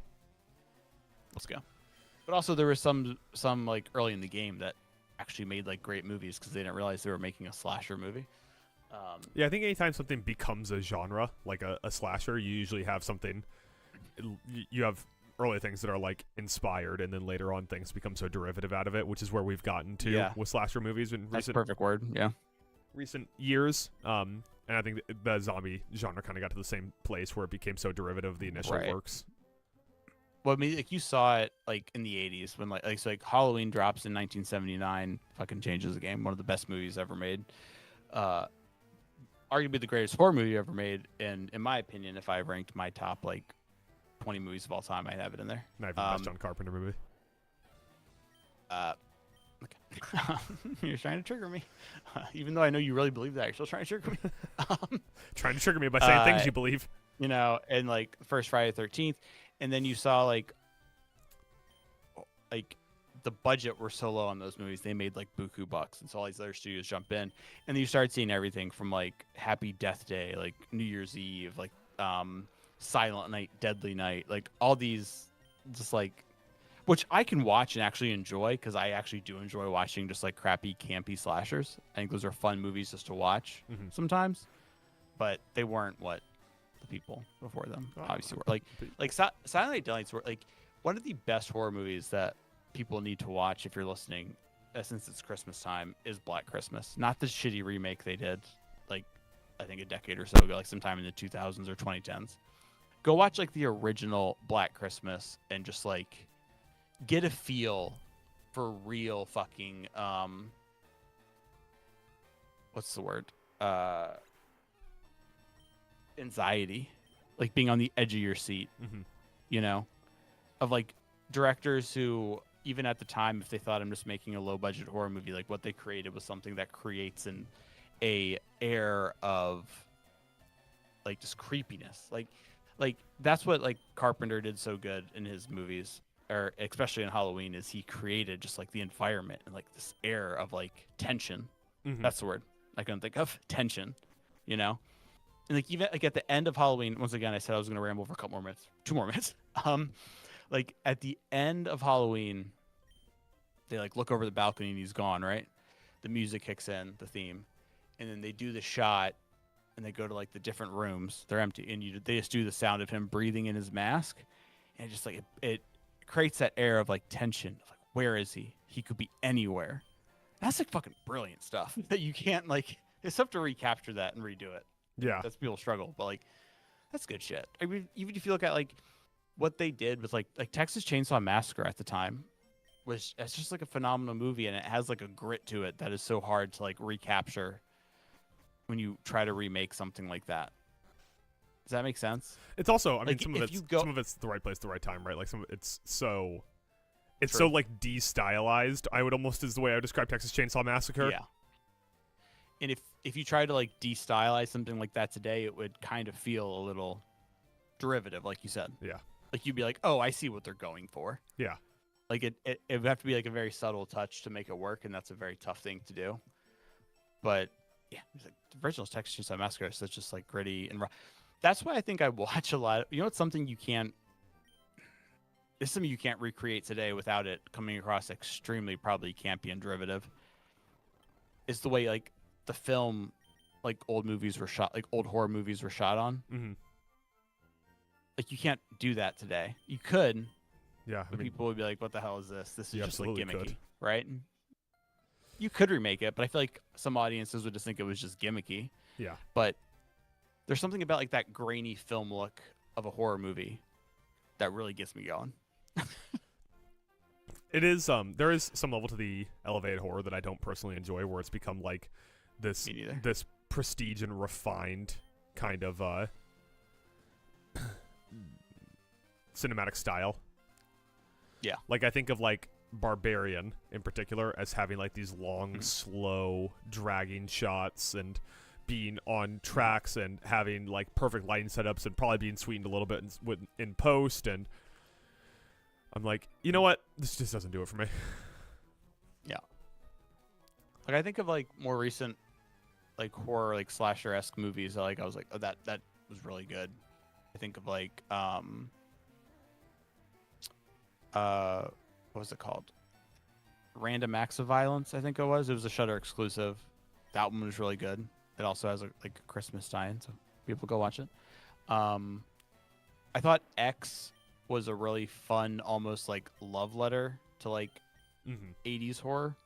Let's go. But also there was some like early in the game that actually made like great movies because they didn't realize they were making a slasher movie. Yeah, I think anytime something becomes a genre, like a slasher, you usually have something. You have early things that are like inspired, and then later on things become so derivative out of it, which is where we've gotten to with slasher movies in That's recent a perfect word. Yeah. recent years. And I think the zombie genre kind of got to the same place where it became so derivative of the initial Right. works. Well, I mean, like you saw it like in the 80s when so like Halloween drops in 1979, fucking changes the game. One of the best movies ever made. Arguably the greatest horror movie ever made. And in my opinion, if I ranked my top like 20 movies of all time, I'd have it in there. Not even the best John Carpenter movie. Okay. You're trying to trigger me. Even though I know you really believe that, you're still trying to trigger me. Trying to trigger me by saying things you believe. You know, and like first Friday the 13th, and then you saw like the budget were so low on those movies, they made like buku bucks, and so all these other studios jump in, and then you start seeing everything from like Happy Death Day, like New Year's Eve, like Silent Night, Deadly Night, like all these just like, which I can watch and actually enjoy because I actually do enjoy watching just like crappy campy slashers. I think those are fun movies just to watch sometimes, but they weren't what the people before them obviously were. Like Silent Night, Deadly Nights were like one of the best horror movies that people need to watch if you're listening, since it's Christmas time, is Black Christmas. Not the shitty remake they did like I think a decade or so ago, like sometime in the 2000s or 2010s. Go watch like the original Black Christmas and just like get a feel for real fucking what's the word? Anxiety. Like being on the edge of your seat. You know? Of like directors who, even at the time, if they thought I'm just making a low budget horror movie, like what they created was something that creates a air of like just creepiness. Like that's what like Carpenter did so good in his movies, or especially in Halloween, is he created just like the environment and like this air of like tension. That's the word I couldn't think of. Tension, you know? And like even like at the end of Halloween, once again I said I was gonna ramble for a couple more minutes. 2 more minutes. Like at the end of Halloween, they like look over the balcony and he's gone, right? The music kicks in, the theme, and then they do the shot and they go to like the different rooms. They're empty, and they just do the sound of him breathing in his mask, and it just like it creates that air of like tension. Like, where is he? He could be anywhere. That's like fucking brilliant stuff that you can't like. It's tough to recapture that and redo it. Yeah, that's people struggle, but like that's good shit. I mean, even if you look at like what they did with like Texas Chainsaw Massacre at the time, was it's just like a phenomenal movie, and it has like a grit to it that is so hard to like recapture when you try to remake something like that. Does that make sense? it's also, I mean, Like, some of it's the right place, the right time, right? Like it's so like de-stylized. I would almost is the way I would describe Texas Chainsaw Massacre. Yeah. And if you try to like de-stylize something like that today, it would kind of feel a little derivative, like you said. Yeah. Like you'd be like, oh, I see what they're going for. Yeah. Like it would have to be like a very subtle touch to make it work, and that's a very tough thing to do. But yeah, it's like the original Texas Chainsaw Massacre, so it's just like gritty and raw. That's why I think I watch a lot. You know, it's something you can't. It's something you can't recreate today without it coming across extremely probably campy and derivative. It's the way like the film, like old movies were shot, like old horror movies were shot on. like you can't do that today. You could, Yeah, I but mean, people would be like, "What the hell is this? This is you just like absolutely gimmicky, could. right?" And you could remake it, but I feel like some audiences would just think it was just gimmicky. yeah. But there's something about like that grainy film look of a horror movie that really gets me going. It is there is some level to the elevated horror that I don't personally enjoy, where it's become like this Me neither. this prestige and refined kind of cinematic style. Yeah. Like I think of like Barbarian in particular as having like these long, slow, dragging shots and being on tracks and having like perfect lighting setups and probably being sweetened a little bit in post. And I'm like, you know what? This just doesn't do it for me. Like I think of like more recent like horror like slasher-esque movies that like I was like, oh, that was really good. I think of like what was it called? Random Acts of Violence, I think it was. It was a Shudder exclusive. That one was really good. It also has a Christmas tie-in, so people go watch it. I thought X was a really fun, almost like love letter to like 80s horror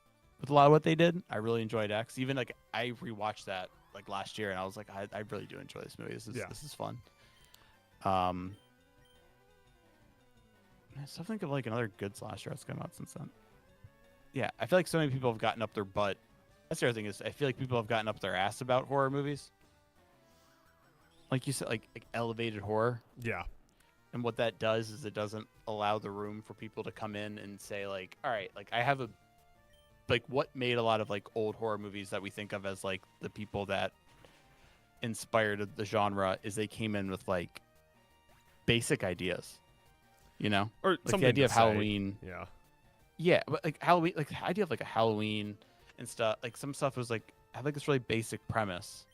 with a lot of what they did. I really enjoyed X. Even like I rewatched that like last year, and I was like, I really do enjoy this movie. This is fun. I still think of like another good slasher that's come out since then. Yeah, I feel like so many people have gotten up their butt. That's the other thing is I feel like people have gotten up their ass about horror movies. Like you said, like elevated horror. Yeah. And what that does is it doesn't allow the room for people to come in and say like, all right, like I have a, like what made a lot of like old horror movies that we think of as like the people that inspired the genre is they came in with like basic ideas, you know, Or like the idea of Halloween. Yeah. Yeah, but like Halloween, like the idea of like a Halloween and stuff. Like some stuff was like had like this really basic premise.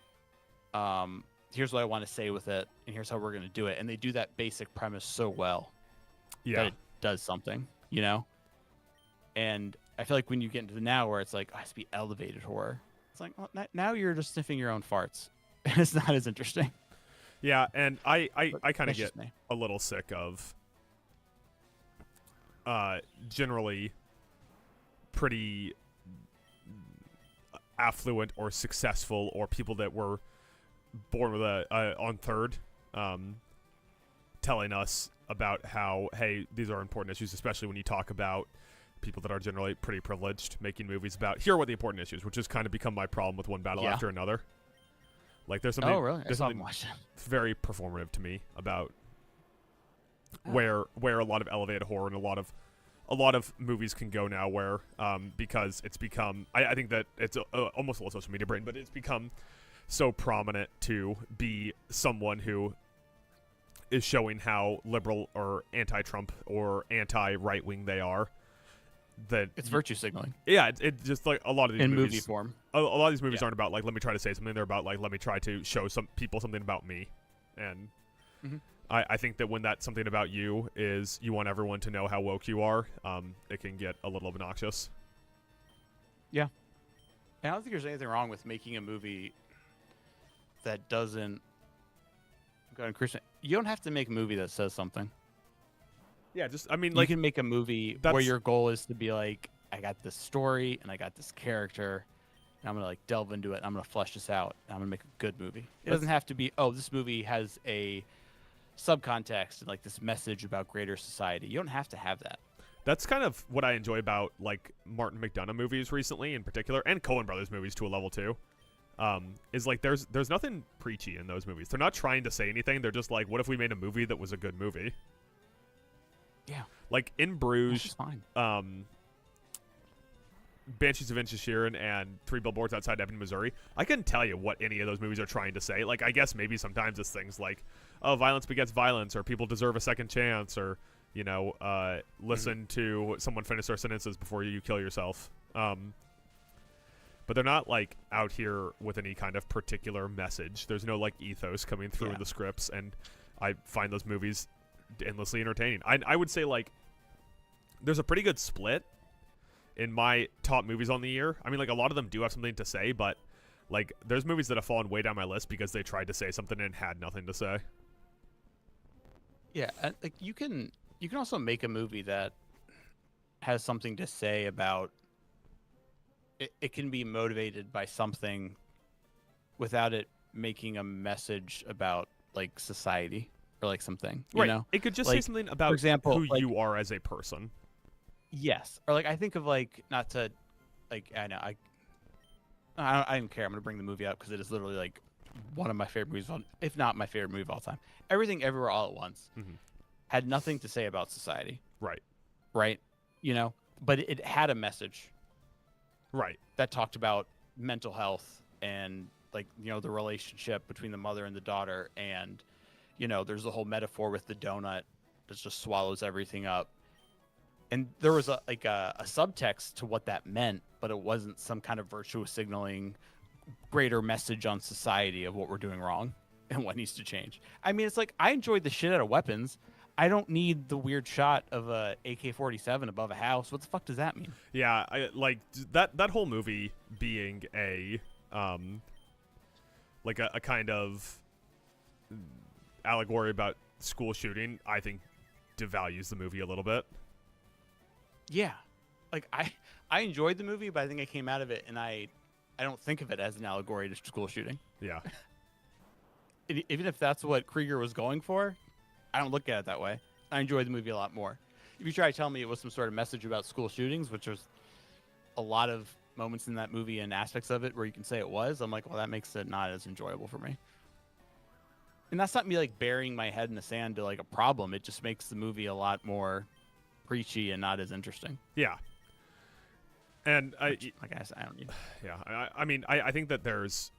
Here's what I want to say with it, and here's how we're gonna do it. And they do that basic premise so well that Yeah. it does something, you know. And I feel like when you get into the now where it's like, oh, it has to be elevated horror. It's like, well, now you're just sniffing your own farts. It's not as interesting. Yeah, and I kind of That's get just me. a little sick of generally pretty affluent or successful or people that were born with a on third telling us about how, hey, these are important issues, especially when you talk about people that are generally pretty privileged making movies about here are what the important issues, which has kind of become my problem with one battle after another. Like there's something, Oh, really? I there's still something haven't watched it. very performative to me about where a lot of elevated horror and a lot of movies can go now where because it's become I think that it's almost a little social media brain, but it's become so prominent to be someone who is showing how liberal or anti-Trump or anti-right wing they are. That It's virtue signaling yeah, it just like a lot of these in movies, movie form. a lot of these movies aren't about like let me try to say something. They're about like let me try to show some people something about me, and I think that when that's something about you is you want everyone to know how woke you are, it can get a little obnoxious. Yeah. And I don't think there's anything wrong with making a movie that doesn't go on Christian. You don't have to make a movie that says something. Yeah, just I mean You like can make a movie where your goal is to be like, I got this story and I got this character, and I'm gonna like delve into it. And I'm gonna flesh this out. And I'm gonna make a good movie. It doesn't have to be, oh, this movie has a subcontext and like this message about greater society. You don't have to have that. that's kind of what I enjoy about like Martin McDonagh movies recently in particular, and Coen Brothers movies to a level too. Is like there's nothing preachy in those movies. They're not trying to say anything. They're just like, what if we made a movie that was a good movie? Yeah. Like in Bruges, That's fine. Banshees of Inisherin and Three Billboards Outside Ebbing, Missouri. I couldn't tell you what any of those movies are trying to say. Like, I guess maybe sometimes it's things like, oh, violence begets violence, or people deserve a second chance, or, you know, listen to someone finish their sentences before you kill yourself. But they're not, like, out here with any kind of particular message. There's no, like, ethos coming through in the scripts, and I find those movies endlessly entertaining. I would say, like, there's a pretty good split in my top movies on the year. I mean, like, a lot of them do have something to say, but, like, there's movies that have fallen way down my list because they tried to say something and had nothing to say. Yeah, like you can also make a movie that has something to say about it. It can be motivated by something without it making a message about like society or like something, you Right. know? It could just say Like something for about who example, like you are as a person. yes, or like I think of like not to like I know I don't care. I'm gonna bring the movie up because it is literally like one of my favorite movies, if not my favorite movie of all time. Everything, Everywhere, All at Once Hmm. had nothing to say about society, Right. right? You know, but it had a message Right. that talked about mental health and like the relationship between the mother and the daughter, and there's the whole metaphor with the donut that just swallows everything up. And there was a subtext to what that meant, but it wasn't some kind of virtuous signaling greater message on society of what we're doing wrong and what needs to change. I mean, it's like I enjoyed the shit out of weapons. I don't need the weird shot of a AK-47 above a house. What the fuck does that mean? Yeah, I like that whole movie being a like a kind of allegory about school shooting, I think devalues the movie a little bit. Yeah, like I enjoyed the movie, but I think I came out of it and I don't think of it as an allegory to school shooting. Yeah. Even if that's what Krieger was going for, I don't look at it that way. I enjoyed the movie a lot more. If you try to tell me it was some sort of message about school shootings, which there's a lot of moments in that movie and aspects of it where you can say it was, I'm like, well, that makes it not as enjoyable for me. And that's not me like burying my head in the sand to like a problem. It just makes the movie a lot more preachy and not as interesting. Yeah. And I guess I don't need. yeah, I mean, I think that there's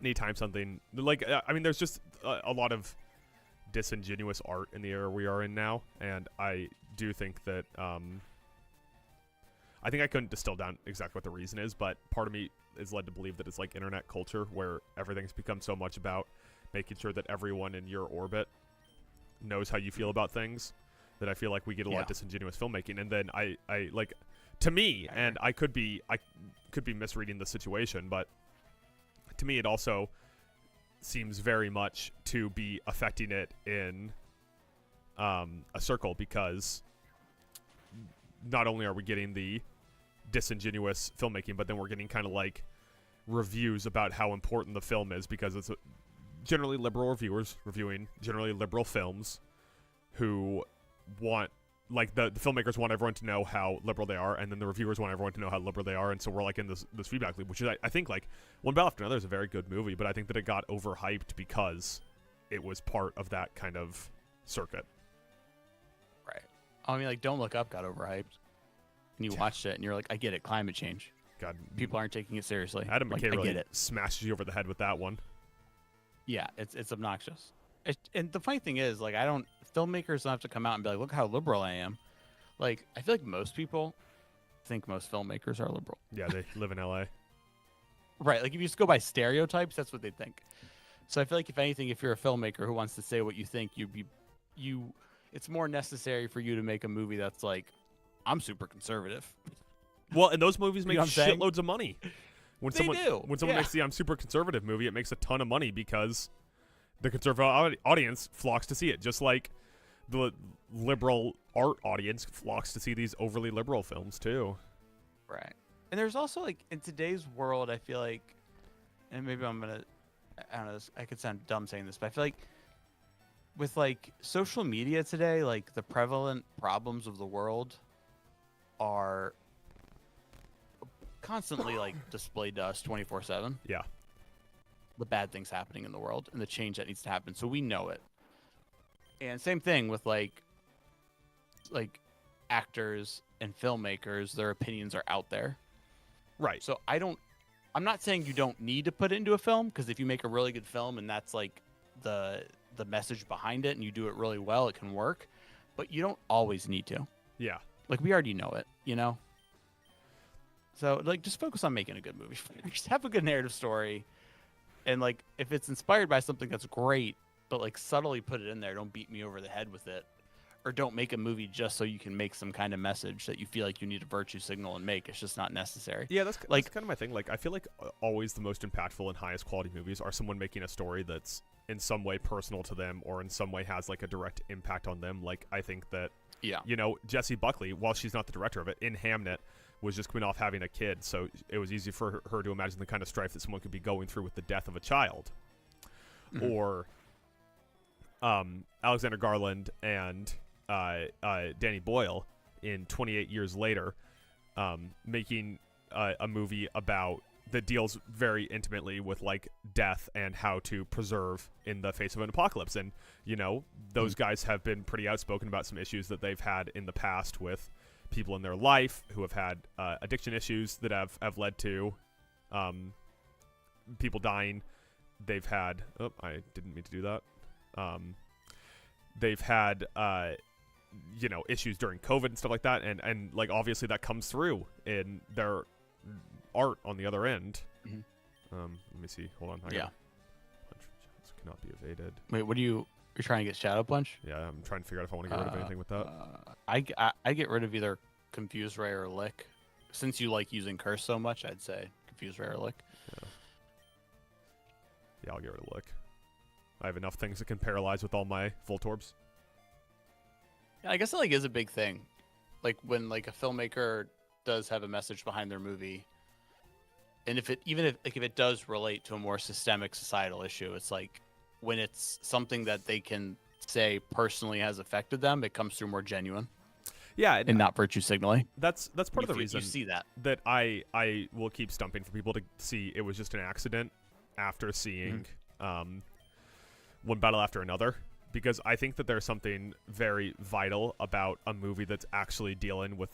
anytime something like I mean, there's just a lot of disingenuous art in the era we are in now, and I do think that I think I couldn't distill down exactly what the reason is, but part of me is led to believe that it's like internet culture where everything's become so much about making sure that everyone in your orbit knows how you feel about things that I feel like we get a lot of disingenuous filmmaking. And then I like, to me, and I could be misreading the situation, but to me it also seems very much to be affecting it in a circle, because not only are we getting the disingenuous filmmaking, but then we're getting kind of like reviews about how important the film is, because it's generally liberal reviewers reviewing generally liberal films who want, like, the filmmakers want everyone to know how liberal they are, and then the reviewers want everyone to know how liberal they are, and so we're like in this feedback loop, which is I think like One Battle After Another is a very good movie, but I think that it got overhyped because it was part of that kind of circuit. Right. I mean, like Don't Look Up got overhyped, and you watched it, and you're like, I get it, climate change. God, People aren't taking it seriously. Adam like, McKay I really get it. smashes you over the head with that one. Yeah, it's obnoxious. And the funny thing is, like, filmmakers don't have to come out and be like, look how liberal I am. Like, I feel like most people think most filmmakers are liberal. Yeah, they live in LA. Right. Like, if you just go by stereotypes, that's what they think. So I feel like, if anything, if you're a filmmaker who wants to say what you think, it's more necessary for you to make a movie that's like, I'm super conservative. Well, and those movies make You know what I'm saying? shitloads of money. When They someone do, when someone yeah. makes the I'm super conservative movie, it makes a ton of money because the conservative audience flocks to see it, just like the liberal art audience flocks to see these overly liberal films too. Right. And there's also, like, in today's world, I feel like, and maybe I don't know, I could sound dumb saying this, but I feel like with, like, social media today, like, the prevalent problems of the world are constantly, like, displayed to us 24/7. Yeah. The bad things happening in the world and the change that needs to happen, so we know it. And same thing with like actors and filmmakers, their opinions are out there. Right. So I'm not saying you don't need to put it into a film, because if you make a really good film and that's like the message behind it and you do it really well, it can work, but you don't always need to. Yeah. Like, we already know it, you know? So, like, just focus on making a good movie. Just have a good narrative story. And, like, if it's inspired by something, that's great, but, like, subtly put it in there. Don't beat me over the head with it. or don't make a movie just so you can make some kind of message that you feel like you need a virtue signal and make. It's just not necessary. Yeah, that's kind of my thing. Like, I feel like always the most impactful and highest quality movies are someone making a story that's in some way personal to them or in some way has like a direct impact on them. Like, I think that, you know, Jessie Buckley, while she's not the director of it, in Hamnet was just coming off having a kid, so it was easy for her to imagine the kind of strife that someone could be going through with the death of a child. Or Alexander Garland and Danny Boyle in 28 Years Later, making a movie about that deals very intimately with like death and how to preserve in the face of an apocalypse. And you know, those guys have been pretty outspoken about some issues that they've had in the past with people in their life who have had addiction issues that have led to people dying. They've had I didn't mean to do that. They've had you know, issues during COVID and stuff like that, and like obviously that comes through in their art on the other end. Let me see. Hold on. Punch cannot be evaded. Wait, what you're trying to get Shadow Punch? Yeah, I'm trying to figure out if I want to get rid of anything with that. I get rid of either Confuse Ray or Lick. Since you like using Curse so much, I'd say Confuse Ray or Lick. Yeah, I'll get rid of Lick. I have enough things that can paralyze with all my Voltorbs. Yeah, I guess that like is a big thing. Like when like a filmmaker does have a message behind their movie, and if it does relate to a more systemic societal issue, it's like when it's something that they can say personally has affected them, it comes through more genuine. Yeah, and not virtue signaling. That's part of the reason you see that I will keep stumping for people to see it was just an accident after seeing One Battle After Another, because I think that there's something very vital about a movie that's actually dealing with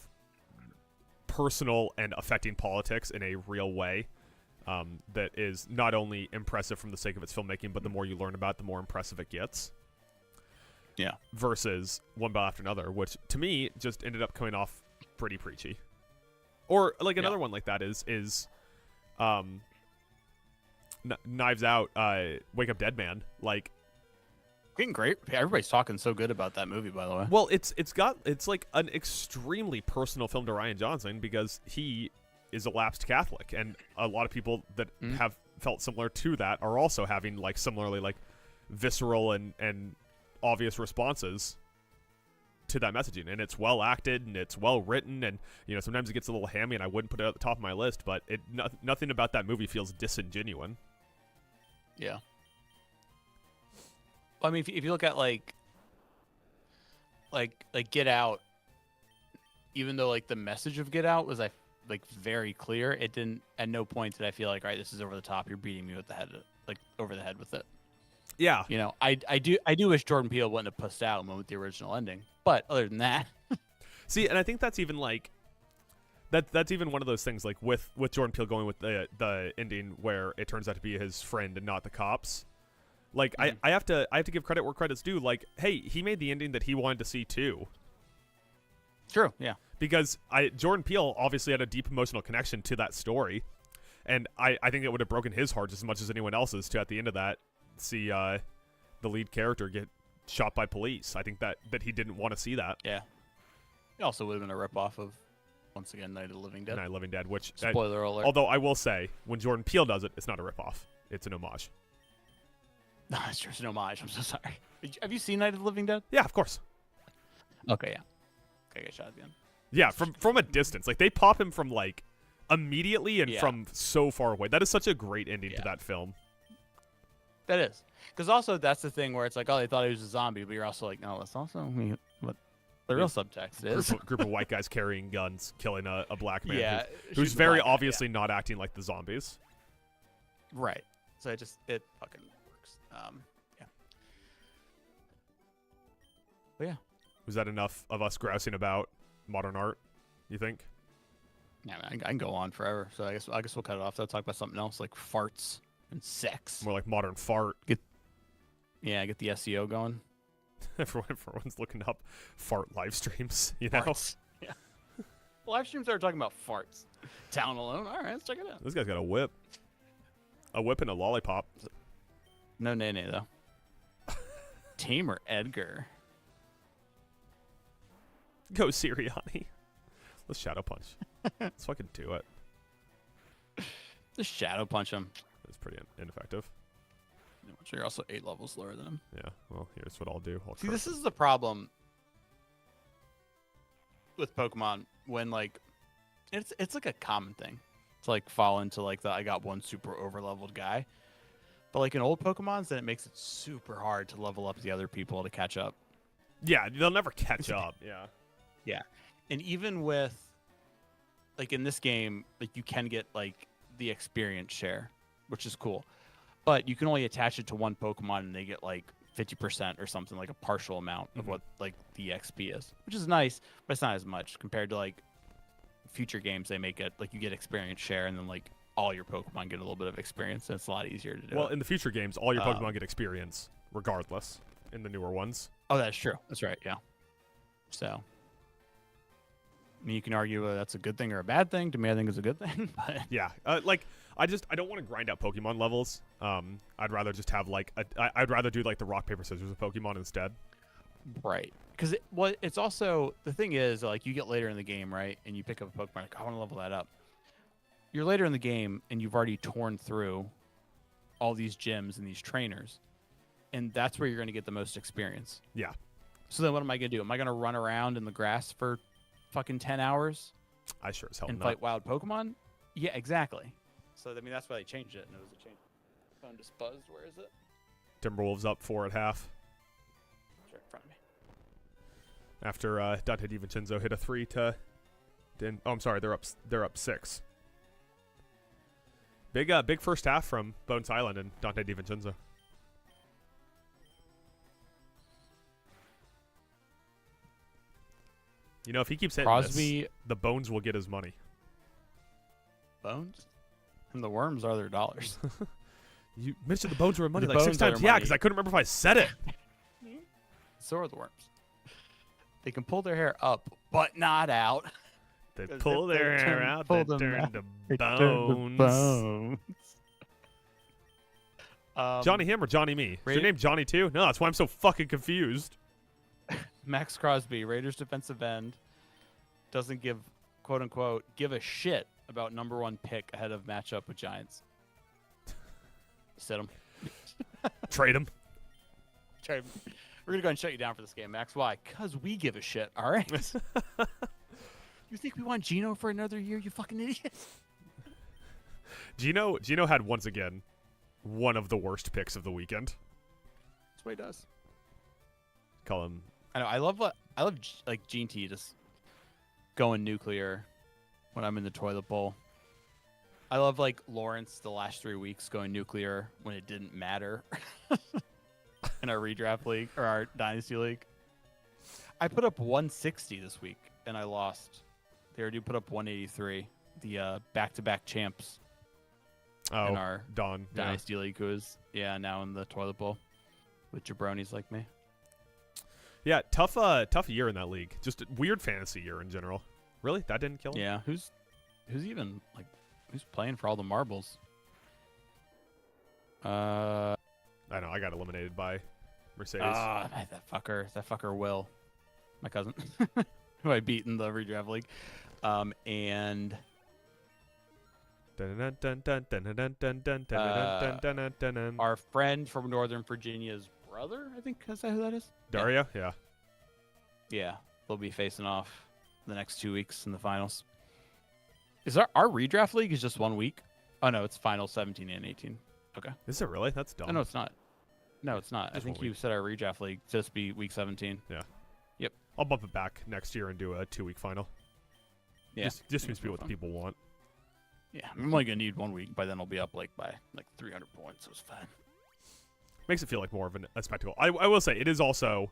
personal and affecting politics in a real way, that is not only impressive from the sake of its filmmaking, but the more you learn about it, the more impressive it gets. Yeah. Versus One Battle After Another, which to me just ended up coming off pretty preachy. Or like another one like that is Knives Out, Wake Up Dead Man. Like, getting great. Everybody's talking so good about that movie, by the way. Well, it's like an extremely personal film to Rian Johnson because he is a lapsed Catholic, and a lot of people that have felt similar to that are also having like similarly like visceral and obvious responses to that messaging. And it's well acted and it's well written, and you know, sometimes it gets a little hammy, and I wouldn't put it at the top of my list, but nothing about that movie feels disingenuine. Yeah. I mean, if you look at like Get Out, even though like the message of Get Out was like very clear, it didn't at no point did I feel like, all right, this is over the top. You're beating me with the head, like over the head with it. Yeah. You know, I do wish Jordan Peele wouldn't have pussed out and went with the original ending. But other than that, see, and I think that's even like that's even one of those things like with Jordan Peele going with the ending where it turns out to be his friend and not the cops. Like I have to give credit where credit's due. Like, hey, he made the ending that he wanted to see too. True, yeah. Because Jordan Peele obviously had a deep emotional connection to that story, and I think it would have broken his heart just as much as anyone else's to at the end of that see the lead character get shot by police. I think that he didn't want to see that. Yeah. It also would have been a ripoff of, once again, Night of the Living Dead. Night of the Living Dead, which spoiler alert. Although I will say, when Jordan Peele does it, it's not a ripoff; it's an homage. No, it's just an homage. I'm so sorry. Have you seen Night of the Living Dead? Yeah, of course. Okay, yeah. Okay, get shot at the end. Yeah, from a distance. Like, they pop him from, like, immediately and from so far away. That is such a great ending to that film. That is. Because also, that's the thing where it's like, oh, they thought he was a zombie, but you're also like, no, that's also what the real subtext is. Group of white guys carrying guns, killing a black man who's a very black guy, obviously not acting like the zombies. Right. So it fucking works. Yeah. But yeah. Was that enough of us grousing about modern art, you think? Yeah, man, I can go on forever. So I guess we'll cut it off. I'll talk about something else, like farts and sex. More like modern fart. Get the SEO going. Everyone's looking up fart live streams, you know? Farts. Yeah. Live streams are talking about farts. Town Alone. All right, let's check it out. This guy's got a whip. A whip and a lollipop. No, though. Tamer Edgar. 'Cause also that's the thing where it's like, oh, they thought he was a zombie, but you're also like, no, that's also what the real subtext is. Right. So it just it fucking works. Yeah. Well, live streams are talking about farts. Town Alone. All right, let's check it out. This guy's got a whip. A whip and a lollipop. Go Sirianni. Let's Shadow Punch. Let's fucking do it. Just Shadow Punch him. That's pretty ineffective. Which you're also 8 levels lower than him. Yeah, well, here's what I'll do. See, this is the problem with Pokemon when, like, it's like a common thing to, like, fall into, like, the I got one super over-leveled guy. But, like, in old Pokemons, then it makes it super hard to level up the other people to catch up. Yeah, they'll never catch up. Yeah. Yeah. And even with, like, in this game, like, you can get, like, the experience share, which is cool. But you can only attach it to one Pokemon and they get, like, 50% or something, like a partial amount of what, like, the XP is. Which is nice, but it's not as much compared to, like, future games. They make it, like, you get experience share and then, like, all your Pokemon get a little bit of experience, and it's a lot easier to do. Well, in the future games, all your Pokemon get experience regardless in the newer ones. Oh, that's true. That's right, yeah. So, I mean, you can argue whether that's a good thing or a bad thing. To me, I think it's a good thing. But yeah, like I don't want to grind out Pokemon levels. I'd rather just have like I'd rather do like the rock paper scissors with Pokemon instead. Right, because it's also the thing is like you get later in the game, right, and you pick up a Pokemon like I want to level that up. You're later in the game and you've already torn through all these gyms and these trainers, and that's where you're going to get the most experience. Yeah. So then what am I going to do? Am I going to run around in the grass for fucking 10 hours? I sure as hell and not. Fight wild Pokemon? Yeah, exactly. So, I mean, that's why they changed it, and it was a change. Phone just buzzed. Where is it? Timberwolves up 4 at half. It's right in front of me. After Dante DiVincenzo hit a 3 to... Oh, I'm sorry. They're up 6. Big first half from Bones Island and Dante DiVincenzo. You know, if he keeps hitting this, the Bones will get his money. Bones? And the worms are their dollars. You mentioned the Bones were money The like 6 bones are times. their Yeah, money. because I couldn't remember if I said it. So are the worms. They can pull their hair up, but not out. They pull their hair out, they turn to bones. Johnny him or Johnny me? Is your name Johnny too? No, that's why I'm so fucking confused. Max Crosby, Raiders defensive end, doesn't give, quote unquote, give a shit about #1 pick ahead of matchup with Giants. Sit him. Trade him. Trade him. We're going to go and shut you down for this game, Max. Why? Because we give a shit, all right? You think we want Gino for another year, you fucking idiot? Gino had, once again, one of the worst picks of the weekend. That's what he does. Call him... I know. I love like Gene T just going nuclear when I'm in the toilet bowl. I love like Lawrence the last 3 weeks going nuclear when it didn't matter in our redraft league or our dynasty league. I put up 160 this week and I lost. They already put up 183. The back-to-back champs in our dynasty league, who is now in the toilet bowl with jabronis like me. Yeah, tough year in that league. Just a weird fantasy year in general. Really? That didn't kill him? Yeah, who's even like who's playing for all the marbles? I know, I got eliminated by Mercedes. That fucker Will. My cousin. Who I beat in the redraft league. And our friend from Northern Virginia's brother, I think, is that who that is? Daria? Yeah. Yeah. They'll be facing off the next 2 weeks in the finals. Is our redraft league is just 1 week? Oh no, it's finals 17 and 18. Okay. Is it really? That's dumb. Oh, no, it's not. No, it's not. Just I think you said our redraft league just be week 17. Yeah. Yep. I'll bump it back next year and do a 2-week final. Yeah. Just seems to be what the people want. Yeah, I'm only gonna need 1 week. By then, I'll be up by 300 points. So it's fine. Makes it feel like more of a spectacle. I will say it is also.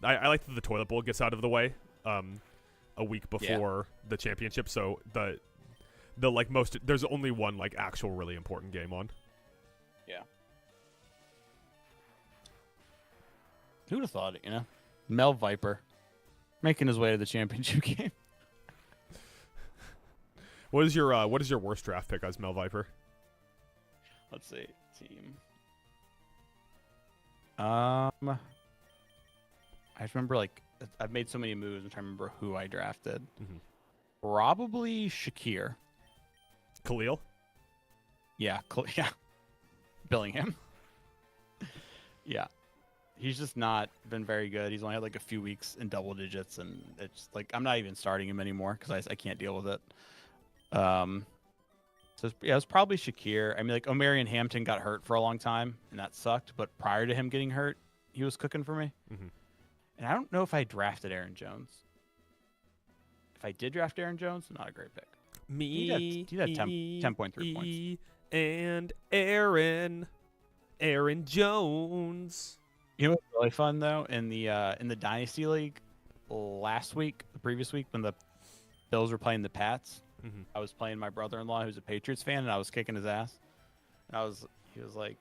I like that the toilet bowl gets out of the way a week before the championship, so the like most there's only one like actual really important game on. Yeah. Who'd have thought it? You know, Mel Viper making his way to the championship game. What is your worst draft pick as Mel Viper? Let's see, team. I remember like I've made so many moves. I'm trying to remember who I drafted. Mhm. Probably Shakir. Khalil. Yeah, yeah. Billingham. Yeah. He's just not been very good. He's only had like a few weeks in double digits, and it's like I'm not even starting him anymore because I can't deal with it. So it's probably Shakir. I mean, like Omarion Hampton got hurt for a long time, and that sucked. But prior to him getting hurt, he was cooking for me. Mm-hmm. And I don't know if I drafted Aaron Jones. If I did draft Aaron Jones, not a great pick. Me, he had 10.3 points. And Aaron Jones. You know what's really fun though in the Dynasty League last week, the previous week when the Bills were playing the Pats, I was playing my brother-in-law who's a Patriots fan, and I was kicking his ass. And I was like,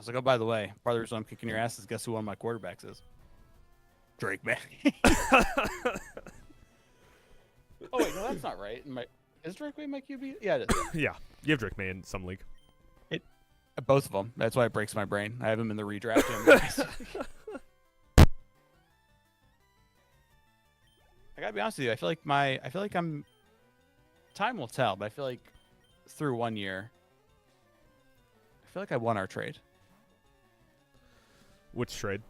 oh, by the way, brothers, I'm kicking your asses. Guess who one of my quarterbacks is? Drake May. Oh wait, no, that's not right. Is Drake May my QB? Yeah, it is. Yeah, you have Drake May in some league. Both of them. That's why it breaks my brain. I have him in the redraft. I gotta be honest with you. I feel like I'm. Time will tell, but I feel like through 1 year, I feel like I won our trade. Which trade?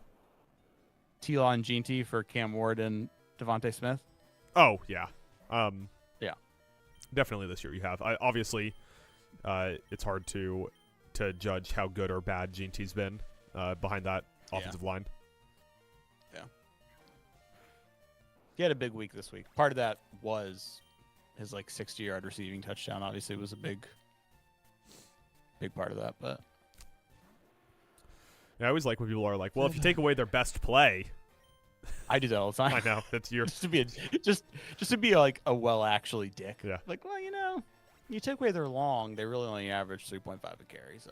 T-Law and G&T for Cam Ward and Devontae Smith. Oh yeah, yeah, definitely this year you have. Obviously, it's hard to judge how good or bad G&T's been behind that offensive line. Yeah. He had a big week this week. Part of that was his like 60-yard receiving touchdown. Obviously, was a big part of that. But yeah, I always like when people are like, "Well, if you take away their best play," I do that all the time. I know that's your just to be like a actually dick. Yeah. Like, well, you took away their long, they really only averaged 3.5 a carry. So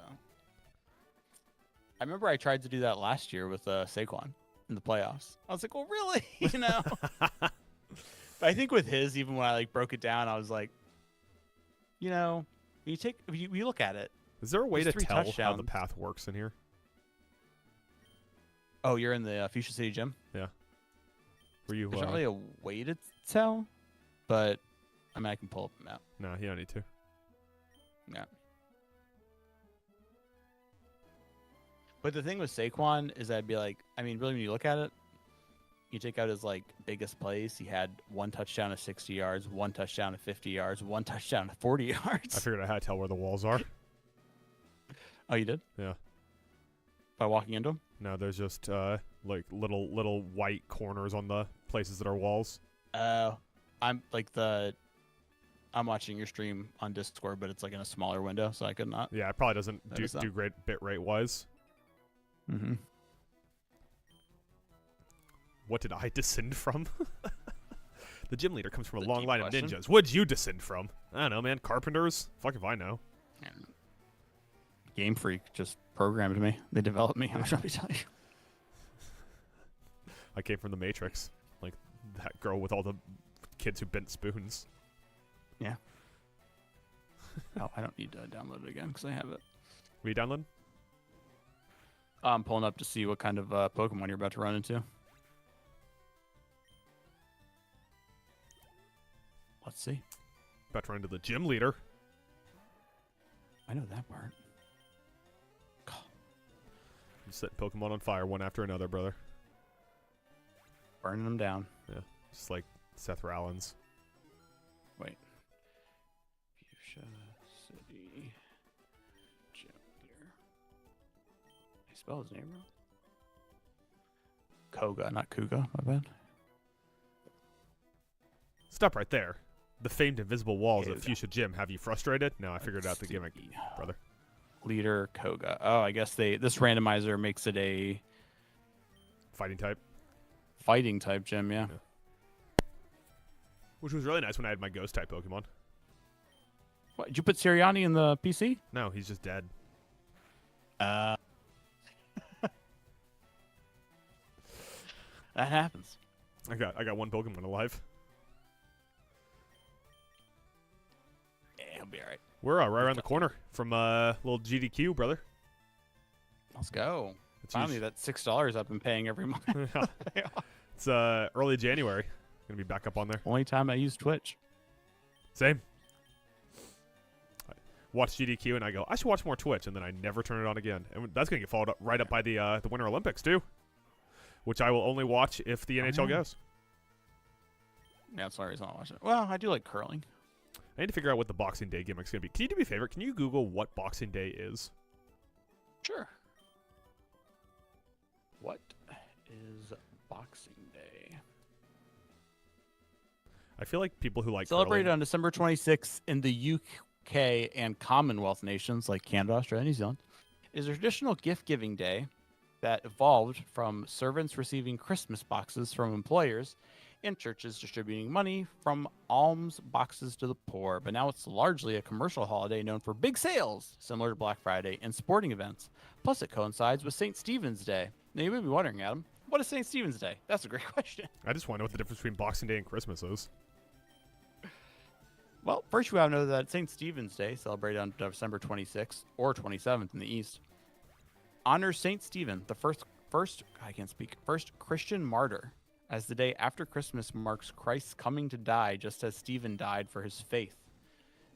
I remember I tried to do that last year with Saquon in the playoffs. I was like, well, really? But I think with his, even when I like broke it down, I was like, you look at it. Is there a way to tell how the touchdowns. path works in here? Oh, you're in the Fuchsia City gym? Yeah. Were you? There's not really a way to tell, but I mean, I can pull up a map. No, you don't need to. Yeah. But the thing with Saquon is I'd be like, I mean, really, when you look at it, you take out his like biggest plays. He had 1 touchdown of 60 yards, 1 touchdown of 50 yards, 1 touchdown of 40 yards. I figured out how to tell where the walls are. Oh, you did? Yeah. By walking into them? No, there's just like little white corners on the places that are walls. I'm watching your stream on Discord, but it's like in a smaller window, so I could not. Yeah, it probably doesn't do great bit rate wise. Mm-hmm. What did I descend from? The gym leader comes from a That's a long deep line question. of ninjas. What'd you descend from? I don't know, man. Carpenters? Fuck if I know. Game Freak just programmed me. They developed me. I'm trying to tell you. I came from the Matrix. Like that girl with all the kids who bent spoons. Yeah. Oh, I don't need to download it again because I have it. Will you download? I'm pulling up to see what kind of Pokemon you're about to run into. Let's see. About to run into the gym leader. I know that part. I'm setting Pokemon on fire one after another, brother. Burning them down. Yeah, just like Seth Rollins. Wait. Fuchsia City Gym Leader. I spell his name wrong. Koga, not Kuga. My bad. Stop right there. The famed invisible walls Koga. at Fuchsia Gym have you frustrated? No, I figured out the gimmick, brother. Leader Koga. Oh, I guess this randomizer makes it a Fighting type. fighting type gym, yeah. Which was really nice when I had my ghost type Pokemon. What, did you put Sirianni in the PC? No, he's just dead. That happens. I got one Pokemon alive. Yeah, he'll be all right. We're right around the corner from little GDQ, brother. Let's go. It's Finally, that $6 I've been paying every month. Yeah. It's early January. Gonna be back up on there. Only time I use Twitch. Same. I watch GDQ and I go, I should watch more Twitch, and then I never turn it on again. And that's gonna get followed up right up by the Winter Olympics too, which I will only watch if the NHL goes. Yeah, that's the only reason I'll watch it. Well, I do like curling. I need to figure out what the Boxing Day gimmick's gonna be. Can you do me a favor? Can you Google what Boxing Day is? Sure. What is Boxing Day? I feel like people who like Celebrated curling, on December 26th in the UK and Commonwealth nations like Canada, Australia, New Zealand, is a traditional gift-giving day that evolved from servants receiving Christmas boxes from employers and churches distributing money from alms boxes to the poor. But now it's largely a commercial holiday known for big sales, similar to Black Friday, and sporting events. Plus, it coincides with St. Stephen's Day. Now, you may be wondering, Adam, what is St. Stephen's Day? That's a great question. I just want to know what the difference between Boxing Day and Christmas is. Well, first you have to know that St. Stephen's Day, celebrated on December 26th or 27th in the East, honors St. Stephen, the first Christian martyr, as the day after Christmas marks Christ's coming to die just as Stephen died for his faith.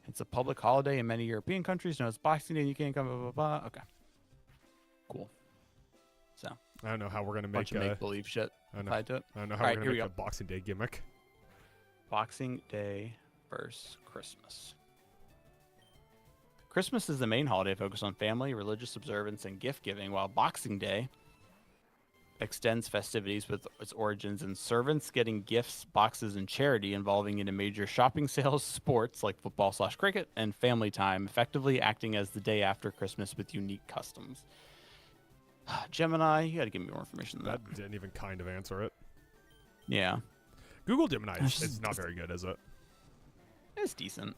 It's a public holiday in many European countries known as Boxing Day. You can't come, blah, blah, blah. Okay. Cool. So, I don't know how we're going to bunch make of make-believe shit tied to it. I don't know how All we're right, going to here make we a Boxing Day gimmick. Boxing Day versus Christmas. Christmas is the main holiday focused on family, religious observance, and gift giving, while Boxing Day extends festivities with its origins in servants getting gifts, boxes, and charity, involving into major shopping sales, sports like football/cricket, and family time, effectively acting as the day after Christmas with unique customs. Gemini, you got to give me more information than that. That didn't even kind of answer it. Yeah, Google Gemini is not very good, is it? it's decent.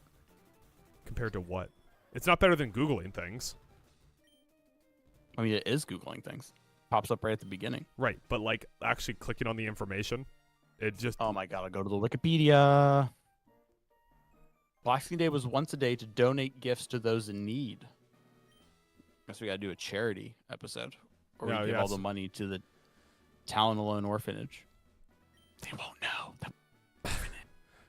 Compared to what? It's not better than Googling things. I mean, it is Googling things. Pops up right at the beginning. Right, but like actually clicking on the information, it just... Oh my god, I'll go to the Wikipedia. Boxing Day was once a day to donate gifts to those in need. Guess we gotta do a charity episode. Or we give all the money to the Talon Alone Orphanage. They won't know.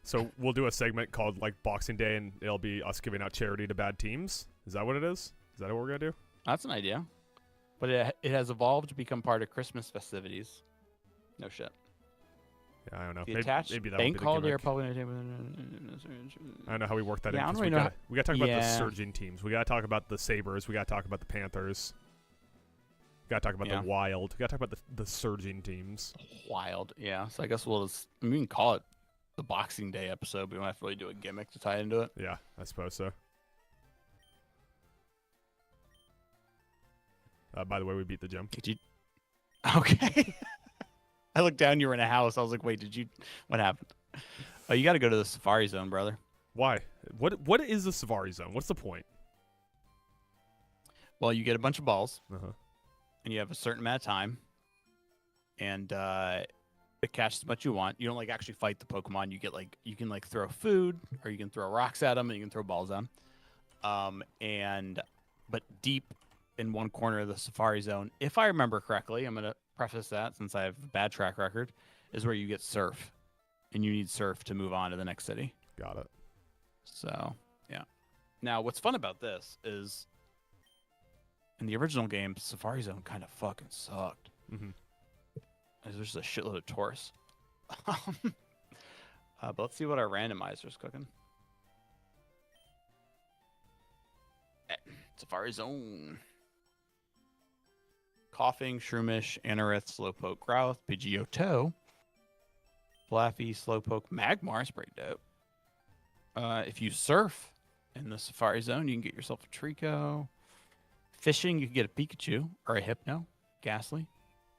So we'll do a segment called like Boxing Day, and it'll be us giving out charity to bad teams. Is that what it is? Is that what we're gonna do? That's an idea. But it has evolved to become part of Christmas festivities. No shit. Yeah, I don't know. The attached maybe that bank holiday or gimmick. public. I don't know how we work that Yeah, I in. don't really know. We got to talk about the Yeah. surging teams. We got to talk about the Sabres. We got to talk about the Panthers. We got to talk about Yeah. the Wild. We got to talk about the surging teams. Wild, yeah. So I guess we can call it the Boxing Day episode, but we don't have to really do a gimmick to tie into it. Yeah, I suppose so. By the way, we beat the gym. Did you? Okay. I looked down. You were in a house. I was like, "Wait, what happened?" Oh, you got to go to the Safari Zone, brother. Why? What is the Safari Zone? What's the point? Well, you get a bunch of balls, Uh-huh. and you have a certain amount of time, and it catch as much you want. You don't like actually fight the Pokemon. You can throw food, or you can throw rocks at them, and you can throw balls at them. But deep in one corner of the Safari Zone, if I remember correctly, I'm gonna preface that since I have a bad track record, is where you get surf, and you need surf to move on to the next city. Got it. So yeah. Now, what's fun about this is, in the original game, Safari Zone kind of fucking sucked. Mm-hmm. There's just a shitload of tourists. But let's see what our randomizer's cooking. Safari Zone. Coughing, Shroomish, Anorith, Slowpoke, Growth, Pidgeotto, Flaffy, Slowpoke, Magmar. It's pretty dope. If you surf in the Safari Zone, you can get yourself a Trico. Fishing, you can get a Pikachu or a Hypno. Ghastly.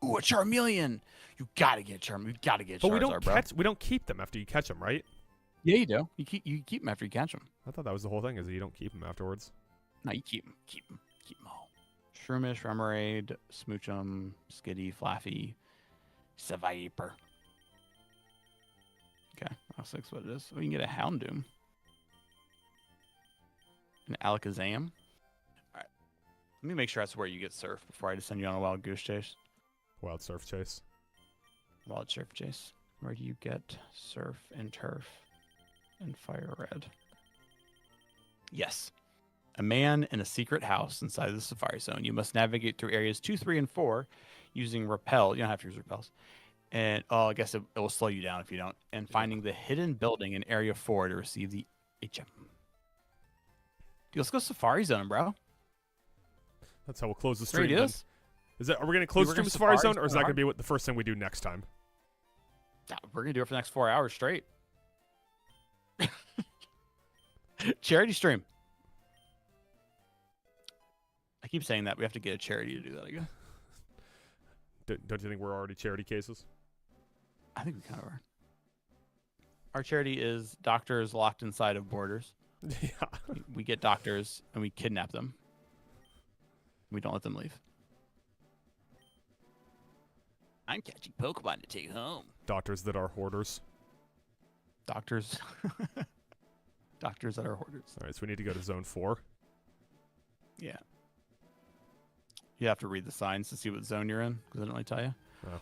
Ooh, a Charmeleon. You gotta get Charm. You gotta get But Charizard, we don't keep them after you catch them, right? Yeah, you do. You keep them after you catch them. I thought that was the whole thing, is that you don't keep them afterwards. No, you keep them. Keep them all. Shroomish, Remoraid, Smoochum, Skitty, Flaffy, Seviper. Okay, that's what it is. We can get a Houndoom. An Alakazam. Alright. Let me make sure that's where you get surf before I just send you on a wild goose chase. Wild Surf Chase. Wild surf, Jace. Where do you get surf and turf and fire red? Yes. A man in a secret house inside the Safari Zone. You must navigate through areas 2, 3, and 4 using repel. You don't have to use repels. And I guess it will slow you down if you don't. And finding the hidden building in area 4 to receive the HM. Dude, let's go Safari Zone, bro. That's how we'll close the stream. Are we going to close the stream with Safari Zone, or is that going to be what the first thing we do next time? Yeah, we're going to do it for the next 4 hours straight. Charity stream. I keep saying that. We have to get a charity to do that again. Don't you think we're already charity cases? I think we kind of are. Our charity is doctors locked inside of borders. Yeah. We get doctors and we kidnap them. We don't let them leave. I'm catching Pokemon to take home. Doctors that are hoarders. Doctors. Doctors that are hoarders. All right, so we need to go to Zone 4. Yeah. You have to read the signs to see what zone you're in, because I didn't really tell you.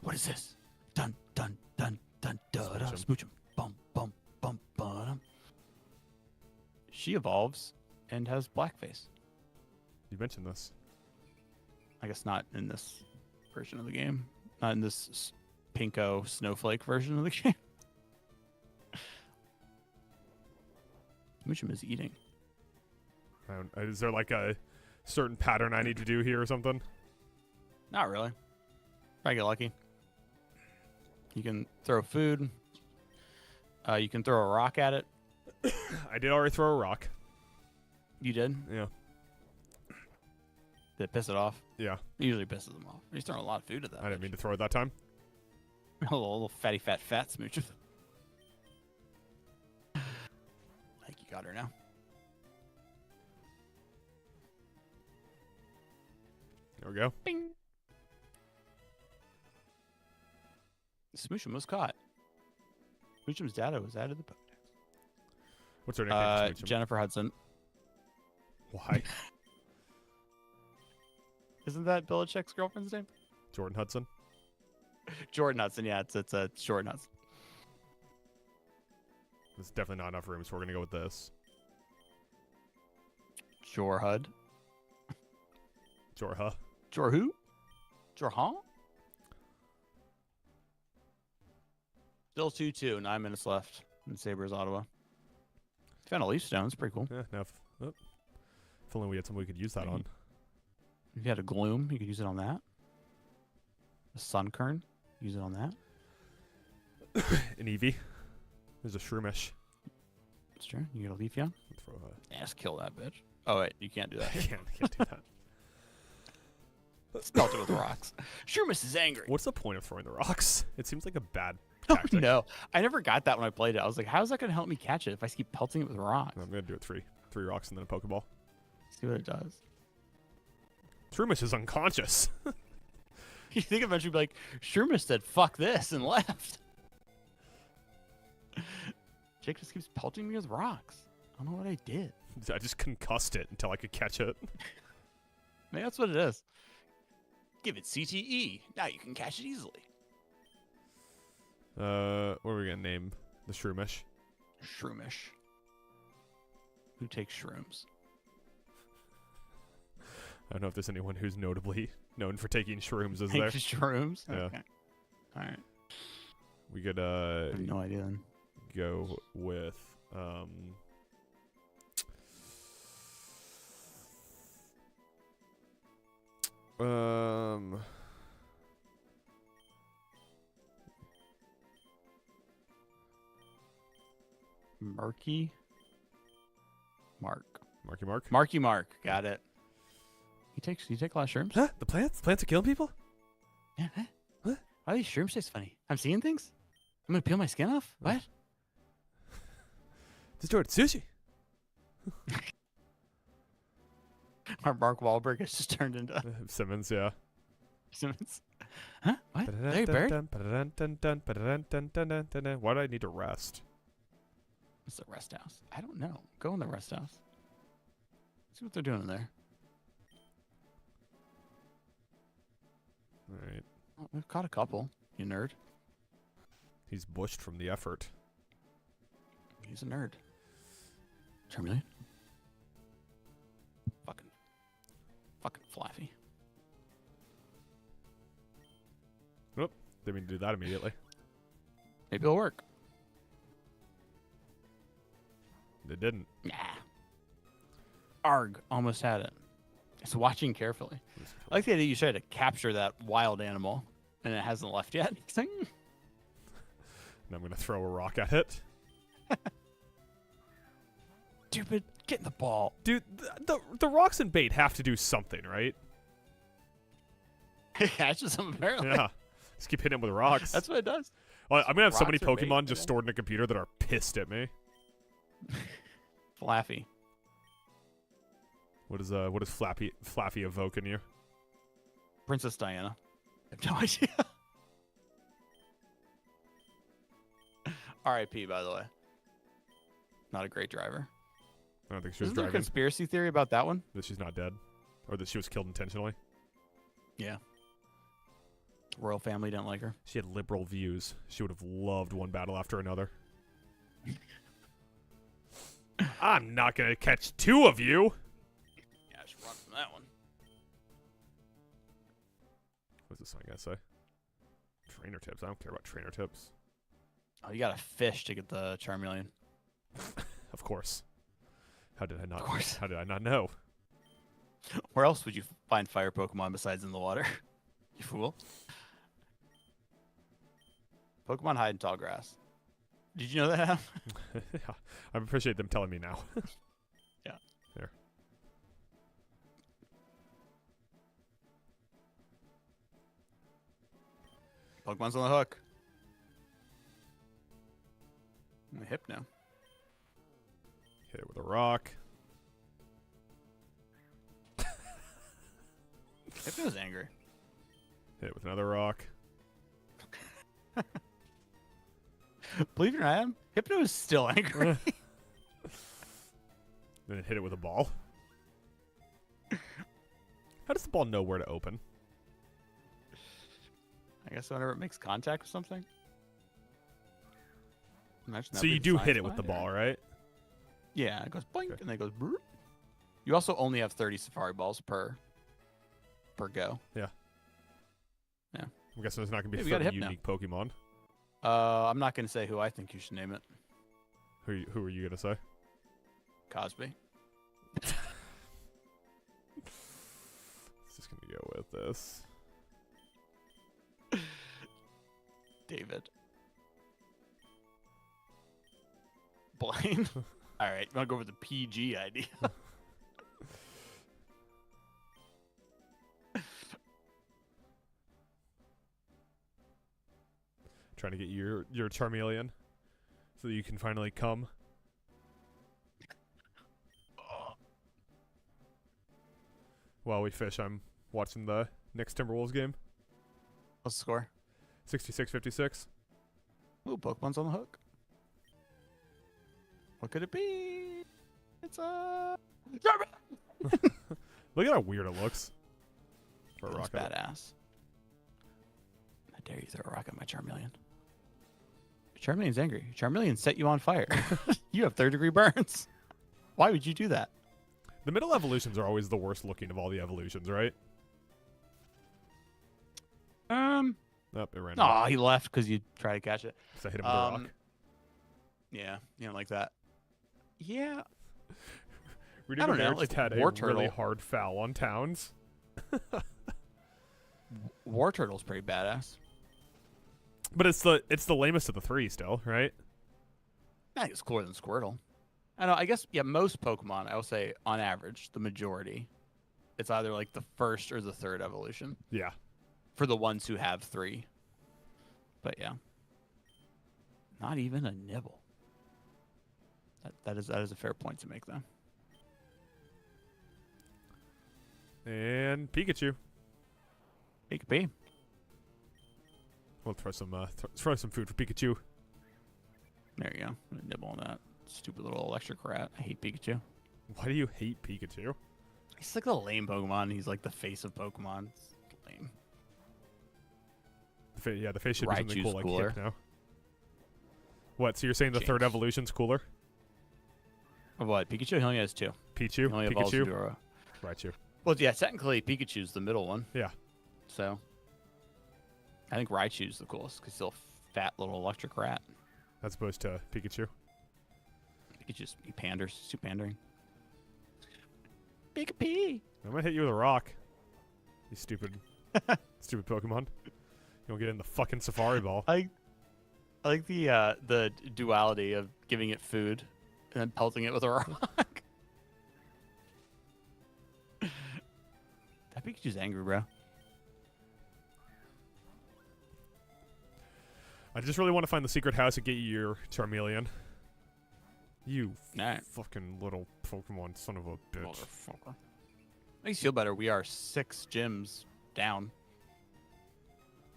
What is this? Dun, dun, dun, dun, dun, dun. Smooch him. Bum, bum, bum, bum. She evolves and has blackface. You mentioned this. I guess not in this version of the game. Not in this pinko snowflake version of the game. Smoochum is eating. Is there like a certain pattern I need to do here or something? Not really. Probably get lucky. You can throw food. You can throw a rock at it. I did already throw a rock. You did? Yeah. Did it piss it off? Yeah. It usually pisses them off. He's throwing a lot of food at that. I didn't mean to throw it that time. A little fatty fat smooch. I think you got her now. There we go. Bing. Smoochum was caught. Smoochum's data was added to the Pokedex. What's her nickname? Jennifer Hudson. Why? Isn't that Belichick's girlfriend's name? Jordan Hudson. Jordan Hudson, yeah, it's Jordan Hudson. There's definitely not enough room, so we're gonna go with this. Jorhud. Jorha. Jorhu? Jorhan? Still 2-2, 9 minutes left in Sabres, Ottawa. Found a leaf stone, it's pretty cool. Yeah, now if only we had something we could use that on. If you had a gloom, you could use it on that. A sun kern, use it on that. An Eevee. There's a Shroomish. That's true. You get a leaf, yeah? Yeah, just kill that bitch. Oh, wait, you can't do that. I can't do that. Spelt it with rocks. Shroomish is angry. What's the point of throwing the rocks? It seems like a bad Oh, tactic. no. I never got that when I played it. I was like, how's that going to help me catch it if I keep pelting it with rocks? I'm going to do it three rocks and then a Pokeball. See what it does. Shroomish is unconscious. You think eventually be like, Shroomish said, fuck this, and left. Jake just keeps pelting me with rocks. I don't know what I did. I just concussed it until I could catch it. Maybe that's what it is. Give it CTE. Now you can catch it easily. What are we going to name the Shroomish? Shroomish. Who takes shrooms? I don't know if there's anyone who's notably known for taking shrooms, is Takes there? shrooms? Yeah. Okay. All right. We could I have no idea then. go with Murky Mark. Marky Mark. Got it. You take a lot of shrooms? Huh? The plants? Plants are killing people? Yeah. Huh? What? Why are these shrooms taste funny? I'm seeing things? I'm gonna peel my skin off? What? Just ordered sushi. Mark Wahlberg has just turned into Simmons, yeah. Simmons. Huh? What? Larry Bird? Why do I need to rest? It's the rest house. I don't know. Go in the rest house. See what they're doing in there. All right. Oh, we've caught a couple. You nerd. He's bushed from the effort. He's a nerd. Charmeleon. Fucking Flaffy. Whoop. Didn't mean to do that immediately. Maybe it'll work. It didn't. Nah. Arg. Almost had it. It's watching carefully. I like the idea you tried to capture that wild animal, and it hasn't left yet. It's like, And I'm going to throw a rock at it. stupid. Get in the ball. Dude, the rocks and bait have to do something, right? It catches them, apparently. Yeah. Just keep hitting him with rocks. That's what it does. Well, I'm going to have so many Rocks or bait, Pokemon just yeah. stored in a computer that are pissed at me. Flaffy. What does Flaffy evoke in you? Princess Diana. I have no idea. R.I.P. by the way. Not a great driver. I don't think she was Isn't there a driving. conspiracy theory about that one? That she's not dead. Or that she was killed intentionally. Yeah. Royal family didn't like her. She had liberal views. She would have loved one battle after another. I'm not going to catch two of you. Yeah, I should run from that one. What's this song going to say? Trainer tips. I don't care about trainer tips. Oh, you got to fish to get the Charmeleon. Of course. How did I not? Of course. How did I not know? Where else would you find fire Pokemon besides in the water? You fool. Pokemon hide in tall grass. Did you know that? Yeah, I appreciate them telling me now. Yeah. There. Pokemon's on the hook. I'm a Hypno. Hit it with a rock. Hypno's angry. Hit it with another rock. Believe it or not, Hypno is still angry. Then hit it with a ball. How does the ball know where to open? I guess whenever it makes contact with something. Imagine that So you being do science hit it with the behind ball, right? Yeah, it goes boink, Okay. and then it goes brrr. You also only have 30 Safari Balls per go. I'm guessing there's not going to be Hey, we got 30 Hypno. unique Pokemon. I'm not going to say who I think you should name it. Who are you going to say? Cosby. Just going to go with this. David. Blaine. All right, I'll go with the PG idea. Trying to get your Charmeleon so that you can finally come. While we fish, I'm watching the Knicks Timberwolves game. What's the score? 66-56. Ooh, Pokemon's on the hook. What could it be? It's a... Look at how weird it looks. For a That's rocket. badass. I dare you throw a rock at my Charmeleon. Charmeleon's angry. Charmeleon set you on fire. You have third-degree burns. Why would you do that? The middle evolutions are always the worst looking of all the evolutions, right? Nope, it ran No, out. he left because you tried to catch it. So I hit him with a rock. Yeah, you don't like that. Yeah, Rudy I don't Gobert know, just like had a War really Turtle. hard foul on Towns. War Turtle's pretty badass. But it's the lamest of the three still, right? I think it's cooler than Squirtle. I know. I guess most Pokemon, I will say, on average, the majority, it's either like the first or the third evolution Yeah. for the ones who have three. But yeah, not even a nibble. That is a fair point to make, though. And Pikachu. Pikachu. We'll throw some food for Pikachu. There you go. I'm gonna nibble on that stupid little electric rat. I hate Pikachu. Why do you hate Pikachu? He's like a lame Pokemon. He's like the face of Pokemon. It's lame. The face should be something Raichu's cool like cooler. Hypno. What? So you're saying the third Changed. evolution's cooler? Of what? Pikachu? He only has 2. Pichu? He only evolves into Pikachu? a... Raichu. Well, yeah, technically Pikachu's the middle one. Yeah. So I think Raichu's the coolest because he's a little fat little electric rat. As opposed to Pikachu. He panders. He's too pandering. Pika-Pee. I might hit you with a rock. You stupid, stupid Pokemon. You don't get in the fucking Safari Ball. I like the duality of giving it food and then pelting it with a rock. That Pikachu's angry, bro. I just really want to find the secret house and get you your Charmeleon. You Alright. fucking little Pokemon son of a bitch. Motherfucker. Makes you feel better. We are 6 gyms down.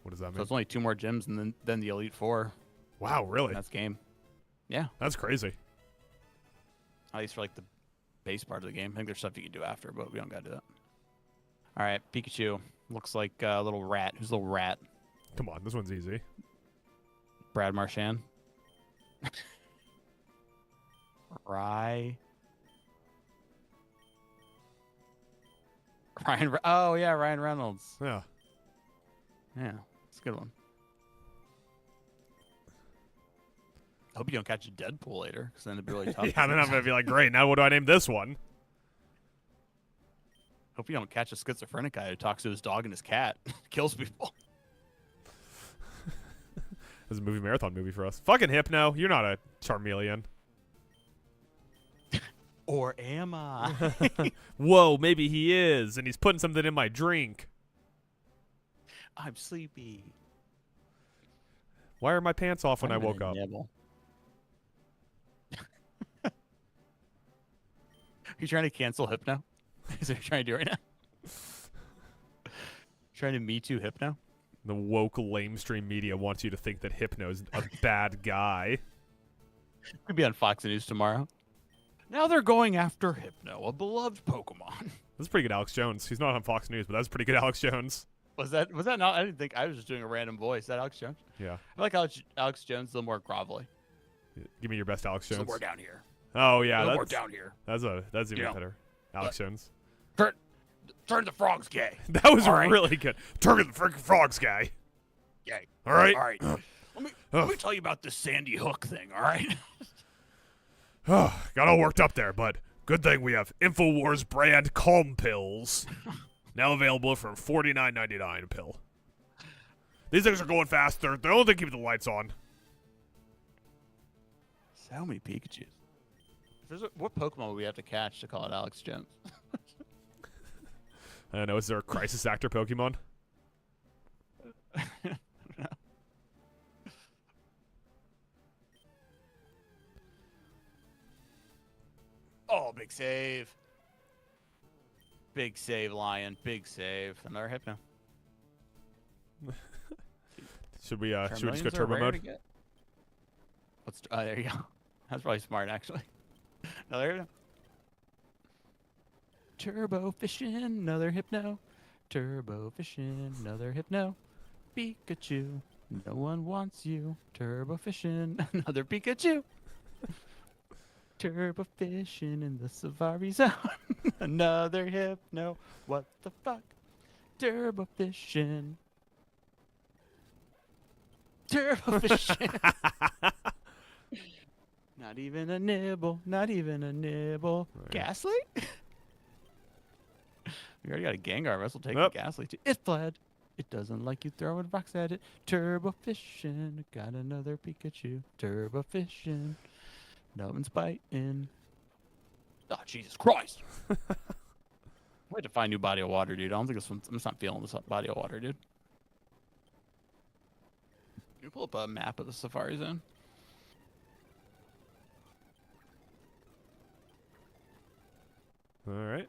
What does that So mean? it's only 2 more gyms and then the Elite Four. Wow, really? And that's game. Yeah. That's crazy. At least for like the base part of the game. I think there's stuff you can do after, but we don't gotta do that. Alright, Pikachu. Looks like a little rat. Who's a little rat? Come on, this one's easy. Brad Marchand. Ryan. Oh yeah, Ryan Reynolds. Yeah. Yeah, it's a good one. Hope you don't catch a Deadpool later, because then it'd be really tough. Yeah, then I'm gonna be like, great. Now what do I name this one? Hope you don't catch a schizophrenic guy who talks to his dog and his cat, kills people. This is a movie marathon movie for us. Fucking Hypno, you're not a Charmeleon. Or am I? Whoa, maybe he is, and he's putting something in my drink. I'm sleepy. Why are my pants off when I I'm woke gonna up? nibble. You trying to cancel Hypno? Is that what you're trying to do right now? Trying to Me Too Hypno? The woke lamestream media wants you to think that Hypno's a bad guy. Could be on Fox News tomorrow. Now they're going after Hypno, a beloved Pokemon. That's pretty good Alex Jones. He's not on Fox News, but that's pretty good Alex Jones. Was that not? I didn't think I was just doing a random voice. Is that Alex Jones? Yeah. I like Alex Jones a little more grovelly. Give me your best Alex Jones. Somewhere down here. Oh yeah, a little more that's down here. that's even You know, better. Alex Jones. Turn the frogs gay. That was really good. Turn the freaking frogs guy. Gay. All right. All right. Let me tell you about this Sandy Hook thing. All right. Got all worked up there, but good thing we have InfoWars brand Calm pills. Now available for $49.99 a pill. These things are going fast. They're the only thing keeping the lights on. So many Pikachus. What Pokemon would we have to catch to call it Alex Jones? I don't know. Is there a crisis actor Pokemon? I don't know. Oh, big save. Big save, Lion. Big save. Another Hypno. Should we just go Charmeleons are turbo rare mode? to get. There you go. That's probably smart, actually. Another Hypno. Turbo fishing, another Hypno. Turbo fishing, another Hypno. Pikachu, no one wants you. Turbo fishing, another Pikachu. Turbo fishing in the Safari Zone. Another Hypno. What the fuck? Turbo fishing. Turbo fishing. Not even a nibble. Not even a nibble. Right. Ghastly? We already got a Gengar. Russell take Nope. Ghastly too. It fled. It doesn't like you throwing rocks at it. Turbo fishing. Got another Pikachu. Turbo fishing. No one's biting. Oh, Jesus Christ. We had to find new body of water, dude. I don't think this one's... I'm just not feeling this body of water, dude. Can you pull up a map of the Safari Zone? All right.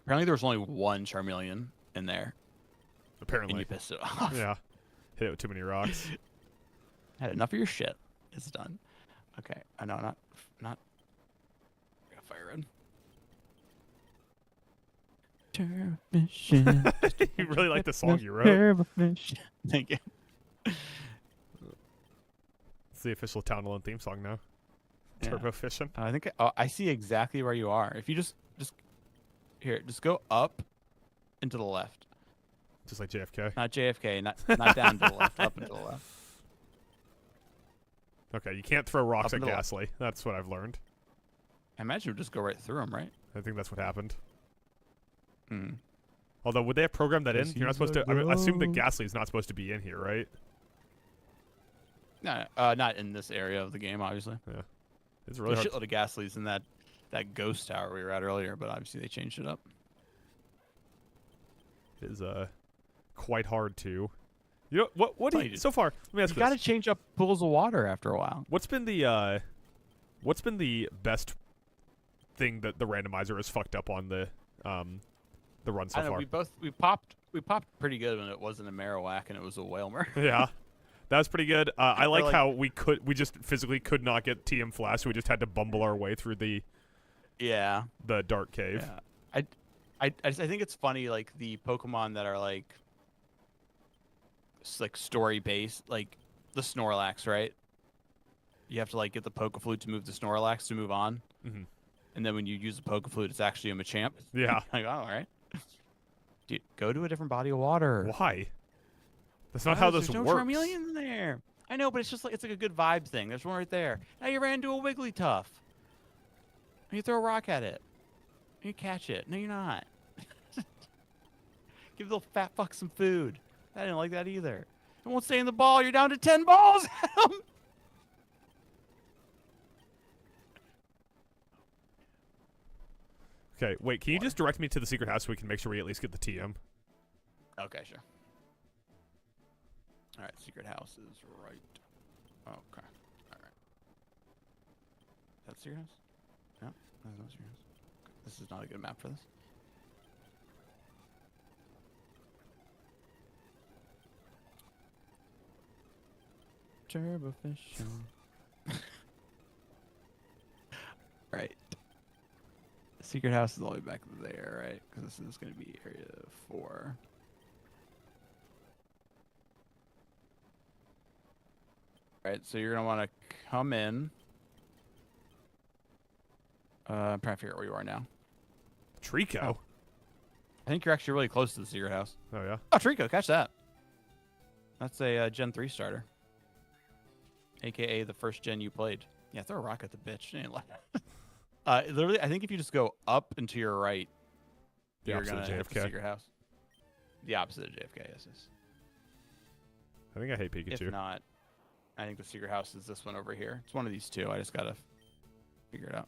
Apparently there was only one Charmeleon in there, and Apparently. you pissed it off. Yeah. Hit it with too many rocks. Had enough of your shit. It's done. Okay. I know, not. I got FireRed. Turbo fishing. You really like the song you wrote. Turbo fishing. Thank you. It's the official Town Alone theme song now. Yeah. Turbo fishing. I think I see exactly where you are. If you just go up and to the left. Just like JFK. Not JFK, not down to the left, up and to the left. Okay, you can't throw rocks Up at and to the left. Ghastly. That's what I've learned. I imagine it would just go right through him, right? I think that's what happened. Hmm. Although, would they have programmed that in? Yes, You're not supposed to. I assume that Ghastly is not supposed to be in here, right? No, not in this area of the game, obviously. Yeah. It's There's really a hard. shitload of Ghastlies in that ghost tower we were at earlier, but obviously they changed it up. It is quite hard to. You know what do No, you you so far? Let me ask You you got to this. change up pools of water after a while. What's been the best thing that the randomizer has fucked up on the run so I know far? we popped pretty good when it wasn't a Marowak and it was a Whalmer. Yeah. That was pretty good. I like like- how we just physically could not get TM Flash, so we just had to bumble our way through the Yeah. dark cave. Yeah. I think it's funny, like the Pokemon that are like story based, like the Snorlax, right? You have to like get the Pokeflute to move the Snorlax to move on, Mhm. and then when you use the Pokeflute, it's actually a Machamp. Yeah. Like, oh, all right. Dude, go to a different body of water. Why? That's not how this There's no works. Charmeleon in there. I know, but it's just like it's like a good vibe thing. There's one right there. Now you ran into a Wigglytuff. And you throw a rock at it. And you catch it. No, you're not. Give the little fat fuck some food. I didn't like that either. It won't stay in the ball. You're down to 10 balls. Okay, wait. Can you just direct me to the secret house so we can make sure we at least get the TM? Okay, sure. All right, secret house is right. Okay. All right. That's secret house? No, that's not secret house. Okay. This is not a good map for this. Turbo fishing. Right. The secret house is all the way back there, right? Because this is going to be area 4. Right, so you're going to want to come in. I'm trying to figure out where you are now. Trico. Oh. I think you're actually really close to the secret house. Oh yeah. Oh, Trico, catch that. That's a Gen 3 starter. AKA the first gen you played. Yeah, throw a rock at the bitch. She ain't like literally, I think if you just go up and to your right, The you're opposite going of to hit the JFK. secret house. The opposite of JFK, yes. I think I hate Pikachu. If not, I think the secret house is this one over here. It's one of these two. I just got to figure it out.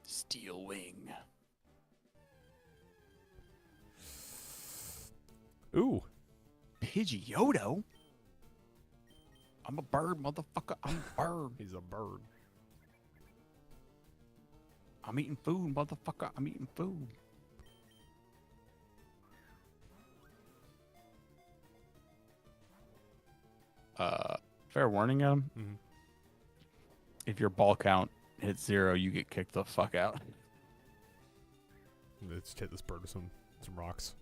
Steel Wing. Ooh. Pidgeotto? I'm a bird, motherfucker. I'm a bird. He's a bird. I'm eating food, motherfucker. I'm eating food. Fair warning, Adam. Mhm. If your ball count hits 0, you get kicked the fuck out. Let's hit this bird with some rocks.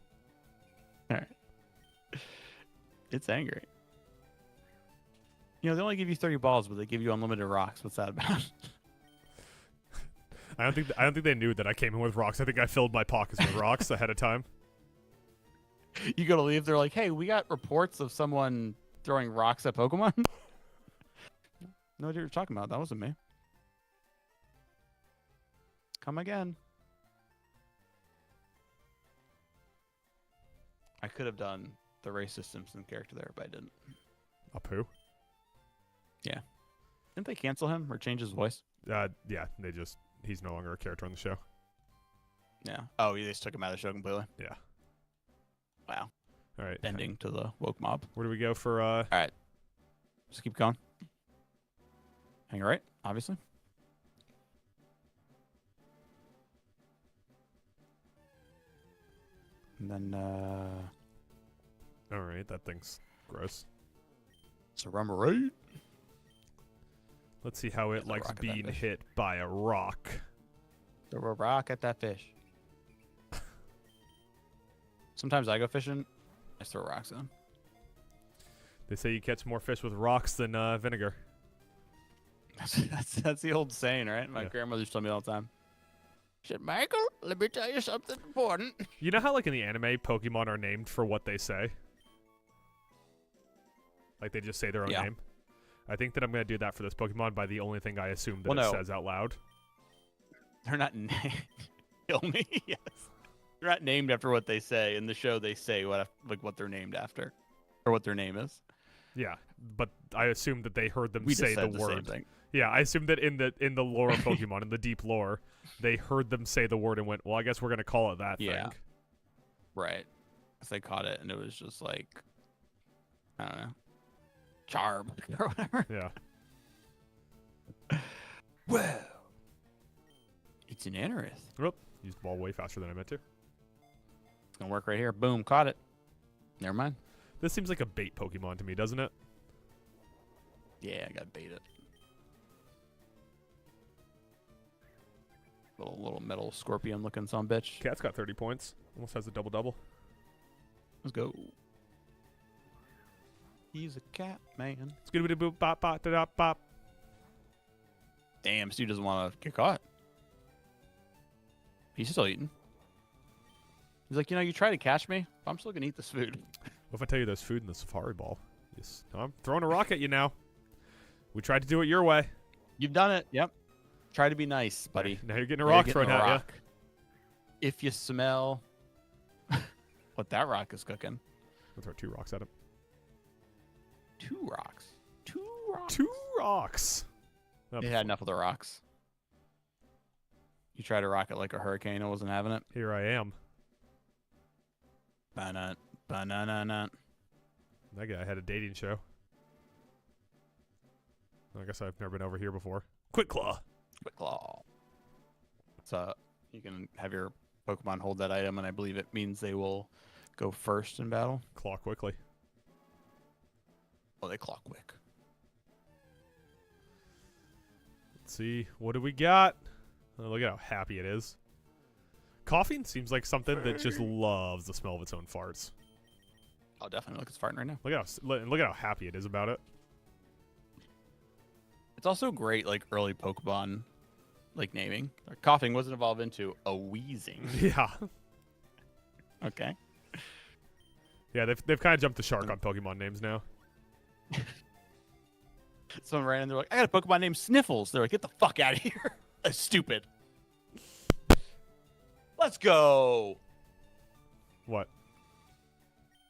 All right. It's angry. You know, they only give you 30 balls, but they give you unlimited rocks. What's that about? I don't think they knew that I came in with rocks. I think I filled my pockets with rocks ahead of time. You go to leave, they're like, hey, we got reports of someone throwing rocks at Pokemon. No idea what you're talking about. That wasn't me. Come again. I could have done the racist Simpson character there, but I didn't. Apu? Didn't they cancel him or change his voice? Yeah, he's no longer a character on the show. Yeah. Oh, you just took him out of the show completely? Yeah. Wow. All right. Bending to the woke mob. Where do we go for Just keep going. Hang right, obviously. And then, all right, that thing's gross. Ceremerate. Let's see how it There's a likes rock at that being fish. hit by a rock. Throw a rock at that fish. Sometimes I go fishing, Just throw rocks in. They say you catch more fish with rocks than vinegar. That's the old saying, right? My grandmother used to tell me all the time. She said, Michael, let me tell you something important. You know how, like, in the anime, Pokemon are named for what they say? Like, they just say their own name? I think that I'm going to do that for this Pokemon by the only thing I assume that it says out loud. They're not named. Kill me? Yes. They're not named after what they say. In the show, they say what they're named after. Or what their name is. Yeah, but I assume that they heard them say the word. Same thing. Yeah, I assume that in the lore of Pokemon, in the deep lore, they heard them say the word and went, well, I guess we're going to call it that thing. Right. Because they caught it, and it was just like, I don't know, charm or whatever. Yeah. Well, it's an Anorith. Whoop. Used the ball way faster than I meant to. It's going to work right here. Boom, caught it. Never mind. This seems like a bait Pokemon to me, doesn't it? Yeah, I got to bait it. Little metal scorpion looking son bitch. Cat's got 30 points. Almost has a double-double. Let's go. He's a cat, man. Scooby-Doo bop bop da da bop. Damn, Stu doesn't want to get caught. He's still eating. He's like, you try to catch me, but I'm still going to eat this food. What if I tell you there's food in the safari ball? Yes. I'm throwing a rock at you now. We tried to do it your way. You've done it. Yep. Try to be nice, buddy. Now you're getting a rock thrown at you. If you smell what that rock is cooking. I'll throw 2 rocks at him. 2 rocks. 2 rocks. 2 rocks. It had enough of the rocks. You tried to rock it like a hurricane. I wasn't having it. Here I am. Banana. That guy had a dating show. I guess I've never been over here before. Quick Claw. Quick Claw. So you can have your Pokemon hold that item, and I believe it means they will go first in battle. Claw quickly. Oh, they claw quick. Let's see. What do we got? Oh, look at how happy it is. Coughing seems like something that just loves the smell of its own farts. Oh, definitely. Look, it's farting right now. Look at how happy it is about it. It's also great, like, early Pokemon, like, naming. Like, coughing wasn't evolved into a wheezing. Yeah. Okay. Yeah, they've kind of jumped the shark on Pokemon names now. Someone ran in, they're like, I got a Pokemon named Sniffles. They're like, get the fuck out of here. That's stupid. Let's go. What?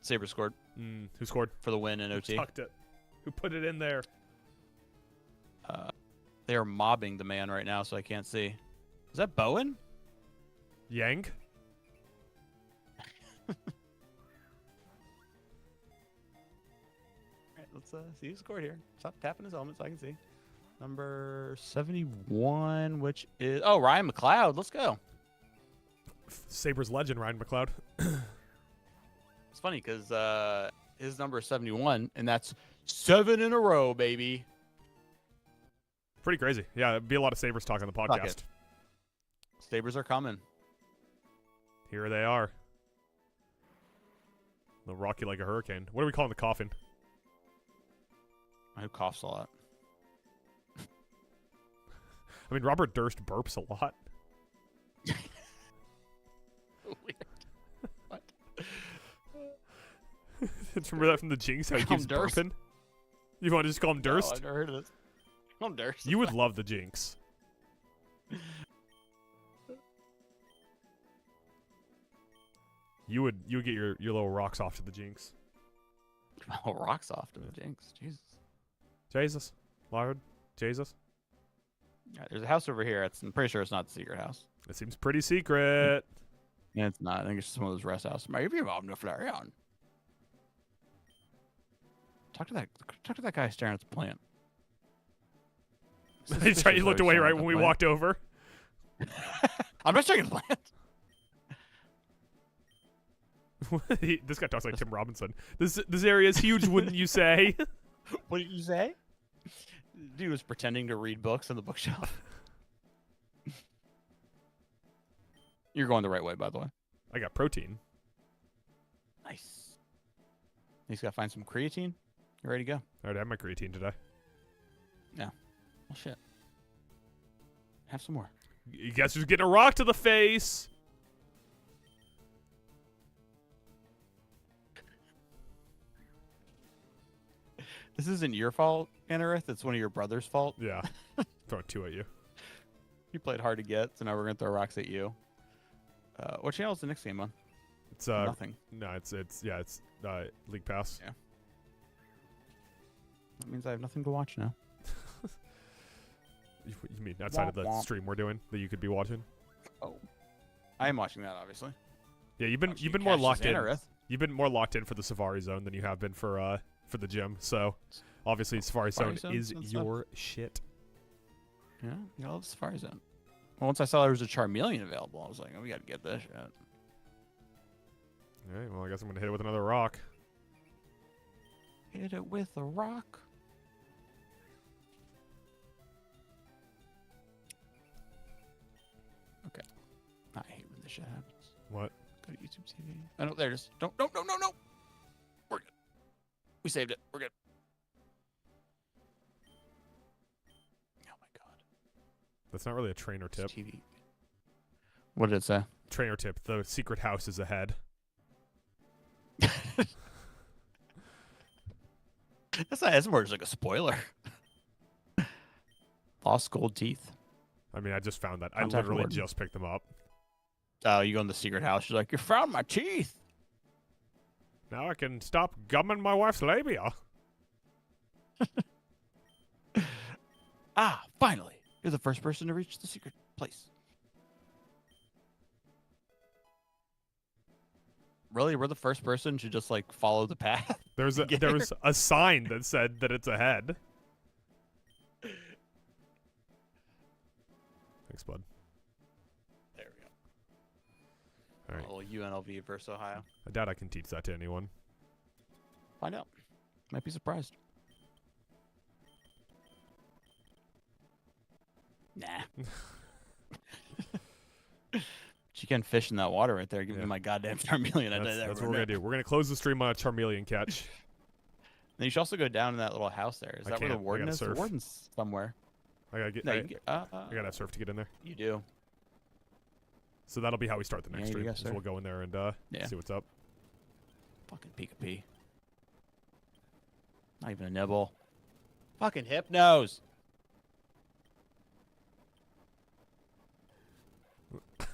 Saber scored. Who scored? For the win in OT. Who tucked it? Who put it in there? They are mobbing the man right now, so I can't see. Is that Bowen? Yang? Alright, let's see who scored here. Stop tapping his helmet so I can see. Number 71, which is... Oh, Ryan McLeod. Let's go. Sabres legend, Ryan McLeod. It's funny because his number is 71, and that's 7 in a row, baby. Pretty crazy. Yeah, it'd be a lot of Sabres talk on the podcast. Sabres are coming. Here they are. They'll rock you like a hurricane. What are we calling the coffin? Who coughs a lot? I mean, Robert Durst burps a lot. Weird. What? Remember that from the Jinx? How he keeps burping? You want to just call him Durst? No, I've never heard of this. Call him Durst. You would love the Jinx. You would get your little rocks off to the Jinx. Oh, rocks off to the Jinx. Jesus. Jesus. Lord. Jesus. Yeah, there's a house over here. I'm pretty sure it's not the secret house. It seems pretty secret. Yeah, it's not. I think it's just one of those rest houses. Maybe I'm the Flareon. Talk to that guy staring at the plant. He looked away right when we walked over. I'm not checking the plant. This guy talks like Tim Robinson. This area is huge, wouldn't you say? What did you say? Dude was pretending to read books on the bookshelf. You're going the right way, by the way. I got protein. Nice. He's got to find some creatine. You ready to go? I already have my creatine today. Yeah. Well, shit. Have some more. You guess who's getting a rock to the face? This isn't your fault, Anarith. It's one of your brother's fault. Yeah. Throwing 2 at you. You played hard to get, so now we're going to throw rocks at you. What channel is the next game on? It's Nothing. No, it's League Pass. Yeah. That means I have nothing to watch now. You mean outside of the stream we're doing that you could be watching? Oh. I am watching that, obviously. Yeah, you've been more locked in. You've been more locked in for the Safari Zone than you have been for the gym. So obviously Safari Zone is your shit. Yeah, you love Safari Zone. Well, once I saw there was a Charmeleon available, I was like, oh, we got to get this shit. All right, well, I guess I'm going to hit it with another rock. Hit it with a rock. Okay. I hate when this shit happens. What? Go to YouTube TV. Oh, no, there it is. No. We're good. We saved it. We're good. Oh, my God. That's not really a trainer tip. TV. What did it say? Trainer tip. The secret house is ahead. That's more just like a spoiler. Lost gold teeth. I mean, I just found that. I literally just picked them up. Oh, you go in the secret house. You're like, you found my teeth. Now I can stop gumming my wife's labia. Ah, finally. You're the first person to reach the secret place. Really? We're the first person to just, like, follow the path? There was a sign that said that it's ahead. Thanks, bud. There we go. All right. Oh, UNLV versus Ohio. I doubt I can teach that to anyone. Find out. Might be surprised. Nah. You can fish in that water right there. Give me my goddamn Charmeleon. That's what we're going to do. We're going to close the stream on a Charmeleon catch. Then you should also go down in that little house there. Is that where the warden is? Surf. The warden's somewhere. I gotta get. I gotta surf to get in there. You do. So that'll be how we start the next stream. So we'll go in there and see what's up. Fucking Pika-Pee. Not even a nibble. Fucking Hypnos.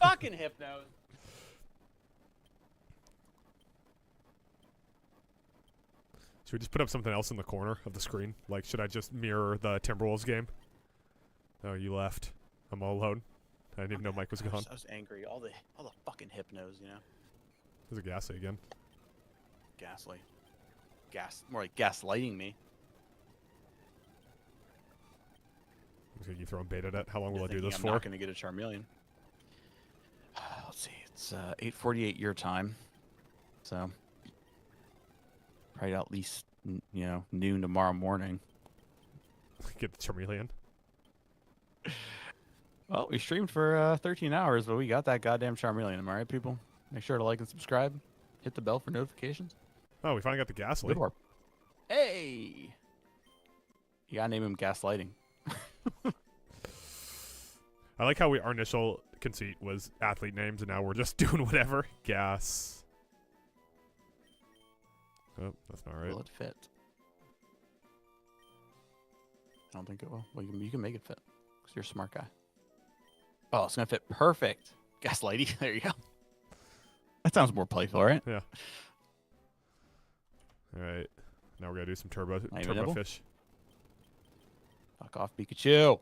Fucking Hypnos. Should we just put up something else in the corner of the screen? Like, should I just mirror the Timberwolves game? Oh, you left. I'm all alone. I didn't even know Mike was gone. I was angry. All the fucking Hypnos, you know. There's a Ghastly again. Ghastly. More like gaslighting me. Looks like you throwing bait at it. How long will I do this for? I'm not going to get a Charmeleon. Let's see. It's 8:48 your time. So probably at least, noon tomorrow morning. Get the Charmeleon. Well, we streamed for 13 hours, but we got that goddamn Charmeleon. Am I right, people? Make sure to like and subscribe. Hit the bell for notifications. Oh, we finally got the Ghastly. Hey! You gotta name him Gaslighting. I like how our initial conceit was athlete names, and now we're just doing whatever. Gas. Oh, that's not right. Will it fit? I don't think it will. Well, you can make it fit, because you're a smart guy. Oh, it's gonna fit perfect. Gaslighty. There you go. That sounds more playful, right? Yeah. All right. Now we're gonna do some turbo fish. Fuck off, Pikachu.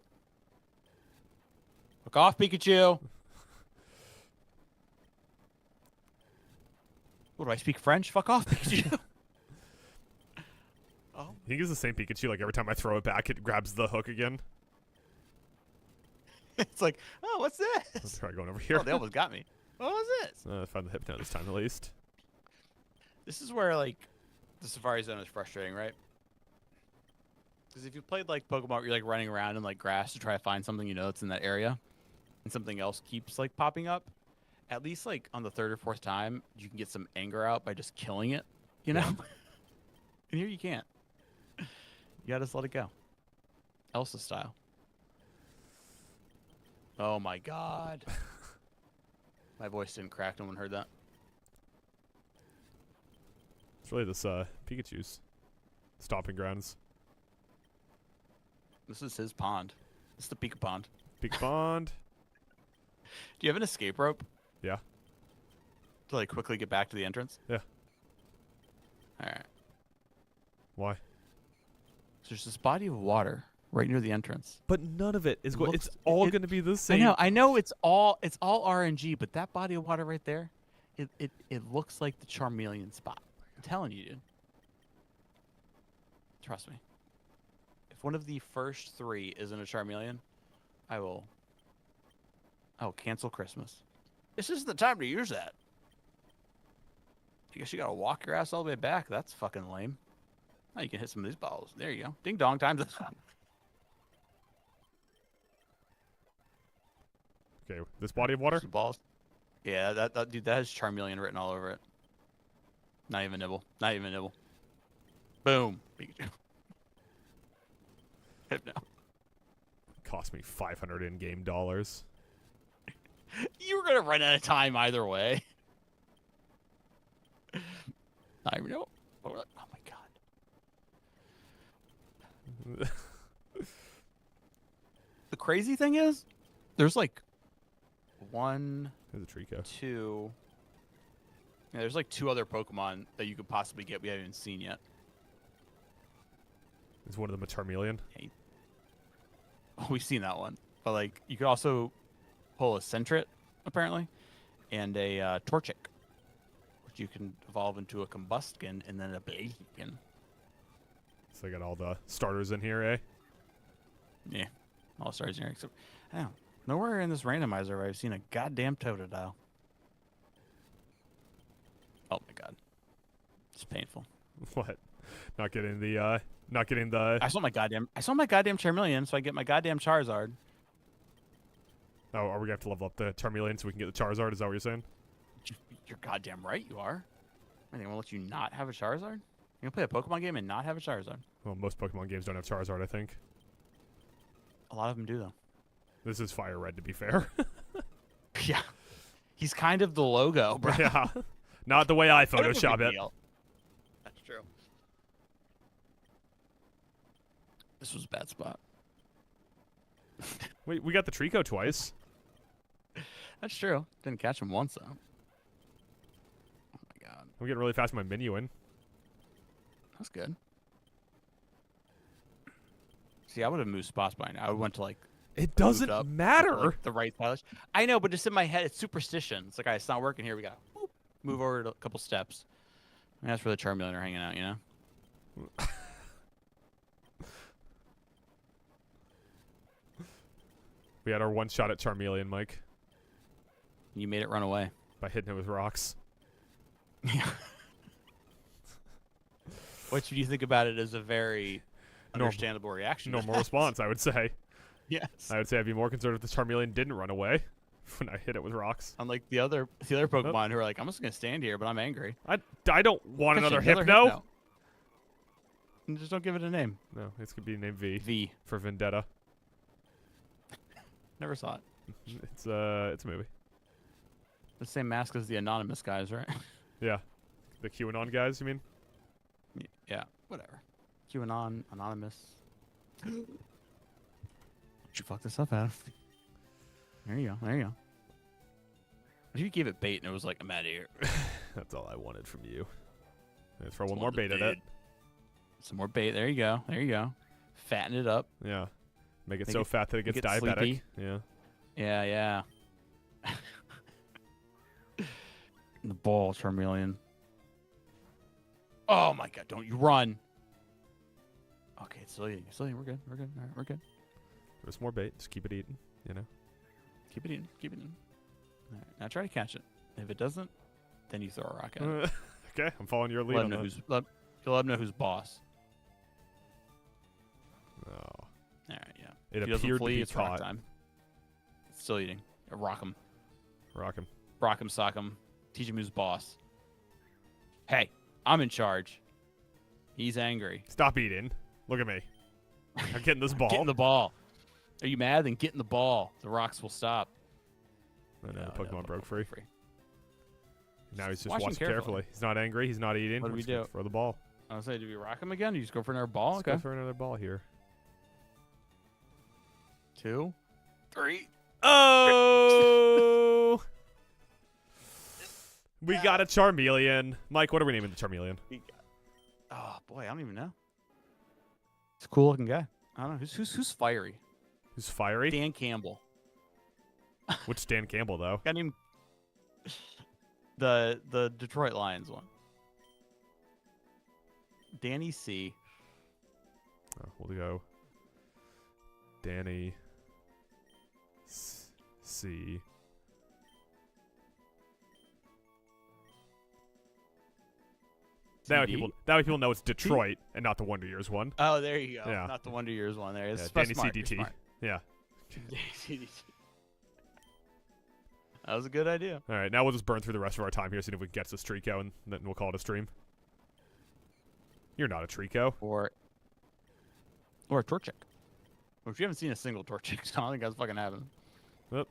Fuck off, Pikachu. What do I speak French? Fuck off, Pikachu. Oh. You think it's the same Pikachu? Like every time I throw it back, it grabs the hook again. It's like, oh, what's this? Let's try going over here. Oh, they almost got me. What was this? I found the Hypno this time at least. This is where, like, the Safari Zone is frustrating, right? Because if you played, like, Pokemon, you're, like, running around in, like, grass to try to find something that's in that area, and something else keeps, like, popping up, at least, like, on the third or fourth time, you can get some anger out by just killing it, you know? And here you can't. You gotta just let it go. Elsa style. Oh my god. My voice didn't crack. No one heard that. It's really this Pikachu's stomping grounds. This is his pond. This is the Pika pond. Pika pond. Do you have an escape rope? Yeah. To like quickly get back to the entrance? Yeah. Alright. Why? So there's this body of water right near the entrance. But none of it is going. It's Looks- all it- going to be the same. I know it's all RNG, but that body of water right there, it looks like the Charmeleon spot. I'm telling you, dude. Trust me. If one of the first 3 isn't a Charmeleon, I'll cancel Christmas. This isn't the time to use that. I guess you gotta walk your ass all the way back. That's fucking lame. Now you can hit some of these balls. There you go. Ding dong times. Okay, this body of water. Some balls. Yeah, that dude, that has Charmeleon written all over it. Not even nibble. Not even nibble. Boom. Pikachu. Hypno. Cost me 500 in-game dollars. You were gonna run out of time either way. Not even nibble. Oh my god. The crazy thing is, there's like 1, There's a Trico. 2. Yeah, there's like 2 other Pokemon that you could possibly get we haven't even seen yet. Is one of them a Charmeleon? Oh, we've seen that one. But like, you could also pull a Sentret, apparently, and a Torchic, which you can evolve into a Combuskin and then a Blaziken. So I got all the starters in here, eh? Yeah, all stars here except, I don't know, nowhere in this randomizer where I've seen a goddamn Totodile. Oh my god, it's painful. What? Not getting the. I saw my goddamn Charmeleon, so I get my goddamn Charizard. Oh, are we gonna have to level up the Charmeleon so we can get the Charizard? Is that what you're saying? You're goddamn right, you are. I think I'm gonna let you not have a Charizard. You gonna play a Pokemon game and not have a Charizard? Well, most Pokemon games don't have Charizard, I think. A lot of them do, though. This is FireRed, to be fair. Yeah, he's kind of the logo, bro. Yeah, not the way I Kind of a Photoshop big it. deal. That's true. This was a bad spot. Wait, we got the Trico twice. That's true. Didn't catch him once, though. Oh, my God. I'm getting really fast with my Minuin. That's good. See, I would have moved spots by now. I went to, like, It doesn't up, matter. like, the right stylish. I know, but just in my head, it's superstition. It's like, it's not working here. We got to move over a couple steps. And that's where the Charmeleon are hanging out, you know? We had our one shot at Charmeleon, Mike, You made it run away. by hitting it with rocks. Yeah. What do you think about it as a very understandable reaction? Normal response, I would say. Yes. I would say I'd be more concerned if the Charmeleon didn't run away when I hit it with rocks. Unlike the other Pokemon who are like, I'm just gonna stand here, but I'm angry. I don't want Catch another Hypno. And just don't give it a name. No, it's gonna be named V V. for Vendetta. Never saw it. It's a movie. The same mask as the anonymous guys, right? Yeah, the QAnon guys. You mean? Yeah. Whatever. QAnon, anonymous. Did you fuck this up, Adam? There you go. There you go. What if you gave it bait and it was like, I'm out of here? That's all I wanted from you. Let's throw one more bait at it. Some more bait. There you go. There you go. Fatten it up. Yeah. Make it Make so it- fat that it make gets it diabetic. sleepy. Yeah. Yeah, yeah. The ball, Charmeleon. Oh my god, don't you run. Okay, it's still eating. It's still eating. We're good. We're good. All right, we're good. There's more bait. Just keep it eating. You know. Keep it in. Keep it in. All right, now try to catch it. If it doesn't, then you throw a rock at it. Okay, I'm following your lead Let on him know that. who's let him know who's boss. Oh. All right, yeah. It If he doesn't appeared to flee, be it's rock caught. time. It's still eating. Rock him. Rock him. Rock him, sock him. Teach him who's boss. Hey, I'm in charge. He's angry. Stop eating. Look at me. I'm getting this ball. Get in the ball. Are you mad? Then get in the ball. The rocks will stop. I know, the Pokemon broke free. Now he's just watching carefully. carefully. He's not angry. He's not eating. What do we do? Throw the ball. I was saying, do we rock him again? Do you just go for another ball? Let's go for another ball here. 2, 3. Oh! We got a Charmeleon. Mike, what are we naming the Charmeleon? Oh boy, I don't even know. It's a cool looking guy. I don't know who's fiery. Who's fiery? Dan Campbell. Which Dan Campbell though? Got him. The Detroit Lions one. Danny C. Oh, we'll go. Danny C. That way people know it's Detroit and not the Wonder Years one. Oh, there you go. Yeah. Not the Wonder Years one. There. It's Danny smart. CDT. You're smart. Yeah. Danny CDT. That was a good idea. All right, now we'll just burn through the rest of our time here, see if we can get this Trico, and then we'll call it a stream. You're not a Trico. Or a Torchic. Which we haven't seen a single Torchic, so I don't think that's fucking happening. Oop.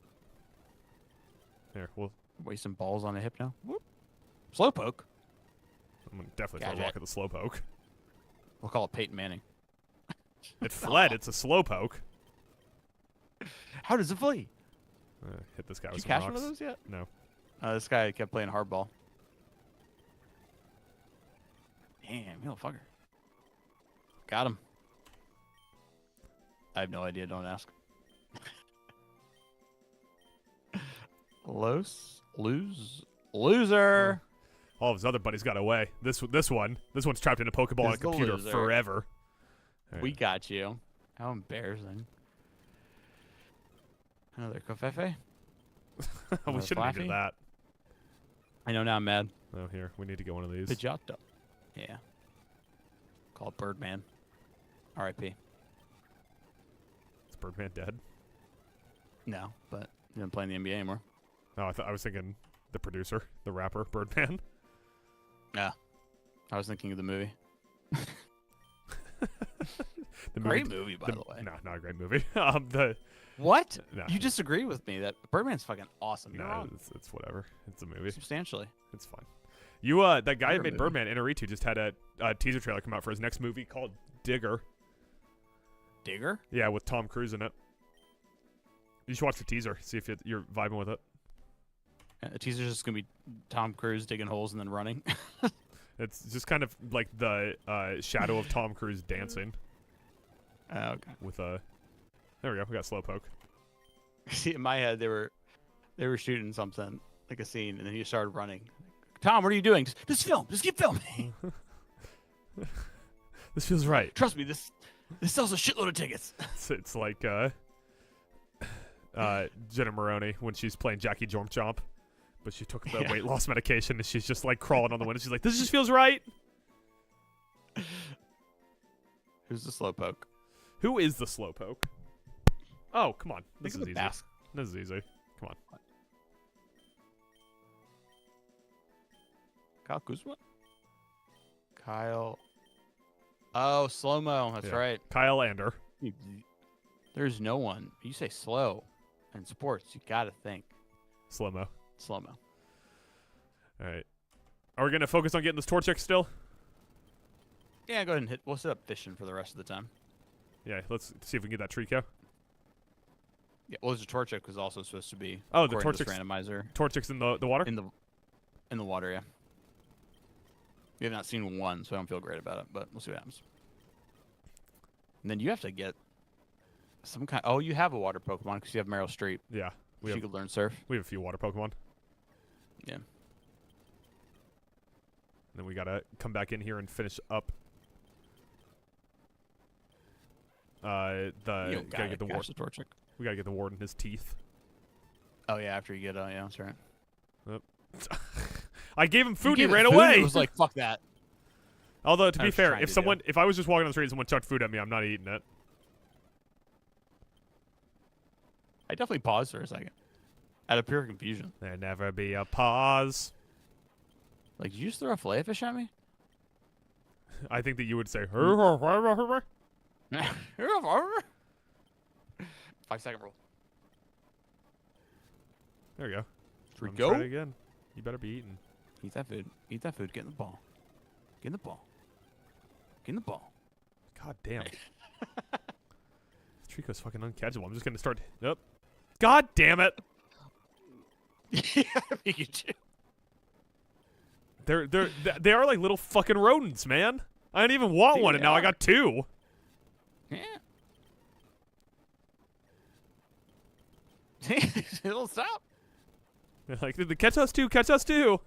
Here, we'll... Wasting balls on a Hypno. Whoop. Slowpoke. I'm going to definitely throw a rock at the Slowpoke. We'll call it Peyton Manning. It fled. It's a Slowpoke. How does it flee? Hit this guy Did with you some catch rocks. one of those yet? No. This guy kept playing hardball. Damn, you little fucker. Got him. I have no idea. Don't ask. Loser. All of his other buddies got away. This one's trapped in a Pokeball on a computer forever. Right. We got you. How embarrassing. Another Covfefe. We shouldn't have done that. I know, now I'm mad. Oh, here. We need to get one of these. Pidgeotto. Yeah. Call it Birdman. R.I.P. Is Birdman dead? No, but he doesn't play in the NBA anymore. No, I was thinking the producer, the rapper, Birdman. Yeah. I was thinking of the movie. Great movie, by the way. No, not a great movie. What? No. You disagree with me that Birdman's fucking awesome. You're No, wrong. it's whatever. It's a movie. Substantially. It's fine. That guy who made Birdman, Inaritu, just had a teaser trailer come out for his next movie called Digger. Digger? Yeah, with Tom Cruise in it. You should watch the teaser. See if you're vibing with it. Yeah, the teaser's just gonna be Tom Cruise digging holes and then running. It's just kind of like the shadow of Tom Cruise dancing. Okay. With there we go. We got Slowpoke. See, in my head, they were shooting something like a scene, and then he started running. Tom, what are you doing? Just film. Just keep filming. This feels right. Trust me. This sells a shitload of tickets. It's like Jenna Maroney when she's playing Jackie Jump Chomp, but she took the weight loss medication and she's just like crawling on the window. She's like, "This just feels right." Who's the Slowpoke? Who is the Slowpoke? Oh, come on. This is easy. This is easy. Come on. Kyle Kuzma? Kyle. Oh, slow-mo. That's right. Kyle Ander. There's no one. You say slow in sports, you got to think. Slow-mo. Slow-mo. All right. Are we going to focus on getting this Torchic still? Yeah, go ahead and hit. We'll set up fishing for the rest of the time. Yeah, let's see if we can get that Trico. Yeah, well, there's a Torchic was also supposed to be. Oh, the Torchic's Torchic's randomizer. Torchic's in the water? In the water, yeah. We have not seen one, so I don't feel great about it, but we'll see what happens. And then you have to get some kind. Oh, you have a water Pokemon because you have Meryl Streep. Yeah, She could learn Surf. We have a few water Pokemon. Yeah. Then we gotta come back in here and finish up. Gotta get the ward. Torchic. We gotta get the ward in his teeth. Oh yeah, after you get yeah, that's right. Yep. I gave him food. He He ran food, away. It was like fuck that. Although to be fair, trying if I was just walking on the street and someone chucked food at me, I'm not eating it. I definitely paused for a second, out of pure confusion. There never be a pause. Like, did you just throw a fillet fish at me? I think that you would say. 5-second rule. There we go. Should we I'm go? trying again. You better be eating. Eat that food. Eat that food. Get in the ball. Get in the ball. Get in the ball. God damn. Trico's fucking uncatchable. I'm just gonna start. Nope. God damn it. Yeah, Pikachu. They are like little fucking rodents, man. I didn't even want one, and now I got two. Yeah. It'll stop. They're like, catch us too, catch us too.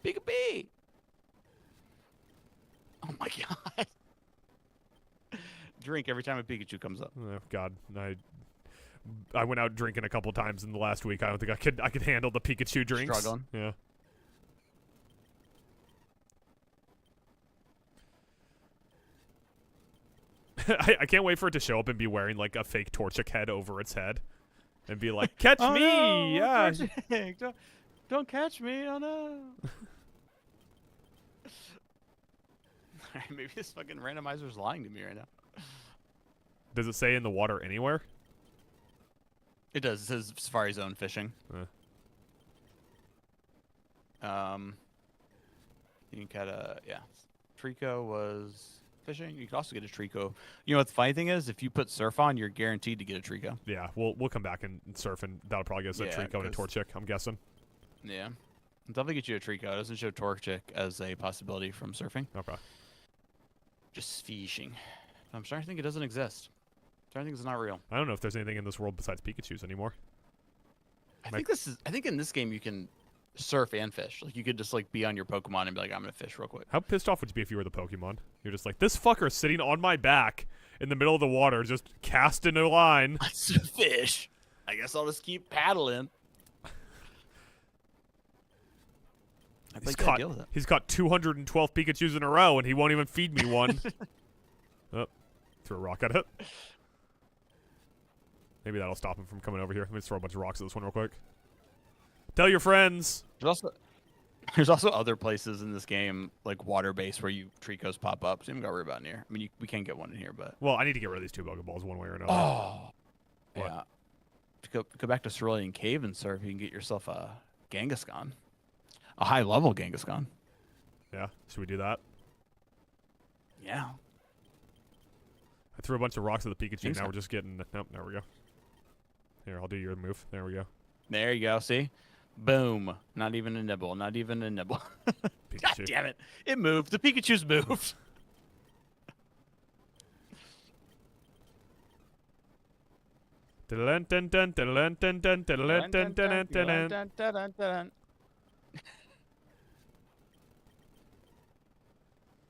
Pika-Pee. Oh my god. Drink every time a Pikachu comes up. Oh god, I went out drinking a couple times in the last week. I don't think I could handle the Pikachu drinks. Struggling. Yeah. I can't wait for it to show up and be wearing like a fake Torchic head over its head, and be like, "Catch Oh, me!" no, Yeah. Torchic. Don't catch me! Oh no! Maybe this fucking randomizer's lying to me right now. Does it say in the water anywhere? It does. It says Safari Zone fishing. You can get a Trico was fishing. You can also get a Trico. You know what the funny thing is? If you put surf on, you're guaranteed to get a Trico. Yeah, we'll come back and surf, and that'll probably get us a Trico and a Torchic, I'm guessing. Yeah. It'll definitely get you a Trico. It doesn't show Torchic as a possibility from surfing. Okay. Just fishing. I'm starting to think it doesn't exist. I'm starting to think it's not real. I don't know if there's anything in this world besides Pikachus anymore. I think in this game you can surf and fish. Like you could just like be on your Pokemon and be like, I'm gonna fish real quick. How pissed off would you be if you were the Pokemon? You're just like, this fucker sitting on my back in the middle of the water, just casting a line. It's a fish. I guess I'll just keep paddling. He's caught 212 Pikachus in a row, and he won't even feed me one. Oh, threw a rock at it. Maybe that'll stop him from coming over here. Let me just throw a bunch of rocks at this one real quick. Tell your friends. There's also other places in this game, like water-based, where Tricos pop up. So you haven't got to worry about in here. I mean, we can get one in here, but... Well, I need to get rid of these two Pokeballs one way or another. Oh! What? Yeah. Go back to Cerulean Cave and surf. You can get yourself a Kangaskhan. A high-level Kangaskhan. Yeah? Should we do that? Yeah. I threw a bunch of rocks at the Pikachu. Now we're just getting... Nope, there we go. Here, I'll do your move. There we go. There you go. See? Boom. Not even a nibble. Not even a nibble. God damn it. It moved. The Pikachu's moved.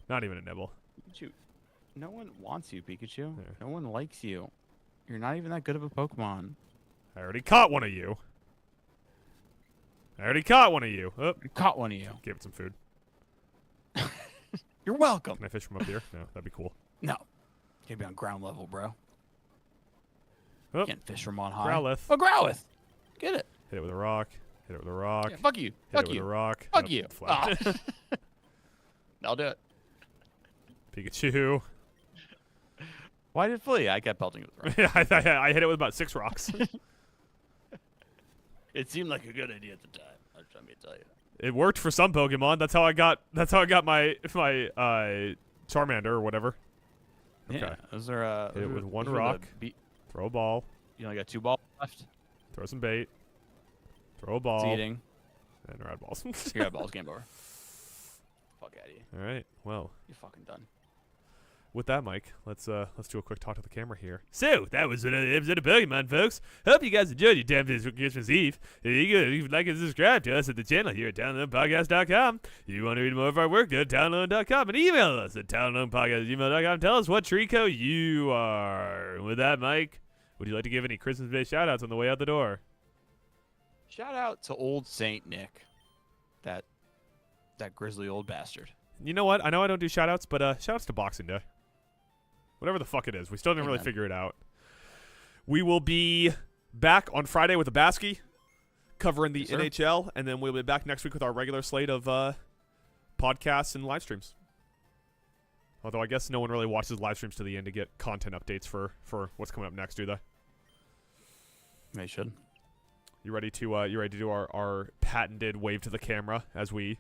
Not even a nibble. Pikachu. No one wants you, Pikachu. Yeah. No one likes you. You're not even that good of a Pokemon. I already caught one of you. Oh. Caught one of you. Give it some food. You're welcome. Can I fish from up here? No, that'd be cool. No. Can't be on ground level, bro. Oh. Can't fish from on high. Growlithe. Oh, Growlithe. Get it. Hit it with a rock. Hit it with a rock. Yeah, fuck you. Hit Fuck it with you. a rock. Fuck Nope, you. flat. Oh. I'll do it. Pikachu. Why did it flee? I kept pelting it with rocks. Yeah, I hit it with about 6 rocks. It seemed like a good idea at the time. Let me tell you. It worked for some Pokemon. That's how I got my Charmander or whatever. Okay. Yeah. Those are hit it with one rock. Throw a ball. You only got 2 balls left. Throw some bait. Throw a ball. It's eating. And rad balls. You got balls. Game over. Fuck out of you. All right. Well. You're fucking done. With that, Mike, let's do a quick talk to the camera here. So, that was another episode of Pokemon, folks. Hope you guys enjoyed your damn Christmas Eve. If you could like and subscribe to us at the channel here at downloadpodcast.com. If you want to read more of our work, go to download.com and email us at downloadpodcast@gmail.com. Tell us what Trico you are. And with that, Mike, would you like to give any Christmas-based shout-outs on the way out the door? Shout out to old Saint Nick. That grizzly old bastard. You know what? I know I don't do shout-outs, but shout-outs to Boxing Day. Whatever the fuck it is. We still didn't really figure it out. We will be back on Friday with a Basky covering the NHL, and then we'll be back next week with our regular slate of podcasts and live streams. Although I guess no one really watches live streams to the end to get content updates for what's coming up next, do they? They should. You ready to do our patented wave to the camera as we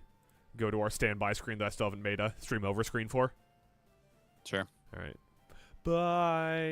go to our standby screen that I still haven't made a stream over screen for? Sure. All right. Bye.